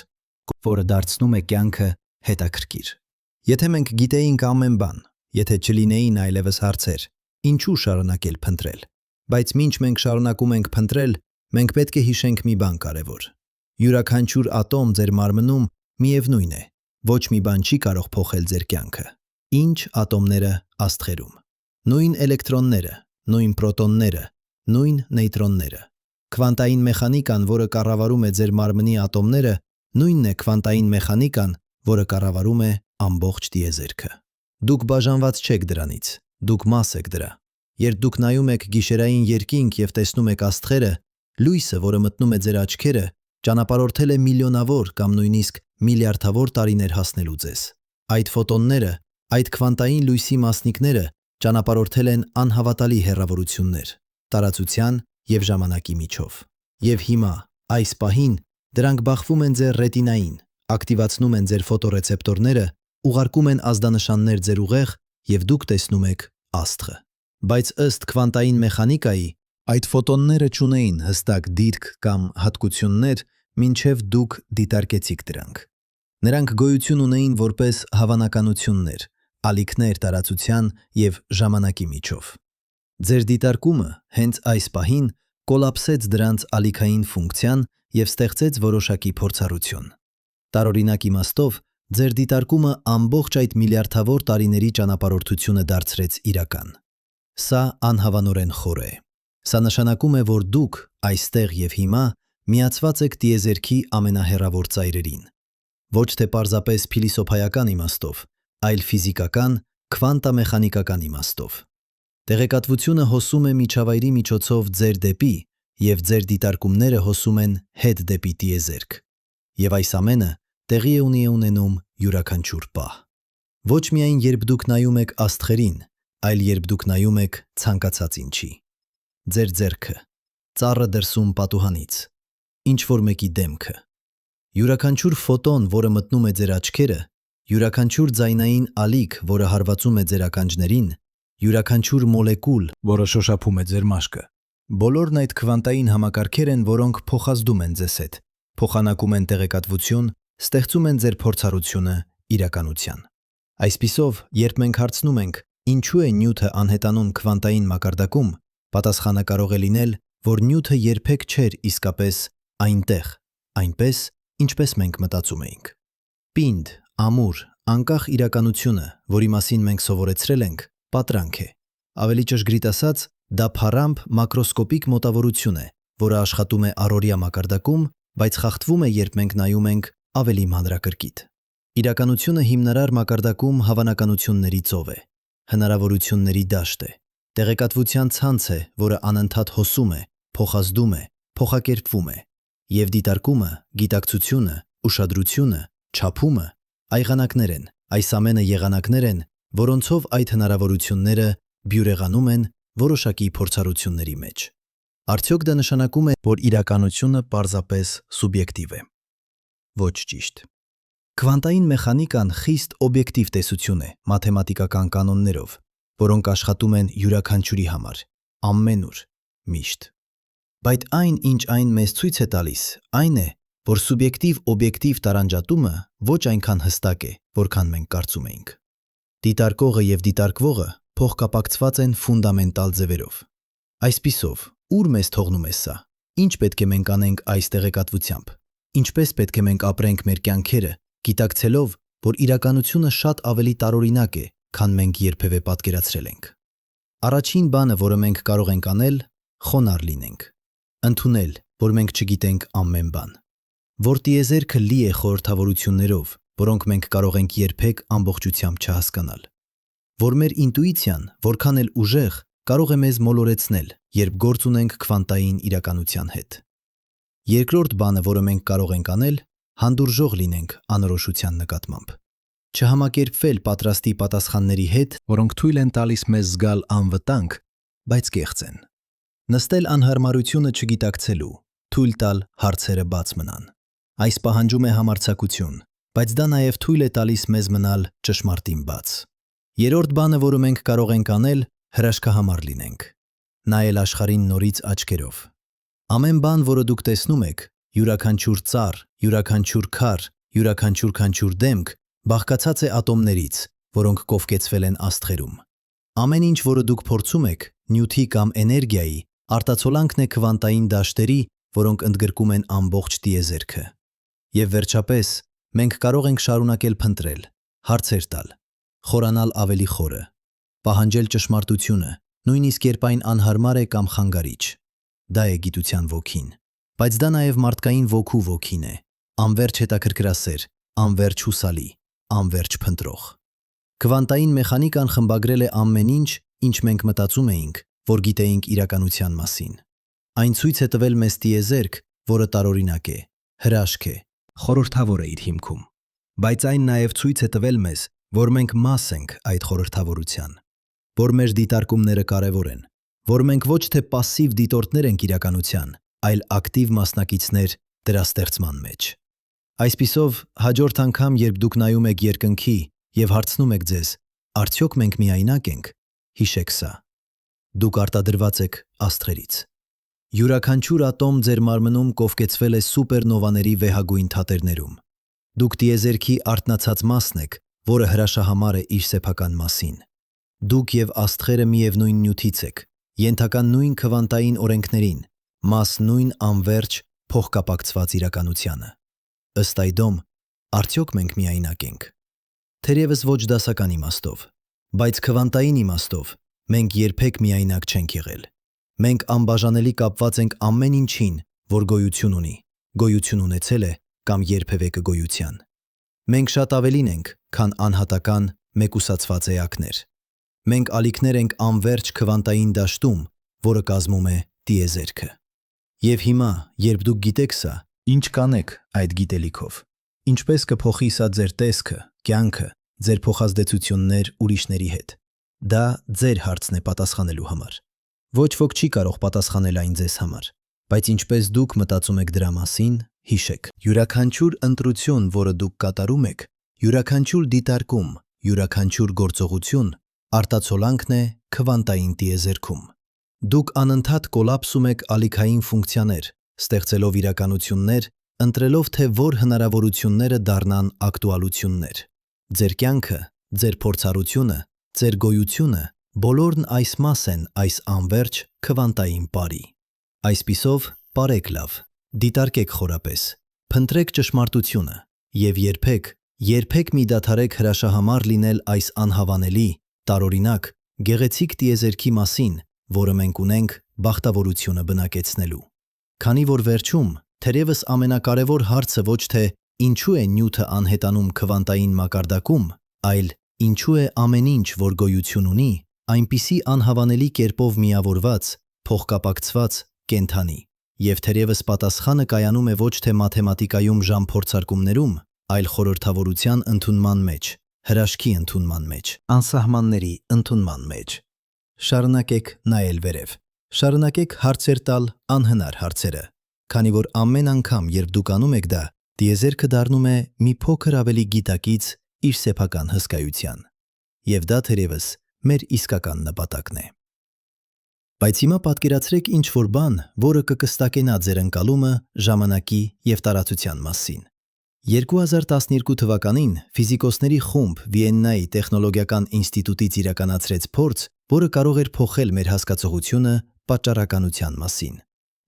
որը դարձնում է կյանքը հետաքրքիր։ Եթե մենք գիտեինք ամեն բան, եթե չլինեին այլևս հարցեր, ինչու շարունակել փնտրել։ Բայց մինչ մենք շարունակում ենք փնտրել, մենք պետք է հիշենք մի բան կարևոր։ Յուրաքանչյուր ատոմ ձեր մարմնում միևնույն է, ոչ մի բան չի կարող փոխել ձեր կյանքը։ Ինչ ատոմները աստղերում։ Նույն էլեկտրոնները, նույն պրոտոնները, նույն նեյտրոնները։ Քվանտային մեխանիկան, որը կառավարում է ձեր մարմնի ատոմները, նույնն է քվանտային մեխանիկան, որը կառավարում է ամբողջ տիեզերքը։ Դուք բաժանված չեք դրանից, դուք մաս եք դրա։ Երբ դուք նայում եք գիշերային երկինք և տեսնում եք աստղերը, լույսը, որը մտնում է ձեր աչքերը, ճանապարհորդել է միլիոնավոր կամ նույնիսկ միլիարդավոր տարիներ հասնելու ձեզ։ Այդ ֆոտոնները, այդ քվանտային լույսի մասնիկները ճանապարհորդել են անհավատալի հեռավորություններ, տարածության և ժամանակի միջով։ Եվ հիմա, այս պահին, դրանք բախվում են ձեր ռետինային, ակտիվացնում են ձեր ֆոտոռեցեպտորները, ուղարկում են ազդանշաններ ձեր ուղեղ, և դուք տեսնում եք աստղը։ Բայց ըստ քվանտային մեխանիկայի, այդ ֆոտոնները չունեին հստակ դիրք կամ հատկություններ, մինչև դուք դիտարկեցիք դրանք։ Նրանք գոյություն ունեին որպես հավանականություններ, ալիքներ տարածության և ժամանակի միջով։ Ձեր դիտարկումը հենց այս պահին կոլապսեց դրանց ալիքային ֆունկցիան և ստեղծեց որոշակի փորձառություն։ Տարօրինակ իմաստով, ձեր դիտարկումը ամբողջ այդ միլիարդավոր տարիների ճանապարհորդությունը դարձրեց իրական։ Սա անհավանորեն խոր է։ Սա նշանակում է, որ դուք այստեղ և հիմա միացված եք տիեզերքի ամենահեռավոր ծայրերին։ Ոչ թե պարզապես փիլիսոփայական իմաստով, այլ ֆիզիկական, քվանտամեխանիկական իմաստով։ Տեղեկատվությունը հոսում է միջավայրի միջոցով ձեր դեպի, և ձեր դիտարկումները հոսում են հետ դեպի տիեզերք։ Եվ այս ամենը տեղի է ունենում յուրաքանչյուր պահ։ Ոչ միայն երբ դուք նայում եք աստղերին, այլ երբ դուք նայում եք ցանկացած ինչի։ Ձեր ձեռքը, ծառը դրսում պատուհանից, ինչ-որ մեկի դեմքը։ Յուրաքանչյուր ֆոտոն, որը մտնում է ձեր աչքերը, յուրաքանչյուր ձայնային ալիք, որը հարվածում է ձեր ականջներին, յուրաքանչյուր մոլեկուլ, որը շոշափում է ձեր մաշկը։ Բոլորն այդ քվանտային համակարգեր են, որոնք փոխազդում են ձեզ հետ, փոխանակում են տեղեկատվություն, ստեղծում են ձեր փորձառությունը իրականության։ Այսպիսով, երբ մենք հարցնում ենք, ինչու է նյութը անհետանում քվանտային մակարդակում, պատասխանը կարող է լինել, որ նյութը երբեք չէր իսկապես այնտեղ, այնպես, ինչպես մենք մտածում էինք։ Պինդ, ամուր, անկախ իրականությունը, որի մասին մենք սովորեցրել ենք, պատրանք է։ Ավելի ճշգրիտ ասած, դա փառամփ մակրոսկոպիկ մոտավորություն է, որը աշխատում է առօրյա մակարդակում, բայց խախտվում է, երբ մենք նայում ենք ավելի մանրակրկիտ։ Իրականությունը հիմնարար մակարդակում հավանականությունների ծով է, հնարավորությունների դաշտ է, տեղեկատվության ցանց է, որը անընդհատ հոսում է, փոխազդում է, փոխակերպվում է, եւ դիտարկումը, գիտակցությունը, ուշադրությունը, չափումը այղանակներ են, այս ամենը եղանակներ են, որոնցով այդ հնարավորությունները բյուրեղանում են որոշակի փորձառությունների մեջ։ Արդյոք դա նշանակում է, որ իրականությունը պարզապես սուբյեկտիվ է։ Ոչ ճիշտ։ Քվանտային մեխանիկան խիստ օբյեկտիվ տեսություն է մաթեմատիկական կանոններով, որոնք աշխատում են յուրաքանչյուրի համար, ամենուր, միշտ։ Բայց այն, ինչ այն մեզ ցույց է տալիս, այն է, որ սուբյեկտիվ-օբյեկտիվ տարանջատումը ոչ այնքան հստակ է, որքան մենք կարծում էինք։ Դիտարկողը եւ դիտարկվողը փոխկապակցված են ֆունդամենտալ ձևերով։ Այսպիսով, ուր մեզ թողնում է սա։ Ինչ պետք է մենք անենք այս տեղեկատվությամբ։ Ինչպես պետք է մենք ապրենք մեր կյանքերը, գիտակցելով, որ իրականությունը շատ ավելի տարօրինակ է, քան մենք երբևէ պատկերացրել ենք։ Առաջին բանը, որը մենք կարող ենք անել, խոնարհ լինենք։ Ընդունել, որ մենք չգիտենք ամեն բան։ Որ տիեզերքը լի է խորհրդավորություններով, որոնք մենք կարող ենք երբեք ամբողջությամբ չհասկանալ։ Որ մեր ինտուիցիան, որքան էլ ուժեղ, կարող է մեզ մոլորեցնել, երբ գործ ունենք քվանտային իրականության հետ։ Երկրորդ բանը, որը մենք կարող ենք անել, հանդուրժող լինենք անորոշության նկատմամբ։ Չհամակերպվել պատրաստի պատասխանների հետ, որոնք թույլ են տալիս մեզ զգալ անվտանգ, բայց կեղծ են։ Նստել անհարմարությունը չգիտակցելու, թույլ տալ հարցերը բաց մնան։ Այս պահանջում է համարձակություն, բայց դա նաև թույլ է տալիս մեզ մնալ ճշմարտին բաց։ Երրորդ բանը, որը մենք կարող ենք անել, հրաշքահամար լինենք։ Նայել աշխարհին նորից աչքերով։ Ամեն բան, որը դուք տեսնում եք, յուրաքանչյուր ծառ, յուրաքանչյուր քար, յուրաքանչյուր դեմք, բաղկացած է ատոմներից, որոնք կովկեցվել են աստղերում։ Ամեն ինչ, որը դուք փորձում եք, նյութի կամ էներգիայի, արտացոլանքն է քվանտային դաշտերի, որոնք ընդգրկում են ամբողջ տիեզերքը։ Եվ վերջապես, մենք կարող ենք շարունակել փնտրել, հարցեր տալ, խորանալ ավելի խորը, պահանջել ճշմարտությունը, նույնիսկ երբ այն անհարմար է կամ խանգարիչ։ Դա է գիտության ոգին։ Բայց դա նաև մարդկային ոգու ոգին է, անverջ հետաքրքրասեր, անverջ հուսալի, անverջ փնտրող։ Քվանտային մեխանիկան խմբագրել է ամեն ինչ, ինչ մենք մտածում էինք, որ գիտեինք իրականության մասին։ Այն ցույց է տվել մեզ տիեզերք, որը տարօրինակ է, հրաշք է, խորհրդավոր է իր հիմքում։ Բայց այն նաև ցույց է տվել մեզ, որ մենք մաս ենք այդ խորհրդավորության, որ մեր դիտարկումները կարևոր են, որ մենք ոչ թե պասիվ դիտորդներ ենք իրականության, այլ ակտիվ մասնակիցներ դրա ստեղծման մեջ։ Այսպիսով, հաջորդ անգամ, երբ դուք նայում եք երկնքի եւ հարցնում եք ձեզ, արդյոք մենք միայնակ ենք, հիշեք սա։ Դուք արտադրված եք աստղերից։ Յուրաքանչյուր ատոմ ձեր մարմնում կովկեցվել է սուպերնովաների վեհագույն թատերներում։ Դուք տիեզերքի արթնացած մասն եք, որը հրաշահամար է իր սեփական մասին։ Դուք եւ աստղերը միևնույն նյութից եք, ենթական նույն քվանտային օրենքներին, մաս նույն անverջ փոխկապակցված իրականությանը։ Ըստ այդմ, արդյոք մենք միայնակ ենք։ Թերևս ոչ դասական իմաստով, բայց քվանտային իմաստով մենք երբեք միայնակ չենք եղել։ Մենք անբաժանելի կապված ենք ամեն ինչին, որ գոյություն ունի, գոյություն ունեցել է կամ երբևէ կգոյության։ Մենք շատ ավելին ենք, քան անհատական մեկուսացված էակներ։ Մենք ալիքներ ենք անverջ քվանտային դաշտում, որը կազմում է տիեզերքը։ Եվ հիմա, երբ դուք գիտեք սա, ինչ կանեք այդ գիտելիքով։ Ինչպես կփոխի սա ձեր տեսքը, կյանքը, ձեր փոխազդեցություններ ուրիշների հետ։ Դա ձեր հարցն է պատասխանելու համար։ Ոչ ոք չի կարող պատասխանել այն ձեզ համար, բայց ինչպես դուք մտածում եք դրա մասին, հիշեք։ Յուրաքանչյուր ընտրություն, որը դուք կատարում եք, յուրաքանչյուր դիտարկում, յուրաքանչյուր գործողություն Արտացոլանքն է քվանտային տիեզերքում։ Դուք անընդհատ կոլապսում եք ալիքային ֆունկցիաներ, ստեղծելով իրականություններ, ընտրելով թե որ հնարավորությունները դառնան ակտուալություններ։ Ձեր կյանքը, ձեր փորձառությունը, ձեր գոյությունը բոլորն այս մաս են այս անվերջ քվանտային պարի։ Այսպիսով, պարեք լավ, դիտարկեք խորապես, փնտրեք ճշմարտությունը եւ երբեք մի դադարեք հրաշահամար լինել այս անհավանելի, տարօրինակ, գեղեցիկ տիեզերքի մասին, որը մենք ունենք բախտավորությունը բնակեցնելու։ Քանի որ վերջում, թերևս ամենակարևոր հարցը ոչ թե ինչու է նյութը անհետանում քվանտային մակարդակում, այլ ինչու է ամեն ինչ, որ գոյություն ունի, այնպիսի անհավանելի կերպով միավորված, փոխկապակցված, կենդանի, եւ թերևս պատասխանը կայանում է ոչ թե մաթեմատիկայում ժամփորձարկումներում, այլ խորհրդավորության ընդունման մեջ, հրաշքի ընդունման մեջ, անսահմանների ընդունման մեջ։ Շարունակեք նայել վերև, շարունակեք հարցեր տալ անհնար հարցերը, քանի որ ամեն անգամ, երբ դուք անում եք դա, տիեզերքը դառնում է մի փոքր ավելի գիտակից իր սեփական հսկայության, եւ դա թերևս մեր իսկական նպատակն է։ Բայց հիմա պատկերացրեք ինչ-որ բան, որը կկստակենա ձեր ընկալումը ժամանակի եւ տարածության մասին։ 2012 թվականին ֆիզիկոսների խումբ Վիեննայի տեխնոլոգիական ինստիտուտից իրականացրեց փորձ, որը կարող էր փոխել մեր հասկացողությունը պատճառականության մասին։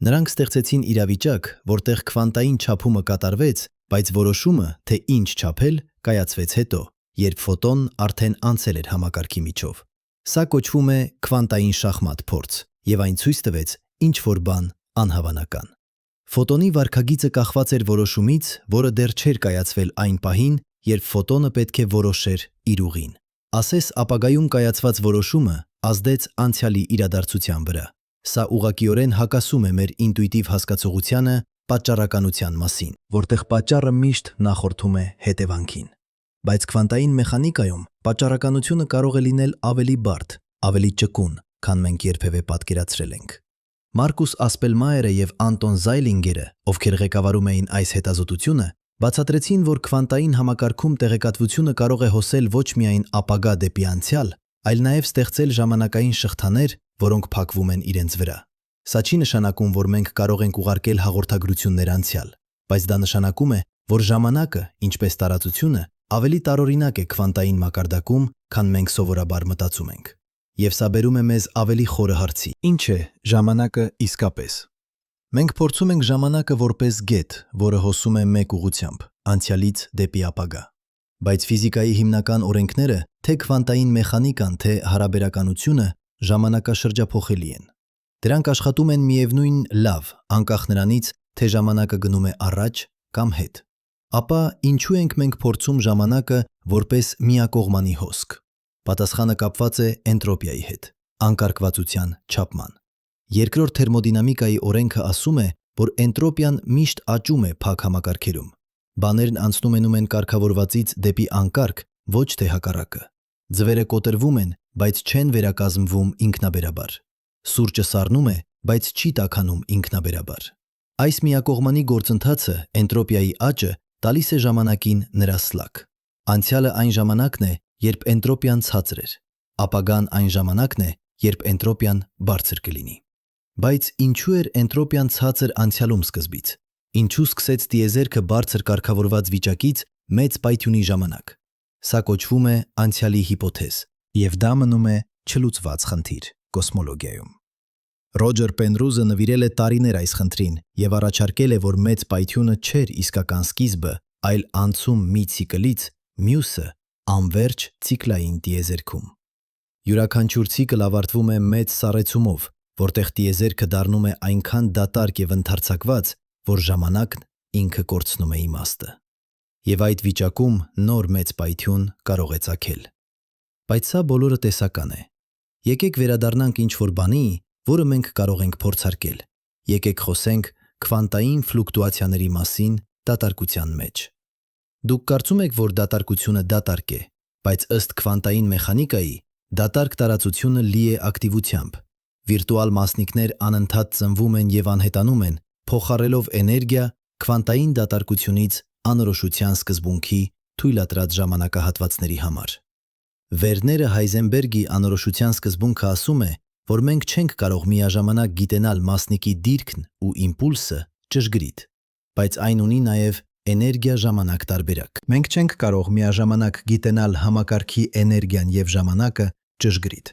Նրանք ստեղծեցին իրավիճակ, որտեղ քվանտային չափումը կատարվեց, բայց որոշումը, թե ինչ չափել, կայացվեց հետո, երբ ֆոտոնն արդեն անցել էր համակարգի միջով։ Սա կոչվում է քվանտային շախմատ փորձ, եւ այն ցույց տվեց ինչ-որ բան անհավանական։ Ֆոտոնի վարքագիծը կախված էր որոշումից, որը դեռ չէր կայացվել այն պահին, երբ ֆոտոնը պետք է որոշեր իր ուղին։ Ասես ապագայում կայացված որոշումը ազդեց անցյալի իրադարձության վրա։ Սա ուղղակիորեն հակասում է մեր ինտուիտիվ հասկացողությանը պատճառականության մասին, որտեղ պատճառը միշտ նախորդում է հետևանքին։ Բայց քվանտային մեխանիկայում պատճառականությունը կարող է լինել ավելի բարդ, ավելի ճկուն, քան մենք երբևէ պատկերացրել ենք։ Մարկուս Ասպելմայերը եւ Անտոն Զայլինգերը, ովքեր ղեկավարում էին այս հետազոտությունը, բացատրեցին, որ քվանտային համակարգում տեղեկատվությունը կարող է հոսել ոչ միայն ապագա դեպի անցյալ, այլ նաև ստեղծել ժամանակային շղթաներ, որոնք փակվում են իրենց վրա։ Սա չի նշանակում, որ մենք կարող ենք ուղարկել հաղորդագրություններ անցյալ, բայց դա նշանակում է, որ ժամանակը, ինչպես տարածությունը, ավելի տարօրինակ է քվանտային մակարդակում, քան մենք սովորաբար մտածում ենք։ Եվ սա բերում է մեզ ավելի խորը հարցի. ինչ է ժամանակը իսկապես։ Մենք փորձում ենք ժամանակը որպես գետ, որը հոսում է մեկ ուղղությամբ, անցյալից դեպի ապագա։ Բայց ֆիզիկայի հիմնական օրենքները, թե քվանտային մեխանիկան, թե հարաբերականությունը, ժամանակաշրջափոխելի են։ Դրանք աշխատում են միևնույն լավ, անկախ նրանից, թե ժամանակը գնում է առաջ կամ հետ։ Ապա ինչու ենք մենք փորձում ժամանակը որպես միակողմանի հոսք։ Պատասխանը կապված է էնտրոպիայի հետ, անկարգվածության չափման։ Երկրորդ թերմոդինամիկայի օրենքը ասում է, որ էնտրոպիան միշտ աճում է փակ համակարգերում։ Բաներն անցնում են կարգավորվածից դեպի անկարգ, ոչ թե հակառակը։ Ձվերը կոտրվում են, բայց չեն վերակազմվում ինքնաբերաբար։ Սուրճը սառնում է, բայց չի տաքանում ինքնաբերաբար։ Այս միակողմանի գործընթացը, էնտրոպիայի աճը, տալիս է ժամանակին նրա սլաք։ Անցյալը այն ժամանակն է, երբ էնտրոպիան ցածր էր, ապագան այն ժամանակն է, երբ էնտրոպիան բարձր կլինի։ Բայց ինչու էր էնտրոպիան ցածր անցյալում սկզբից։ Ինչու սկսեց տիեզերքը բարձր կարգավորված վիճակից մեծ պայթյունի ժամանակ։ Սա կոչվում է անցյալի հիպոթեզ, եւ դա մնում է չլուծված խնդիր կոսմոլոգիայում։ Ռոջեր Պենրուզը նվիրել է տարիներ այս խնդրին եւ առաջարկել է, որ մեծ պայթյունը չէր իսկական սկիզբը, այլ անցում մի ցիկլից մյուսը անվերջ ցիկլային տիեզերքում։ Յուրաքանչյուր ցիկլ ավարտվում է մեծ սառեցումով, որտեղ տիեզերքը դառնում է այնքան դատարկ եւ ընդարձակված, որ ժամանակն ինքը կորցնում է իմաստը։ Եվ այդ վիճակում նոր մեծ պայթյուն կարող է ծագել։ Բայց սա բոլորը տեսական է։ Եկեք վերադառնանք ինչ-որ բանի, որը մենք կարող ենք փորձարկել։ Եկեք խոսենք քվանտային ֆլուկտուացիաների մասին դատարկության մեջ։ Դուք կարծում եք, որ դատարկությունը դատարկ է, բայց ըստ քվանտային մեխանիկայի, դատարկ տարածությունը լի է ակտիվությամբ։ Վիրտուալ մասնիկներ անընդհատ ծնվում են եւ անհետանում են, փոխառելով էներգիա քվանտային դատարկությունից անորոշության սկզբունքի թույլատրած ժամանակահատվածների համար։ Վերները Հայզենբերգի անորոշության սկզբունքը ասում է, որ մենք չենք կարող միաժամանակ գիտենալ մասնիկի դիրքն ու իմպուլսը ճշգրիտ, բայց այն ունի նաև էներգիա-ժամանակ տարբերակ։ Մենք չենք կարող միաժամանակ գիտենալ համակարգի էներգիան և ժամանակը ճշգրիտ։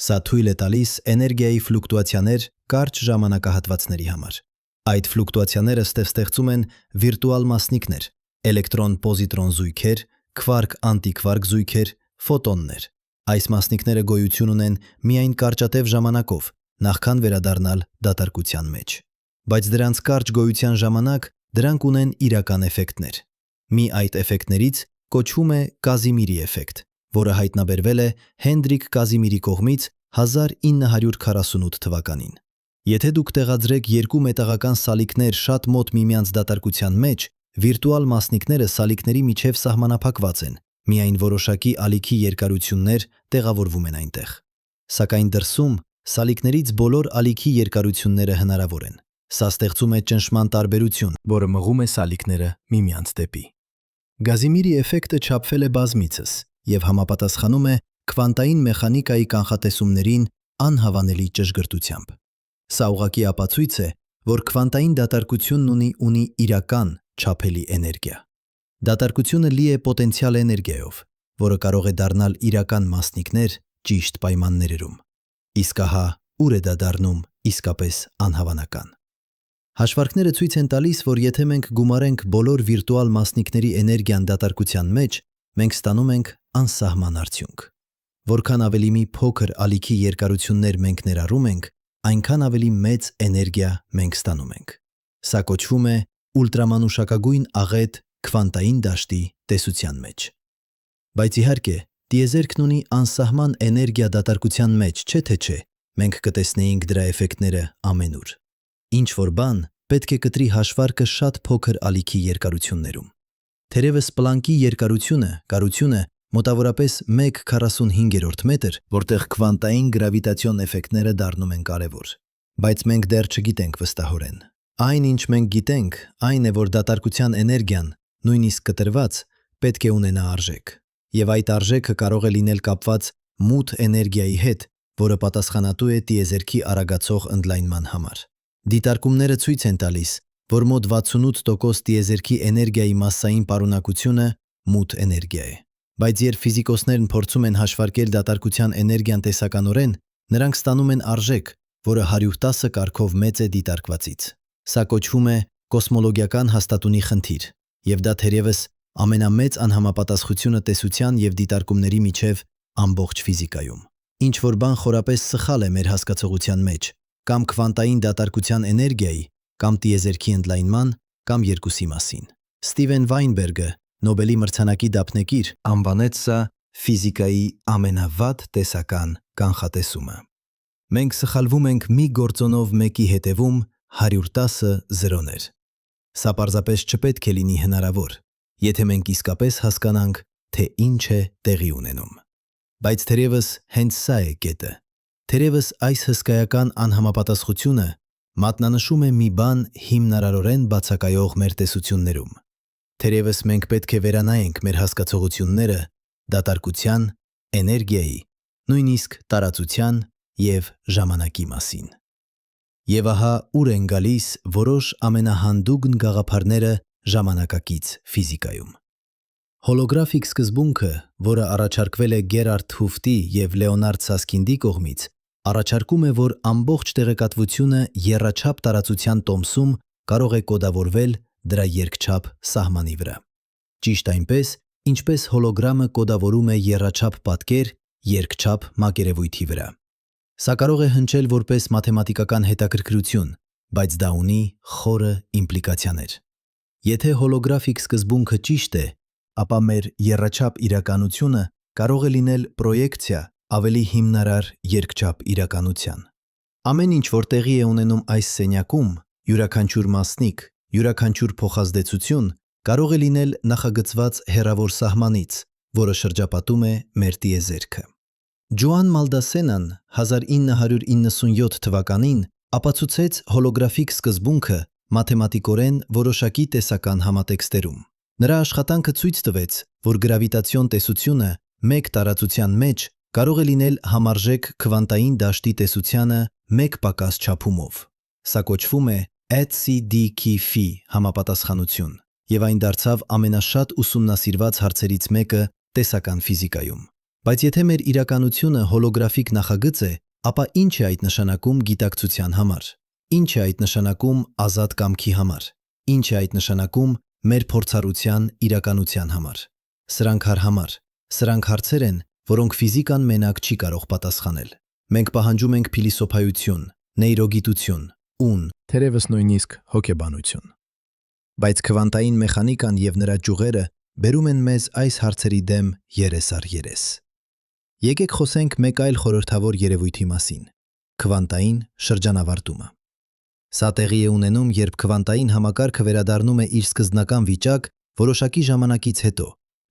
Սա թույլ է տալիս էներգիայի ֆլուկտուացիաներ կարճ ժամանակահատվածների համար։ Այդ ֆլուկտուացիաները ստեղծում են վիրտուալ մասնիկներ, էլեկտրոն-պոզիտրոն զույգեր, քվարք-անտիկվարք զույգեր, ֆոտոններ։ Այս մասնիկները գոյություն ունեն միայն կարճատև ժամանակով, նախքան վերադառնալ դատարկության մեջ։ Բայց դրանց կարճ գոյության ժամանակ դրանք ունեն իրական էֆեկտներ։ Մի այդ էֆեկտներից կոչվում է Կազիմիրի էֆեկտ, որը հայտնաբերվել է Հենդրիկ Կազիմիրի կողմից 1948 թվականին։ Եթե դուք տեղադրեք երկու մետաղական սալիկներ շատ մոտ միմյանց դատարկության մեջ, վիրտուալ մասնիկները սալիկների միջև սահմանափակված են, միայն որոշակի ալիքի երկարություններ տեղավորվում են այնտեղ։ Սակայն դրսում սալիկներից բոլոր ալիքի երկարությունները հնարավոր են։ Սա ստեղծում է ճնշման տարբերություն, որը մղում է սալիկները միմյանց դեպի։ Կազիմիրի էֆեկտը չափվել է բազմիցս և համապատասխանում է քվանտային մեխանիկայի կանխատեսումներին անհավանելի ճշգրտությամբ։ Սա ուղղակի ապացույց է, որ քվանտային դատարկությունն ունի իրական չափելի էներգիա։ Դատարկությունը լի է պոտենցիալ էներգիայով, որը կարող է դառնալ իրական մասնիկներ ճիշտ պայմաններում։ Իսկ ահա ուր է դա դառնում իսկապես անհավանական։ Հաշվարկները ցույց են տալիս, որ եթե մենք գումարենք բոլոր վիրտուալ մասնիկների էներգիան դատարկության մեջ, մենք ստանում ենք անսահման արդյունք։ Որքան ավելի մի փոքր ալիքի երկարություններ մենք ներառում ենք, այնքան ավելի մեծ էներգիա մենք ստանում ենք։ Սա կոչվում է ուլտրամանուշակագույն աղետ քվանտային դաշտի տեսության մեջ։ Բայց իհարկե, տիեզերքն ունի անսահման էներգիա դատարկության մեջ, չէ թե չէ, մենք կտեսնեինք դրա էֆեկտները ամենուր։ Ինչ-որ բան պետք է կտրի հաշվարկը շատ փոքր ալիքի երկարություններում։ Թերևս Պլանկի կարությունը մոտավորապես 1/45 մետր, որտեղ քվանտային գրավիտացիոն էֆեկտները դառնում են կարևոր։ Բայց մենք դեռ չգիտենք վստահորեն։ Այն, ինչ մենք գիտենք, այն է, որ դատարկության էներգիան, նույնիսկ կտրված, պետք է ունենա արժեք։ Եվ այդ արժեքը կարող է լինել կապված մութ էներգիայի հետ, որը պատասխանատու է տիեզերքի արագացող ընդլայնման համար։ Դիտարկումները ցույց են տալիս, որ մոտ 68% տիեզերքի էներգիայի մասսային պարունակությունը մութ էներգիա է։ Բայց երբ ֆիզիկոսներն փորձում են հաշվարկել դատարկության էներգիան տեսականորեն, նրանք ստանում են արժեք, որը 110 կարգով մեծ է դիտարկվածից։ Սա կոչվում է կոսմոլոգիական հաստատունի խնդիր, և դա թերևս ամենամեծ անհամապատասխությունը տեսության և դիտարկումների միջև ամբողջ ֆիզիկայում։ Ինչ-որ բան խորապես սխալ է մեր հասկացողության մեջ, կամ քվանտային դատարկության էներգիայի, կամ տիեզերքի ընդլայնման, կամ երկուսի մասին։ Ստիվեն Վայնբերգը, Նոբելի մրցանակի դափնեկիր, անվանեց սա ֆիզիկայի ամենավատ տեսական կանխատեսումը։ Մենք սխալվում ենք մի գործոնով մեկի հետևում 110 զրոներ։ Սա պարզապես չպետք է լինի հնարավոր, եթե մենք իսկապես հասկանանք, թե ինչ է տեղի ունենում։ Բայց թերևս հենց սա է կետը։ Թերևս այս հսկայական անհամապատասխությունը մատնանշում է մի բան հիմնարարորեն բացակայող մեր տեսություններում։ Թերևս մենք պետք է վերանայենք մեր հասկացողությունները դատարկության, էներգիայի, նույնիսկ տարածության և ժամանակի մասին։ Եվ ահա ուր են գալիս որոշ ամենահանդուգն գաղափարները ժամանակակից ֆիզիկայում։ Հոլոգրաֆիկ սկզբունքը, որը առաջարկվել է Գերարդ Հուֆտի և Լեոնարդ Սասքինդի կողմից, առաջարկում է, որ ամբողջ տեղեկատվությունը եռաչափ տարածության տոմսում կարող է կոդավորվել դրա երկչափ սահմանի վրա։ Ճիշտ այնպես, ինչպես հոլոգրամը կոդավորում է եռաչափ պատկեր երկչափ մակերևույթի վրա։ Սա կարող է հնչել որպես մաթեմատիկական հետաքրքրություն, բայց դա ունի խորը իմպլիկացիաներ։ Եթե հոլոգրաֆիկ սկզբունքը ճիշտ է, ապա մեր եռաչափ իրականությունը կարող է լինել պրոյեկցիա ավելի հիմնարար երկչափ իրականության։ Ամեն ինչ, որ տեղի է ունենում այս սենյակում, յուրաքանչյուր մասնիկ, յուրաքանչյուր փոխազդեցություն կարող է լինել նախագծված հեռավոր սահմանից, որը շրջապատում է մեր տիեզերքը։ Ջոան Մալդասենան 1997 թվականին ապացուցեց հոլոգրաֆիկ սկզբունքը մաթեմատիկորեն որոշակի տեսական համատեքստերում։ Նրա աշխատանքը ցույց տվեց, որ գրավիտացիոն տեսությունը մեկ տարածության մեջ կարող է լինել համարժեք քվանտային դաշտի տեսությանը մեկ պակաս չափումով։ Սա կոչվում է HCD-Phi համապատասխանություն, եւ այն դարձավ ամենաշատ ուսումնասիրված հարցերից մեկը տեսական ֆիզիկայում։ Բայց եթե մեր իրականությունը հոլոգրաֆիկ նախագծ է, ապա ինչ է այդ նշանակում գիտակցության համար։ Ինչ է այդ նշանակում ազատ կամքի համար։ Ինչ է այդ նշանակում մեր փորձառության իրականության համար։ Սրանք հարցեր են, որոնք ֆիզիկան մենակ չի կարող պատասխանել։ Մենք պահանջում ենք փիլիսոփայություն, նեյրոգիտություն, թերևս նույնիսկ հոգեբանություն։ Բայց քվանտային մեխանիկան եւ նրա ճյուղերը բերում են մեզ այս հարցերի դեմ երես առ երես։ Եկեք խոսենք մեկ այլ խորհրդավոր երևույթի մասին՝ քվանտային շրջանավարտումը։ Սա տեղի է ունենում, երբ քվանտային համակարգը վերադառնում է իր սկզբնական վիճակ որոշակի ժամանակից հետո,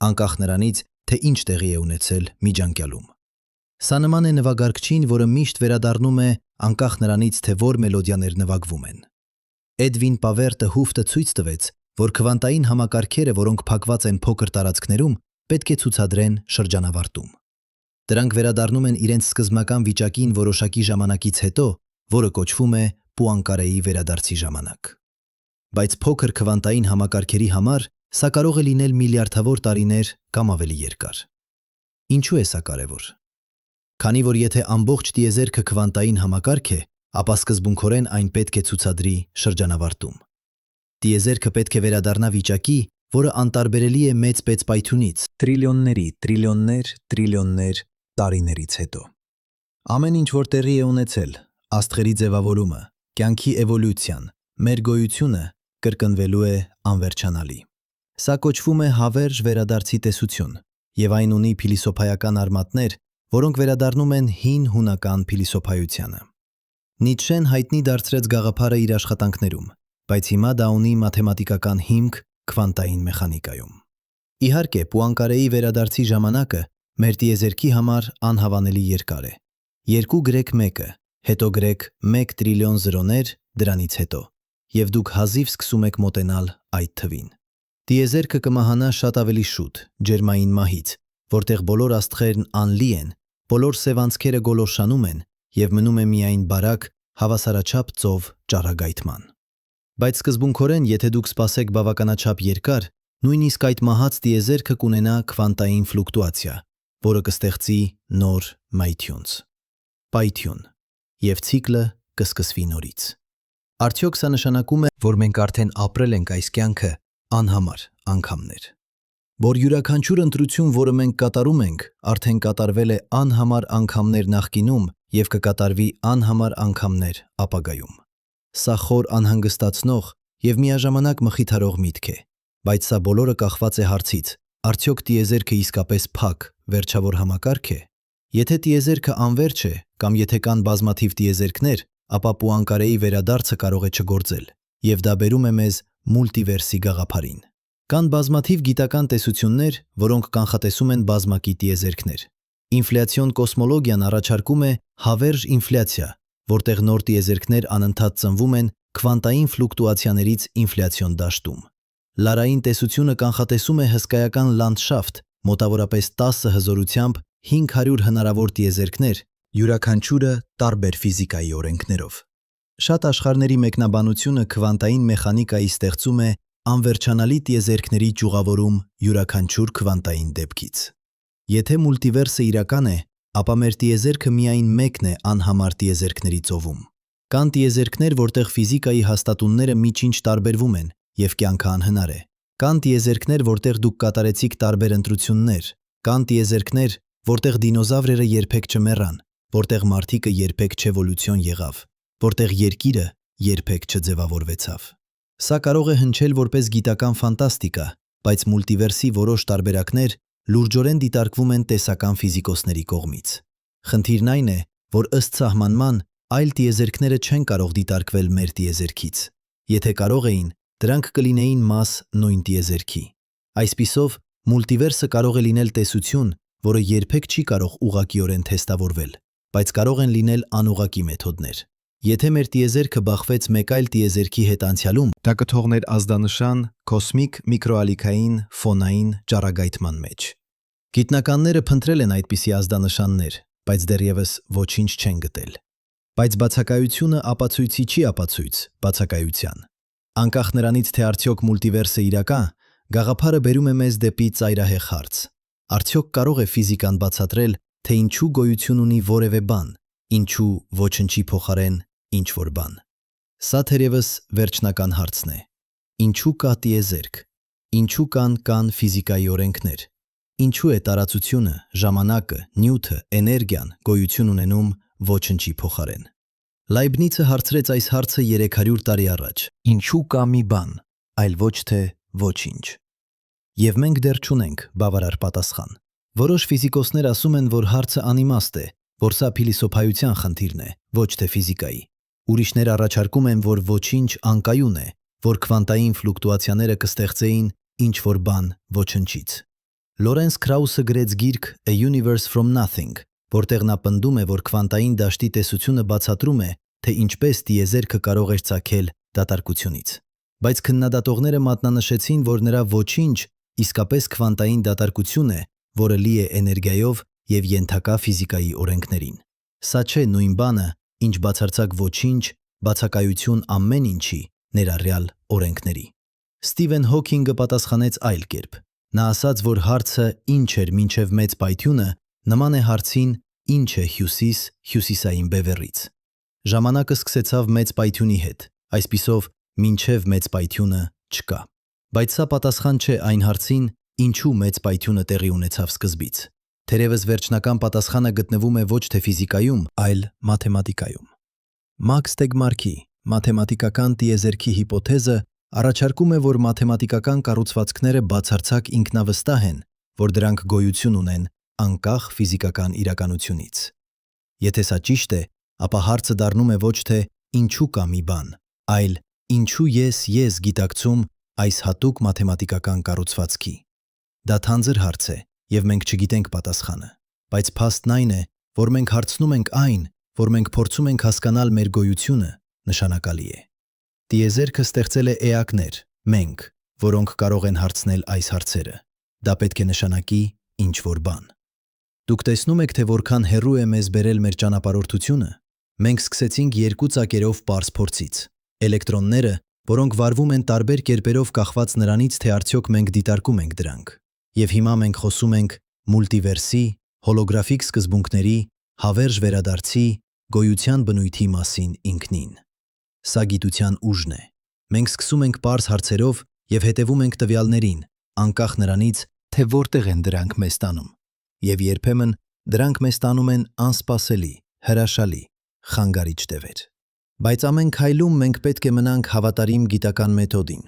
անկախ նրանից, թե ինչ տեղի է ունեցել միջանկյալում։ Սա նման է նվագարկչին, որը միշտ վերադառնում է անկախ նրանից, թե որ մելոդիաներ նվագվում են։ Էդվին Պավերտը հուֆտը ցույց տվեց, որ քվանտային համակարգերը, որոնք փակված են փոքր տարածքներում, պետք է ցուցադրեն շրջանավարտում։ Դրանք վերադառնում են իրենց սկզբնական վիճակին որոշակի ժամանակից հետո, որը կոչվում է Պուանկարեի վերադարձի ժամանակ։ Բայց փոքր քվանտային համակարգերի համար սա կարող է լինել միլիարդավոր տարիներ կամ ավելի երկար։ Ինչու է սա կարևոր։ Քանի որ եթե ամբողջ տիեզերքը քվանտային համակարգ է, ապա սկզբունքորեն այն պետք է ցուցադրի շրջանավարտում։ Տիեզերքը պետք է վերադառնա վիճակի, որը անտարբերելի է մեծ պայթյունից, տրիլիոններ տարիներից հետո։ Ամեն ինչ, որ տեղի է ունեցել, աստղերի ձևավորումը, կյանքի էվոլյուցիան, մեր գոյությունը կրկնվելու է անվերջանալի։ Սա կոչվում է հավերժ վերադարձի տեսություն, եւ այն ունի փիլիսոփայական արմատներ, որոնք վերադառնում են հին հունական փիլիսոփայությանը։ Նիցշեն հայտնի դարձրեց գաղափարը իր աշխատանքներում, բայց հիմա դա ունի մաթեմատիկական հիմք քվանտային մեխանիկայում։ Իհարկե, Պուանկարեի վերադարձի ժամանակը մեր տիեզերքի համար անհավանելի երկար է։ 2 գրեք 1-ը, հետո գրեք 1 տրիլիոն զրոներ դրանից հետո, եւ դուք հազիվ սկսում եք մոտենալ այդ թվին։ Տիեզերքը կմահանա շատ ավելի շուտ, ջերմային մահից, որտեղ բոլոր աստղերն անլի են, բոլոր սևանցքերը գոլորշանում են եւ մնում է միայն բարակ, հավասարաչափ ծով ճառագայթման։ Բայց սկզբունքորեն, եթե դուք սպասեք բավականաչափ երկար, նույնիսկ այդ մահած տիեզերքը կունենա քվանտային ֆլուկտուացիա, որը կստեղծի նոր պայթյուն, եւ ցիկլը կսկսվի նորից։ Արդյոք սա նշանակում է, որ մենք արդեն ապրել ենք այս կյանքը անհամար անգամներ, որ յուրաքանչյուր ընտրություն, որը մենք կատարում ենք, արդեն կատարվել է անհամար անգամներ նախկինում եւ կկատարվի անհամար անգամներ ապագայում։ Սա խոր անհանգստացնող եւ միաժամանակ մխիթարող միտք է, բայց սա բոլորը կախված է հարցից. արդյոք տիեզերքը իսկապես փակ, վերջավոր համակարգ է։ Եթե տիեզերքը անվերջ է, կամ եթե կան բազմաթիվ տիեզերքներ, ապա Պուանկարեի վերադարձը կարող է չգործել, եւ դա բերում է մեզ մուլտիվերսի գաղափարին։ Կան բազմաթիվ գիտական տեսություններ, որոնք կանխատեսում են բազմակի տիեզերքներ։ Ինֆլյացիոն կոսմոլոգիան առաջարկում է հավերժ ինֆլյացիա, որտեղ նոր տիեզերքներ անընդհատ ծնվում են քվանտային ֆլուկտուացիաներից ինֆլյացիոն դաշտում։ Լարային տեսությունը կանխատեսում է հսկայական լանդշաֆտ, մոտավորապես 10 հզորությամբ 500 հնարավոր տիեզերքներ, յուրաքանչյուրը տարբեր ֆիզիկայի օրենքներով։ Շատ աշխարհների մեկնաբանությունը քվանտային մեխանիկայի ստեղծում է անվերջանալի տիեզերքների ճյուղավորում յուրաքանչյուր քվանտային դեպքից։ Եթե մուլտիվերսը իրական է, ապա մեր տիեզերքը միայն մեկն է անհամար տիեզերքների ծովում։ Կան տիեզերքներ, որտեղ ֆիզիկայի հաստատունները միջինչ տարբերվում են եւ կյանքը անհնար է։ Կան տիեզերքներ, որտեղ դուք կատարեցիք տարբեր ընտրություններ։ Կան տիեզերքներ, որտեղ դինոզավրերը երբեք չմեռան, որտեղ մարդիկը երբեք չէվոլյուցիոն եղավ, որտեղ երկիրը երբեք չձևավորվեցավ։ Սա կարող է հնչել որպես գիտական ֆանտաստիկա, բայց մուլտիվերսի որոշ տարբերակներ լուրջորեն դիտարկվում են տեսական ֆիզիկոսների կողմից։ Խնդիրն այն է, որ ըստ սահմանման այլ տիեզերքները չեն կարող դիտարկվել մեր տիեզերքից։ Եթե կարող էին, դրանք կլինեին մաս նույն տիեզերքի։ Այսպիսով, մուլտիվերսը կարող է լինել տեսություն, որը երբեք չի կարող ուղղակիորեն թեստավորվել, բայց կարող են լինել անուղղակի մեթոդներ։ Եթե մեր տիեզերքը բախվեց մեկ այլ տիեզերքի հետ անցյալում, դա կթողներ ազդանշան կոսմիկ միկրոալիքային ֆոնային ճառագայթման մեջ։ Գիտնականները փնտրել են այդպիսի ազդանշաններ, բայց դեռևս ոչինչ չեն գտել։ Բայց բացակայությունը ապացույցի չի ապացույց բացակայության։ Անկախ նրանից, թե արդյոք մուլտիվերսը իրական, գաղափարը բերում է մեզ դեպի ծայրահեղ հարց. արդյոք կարող է ֆիզիկան բացատրել, թե ինչու գոյություն ունի որևէ բան, ինչու ոչնչի փոխարեն ինչ-որ բան։ Սա թերևս վերջնական հարցն է։ Ինչու կա տիեզերք։ Ինչու կան ֆիզիկայի օրենքներ։ Ինչու է տարածությունը, ժամանակը, նյութը, էներգիան գոյություն ունենում ոչնչի փոխարեն։ Լայբնիցը հարցրեց այս հարցը 300 տարի առաջ։ Ինչու կա մի բան, այլ ոչ թե ոչինչ։ Եվ մենք դեռ չունենք բավարար պատասխան։ Որոշ ֆիզիկոսներ ասում են, որ հարցը անիմաստ է, որ սա փիլիսոփայության խնդիրն է, ոչ թե ֆիզիկայի։ Ուրիշներ առաջարկում են, որ ոչինչ անկայուն է, որ քվանտային ֆլուկտուացիաները կստեղծեին ինչ-որ բան ոչնչից։ Լորենս Քրաուսը գրեց գիրք A Universe from Nothing, որտեղ նա պնդում է, որ քվանտային դաշտի տեսությունը բացատրում է, թե ինչպես տիեզերքը կարող էր ծագել դատարկությունից։ Բայց քննադատողները մատնանշեցին, որ նրա ոչինչ իսկապես քվանտային դատարկություն է, որը լի է էներգիայով և ենթակա ֆիզիկայի օրենքներին։ Սա չէ նույն բանը, ինչ բացարձակ ոչինչ, բացակայություն ամեն ինչի, ներառյալ օրենքների։ Սթիվեն Հոքինգը պատասխանեց այլ կերպ։ Նա ասաց, որ հարցը ինչ էր մինչև մեծ պայթյունը, նման է հարցին ինչ է հյուսիս հյուսիսային բևեռից։ Ժամանակը սկսեցավ մեծ պայթյունի հետ, այսպիսով մինչև մեծ պայթյունը չկա։ Բայց սա պատասխան չէ այն հարցին, ինչու մեծ պայթյունը տեղի ունեցավ սկզբից։ Թերևս վերջնական պատասխանը գտնվում է ոչ թե ֆիզիկայում, այլ մաթեմատիկայում։ Մաքս Տեգմարքի մաթեմատիկական տիեզերքի հիպոթեզը առաջարկում է, որ մաթեմատիկական կառուցվածքները բացարձակ ինքնավստահ են, որ դրանք գոյություն ունեն անկախ ֆիզիկական իրականությունից։ Եթե սա ճիշտ է, ապա հարցը դառնում է ոչ թե ինչու կա մի բան, այլ ինչու ես գիտակցում այս հատուկ մաթեմատիկական կառուցվածքի։ Դա թանձր հարց է, և մենք չգիտենք պատասխանը, բայց փաստն այն է, որ մենք հարցնում ենք այն, որ մենք փորձում ենք հասկանալ մեր գոյությունը, նշանակալի է։ Տիեզերքը ստեղծել է էակներ, մենք, որոնք կարող են հարցնել այս հարցերը։ Դա պետք է նշանակի ինչ-որ բան։ Դուք տեսնում եք, թե որքան հեռու է մեզ բերել մեր ճանապարհորդությունը։ Մենք սկսեցինք երկու ծակերով պարզ փորձից։ Էլեկտրոնները, որոնք վարվում են տարբեր կերպերով կախված նրանից, թե արդյոք մենք դիտարկում ենք դրանք։ Եվ հիմա մենք խոսում ենք մուլտիվերսի, հոլոգրաֆիկ սկզբունքների, հավերժ վերադարձի, գոյության բնույթի մասին ինքնին։ Սա գիտության ուժն է։ Մենք սկսում ենք պարզ հարցերով և հետևում ենք տվյալներին, անկախ նրանից, թե որտեղ են դրանք մեզ տանում։ Եվ երբեմն դրանք մեզ տանում են անսպասելի, հրաշալի, խանգարիչ տևեր։ Բայց ամեն քայլում մենք պետք է մնանք հավատարիմ գիտական մեթոդին։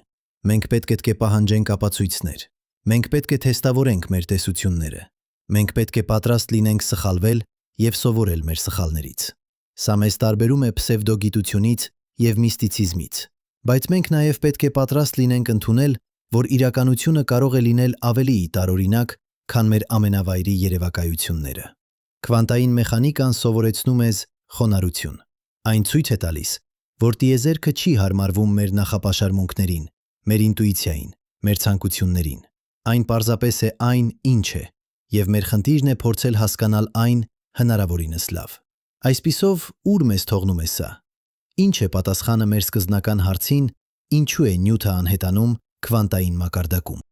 Մենք պետք է պահանջենք ապացույցներ։ Մենք պետք է թեստավորենք մեր տեսությունները։ Մենք պետք է պատրաստ լինենք սխալվել և սովորել մեր սխալներից։ Սա մեզ տարբերում է պսևդոգիտությունից և միստիցիզմից։ Բայց մենք նաև պետք է պատրաստ լինենք ընդունել, որ իրականությունը կարող է լինել ավելի տարօրինակ, քան մեր ամենավայրի երևակայությունները։ Քվանտային մեխանիկան սովորեցնում մեզ խոնարհություն։ Այն ցույց է տալիս, որ տիեզերքը չի հարմարվում մեր նախապաշարմունքներին, մեր ինտուիցիային, մեր ցանկություններին։ Այն պարզապես է այն, ինչ է, և մեր խնդիրն է փորձել հասկանալ այն հնարավորինս լավ։ Այսպիսով, ուր մեզ թողնում է սա։ Ինչ է պատասխանը մեր սկզբնական հարցին, ինչու է նյութը անհետանում քվանտային մակարդակում։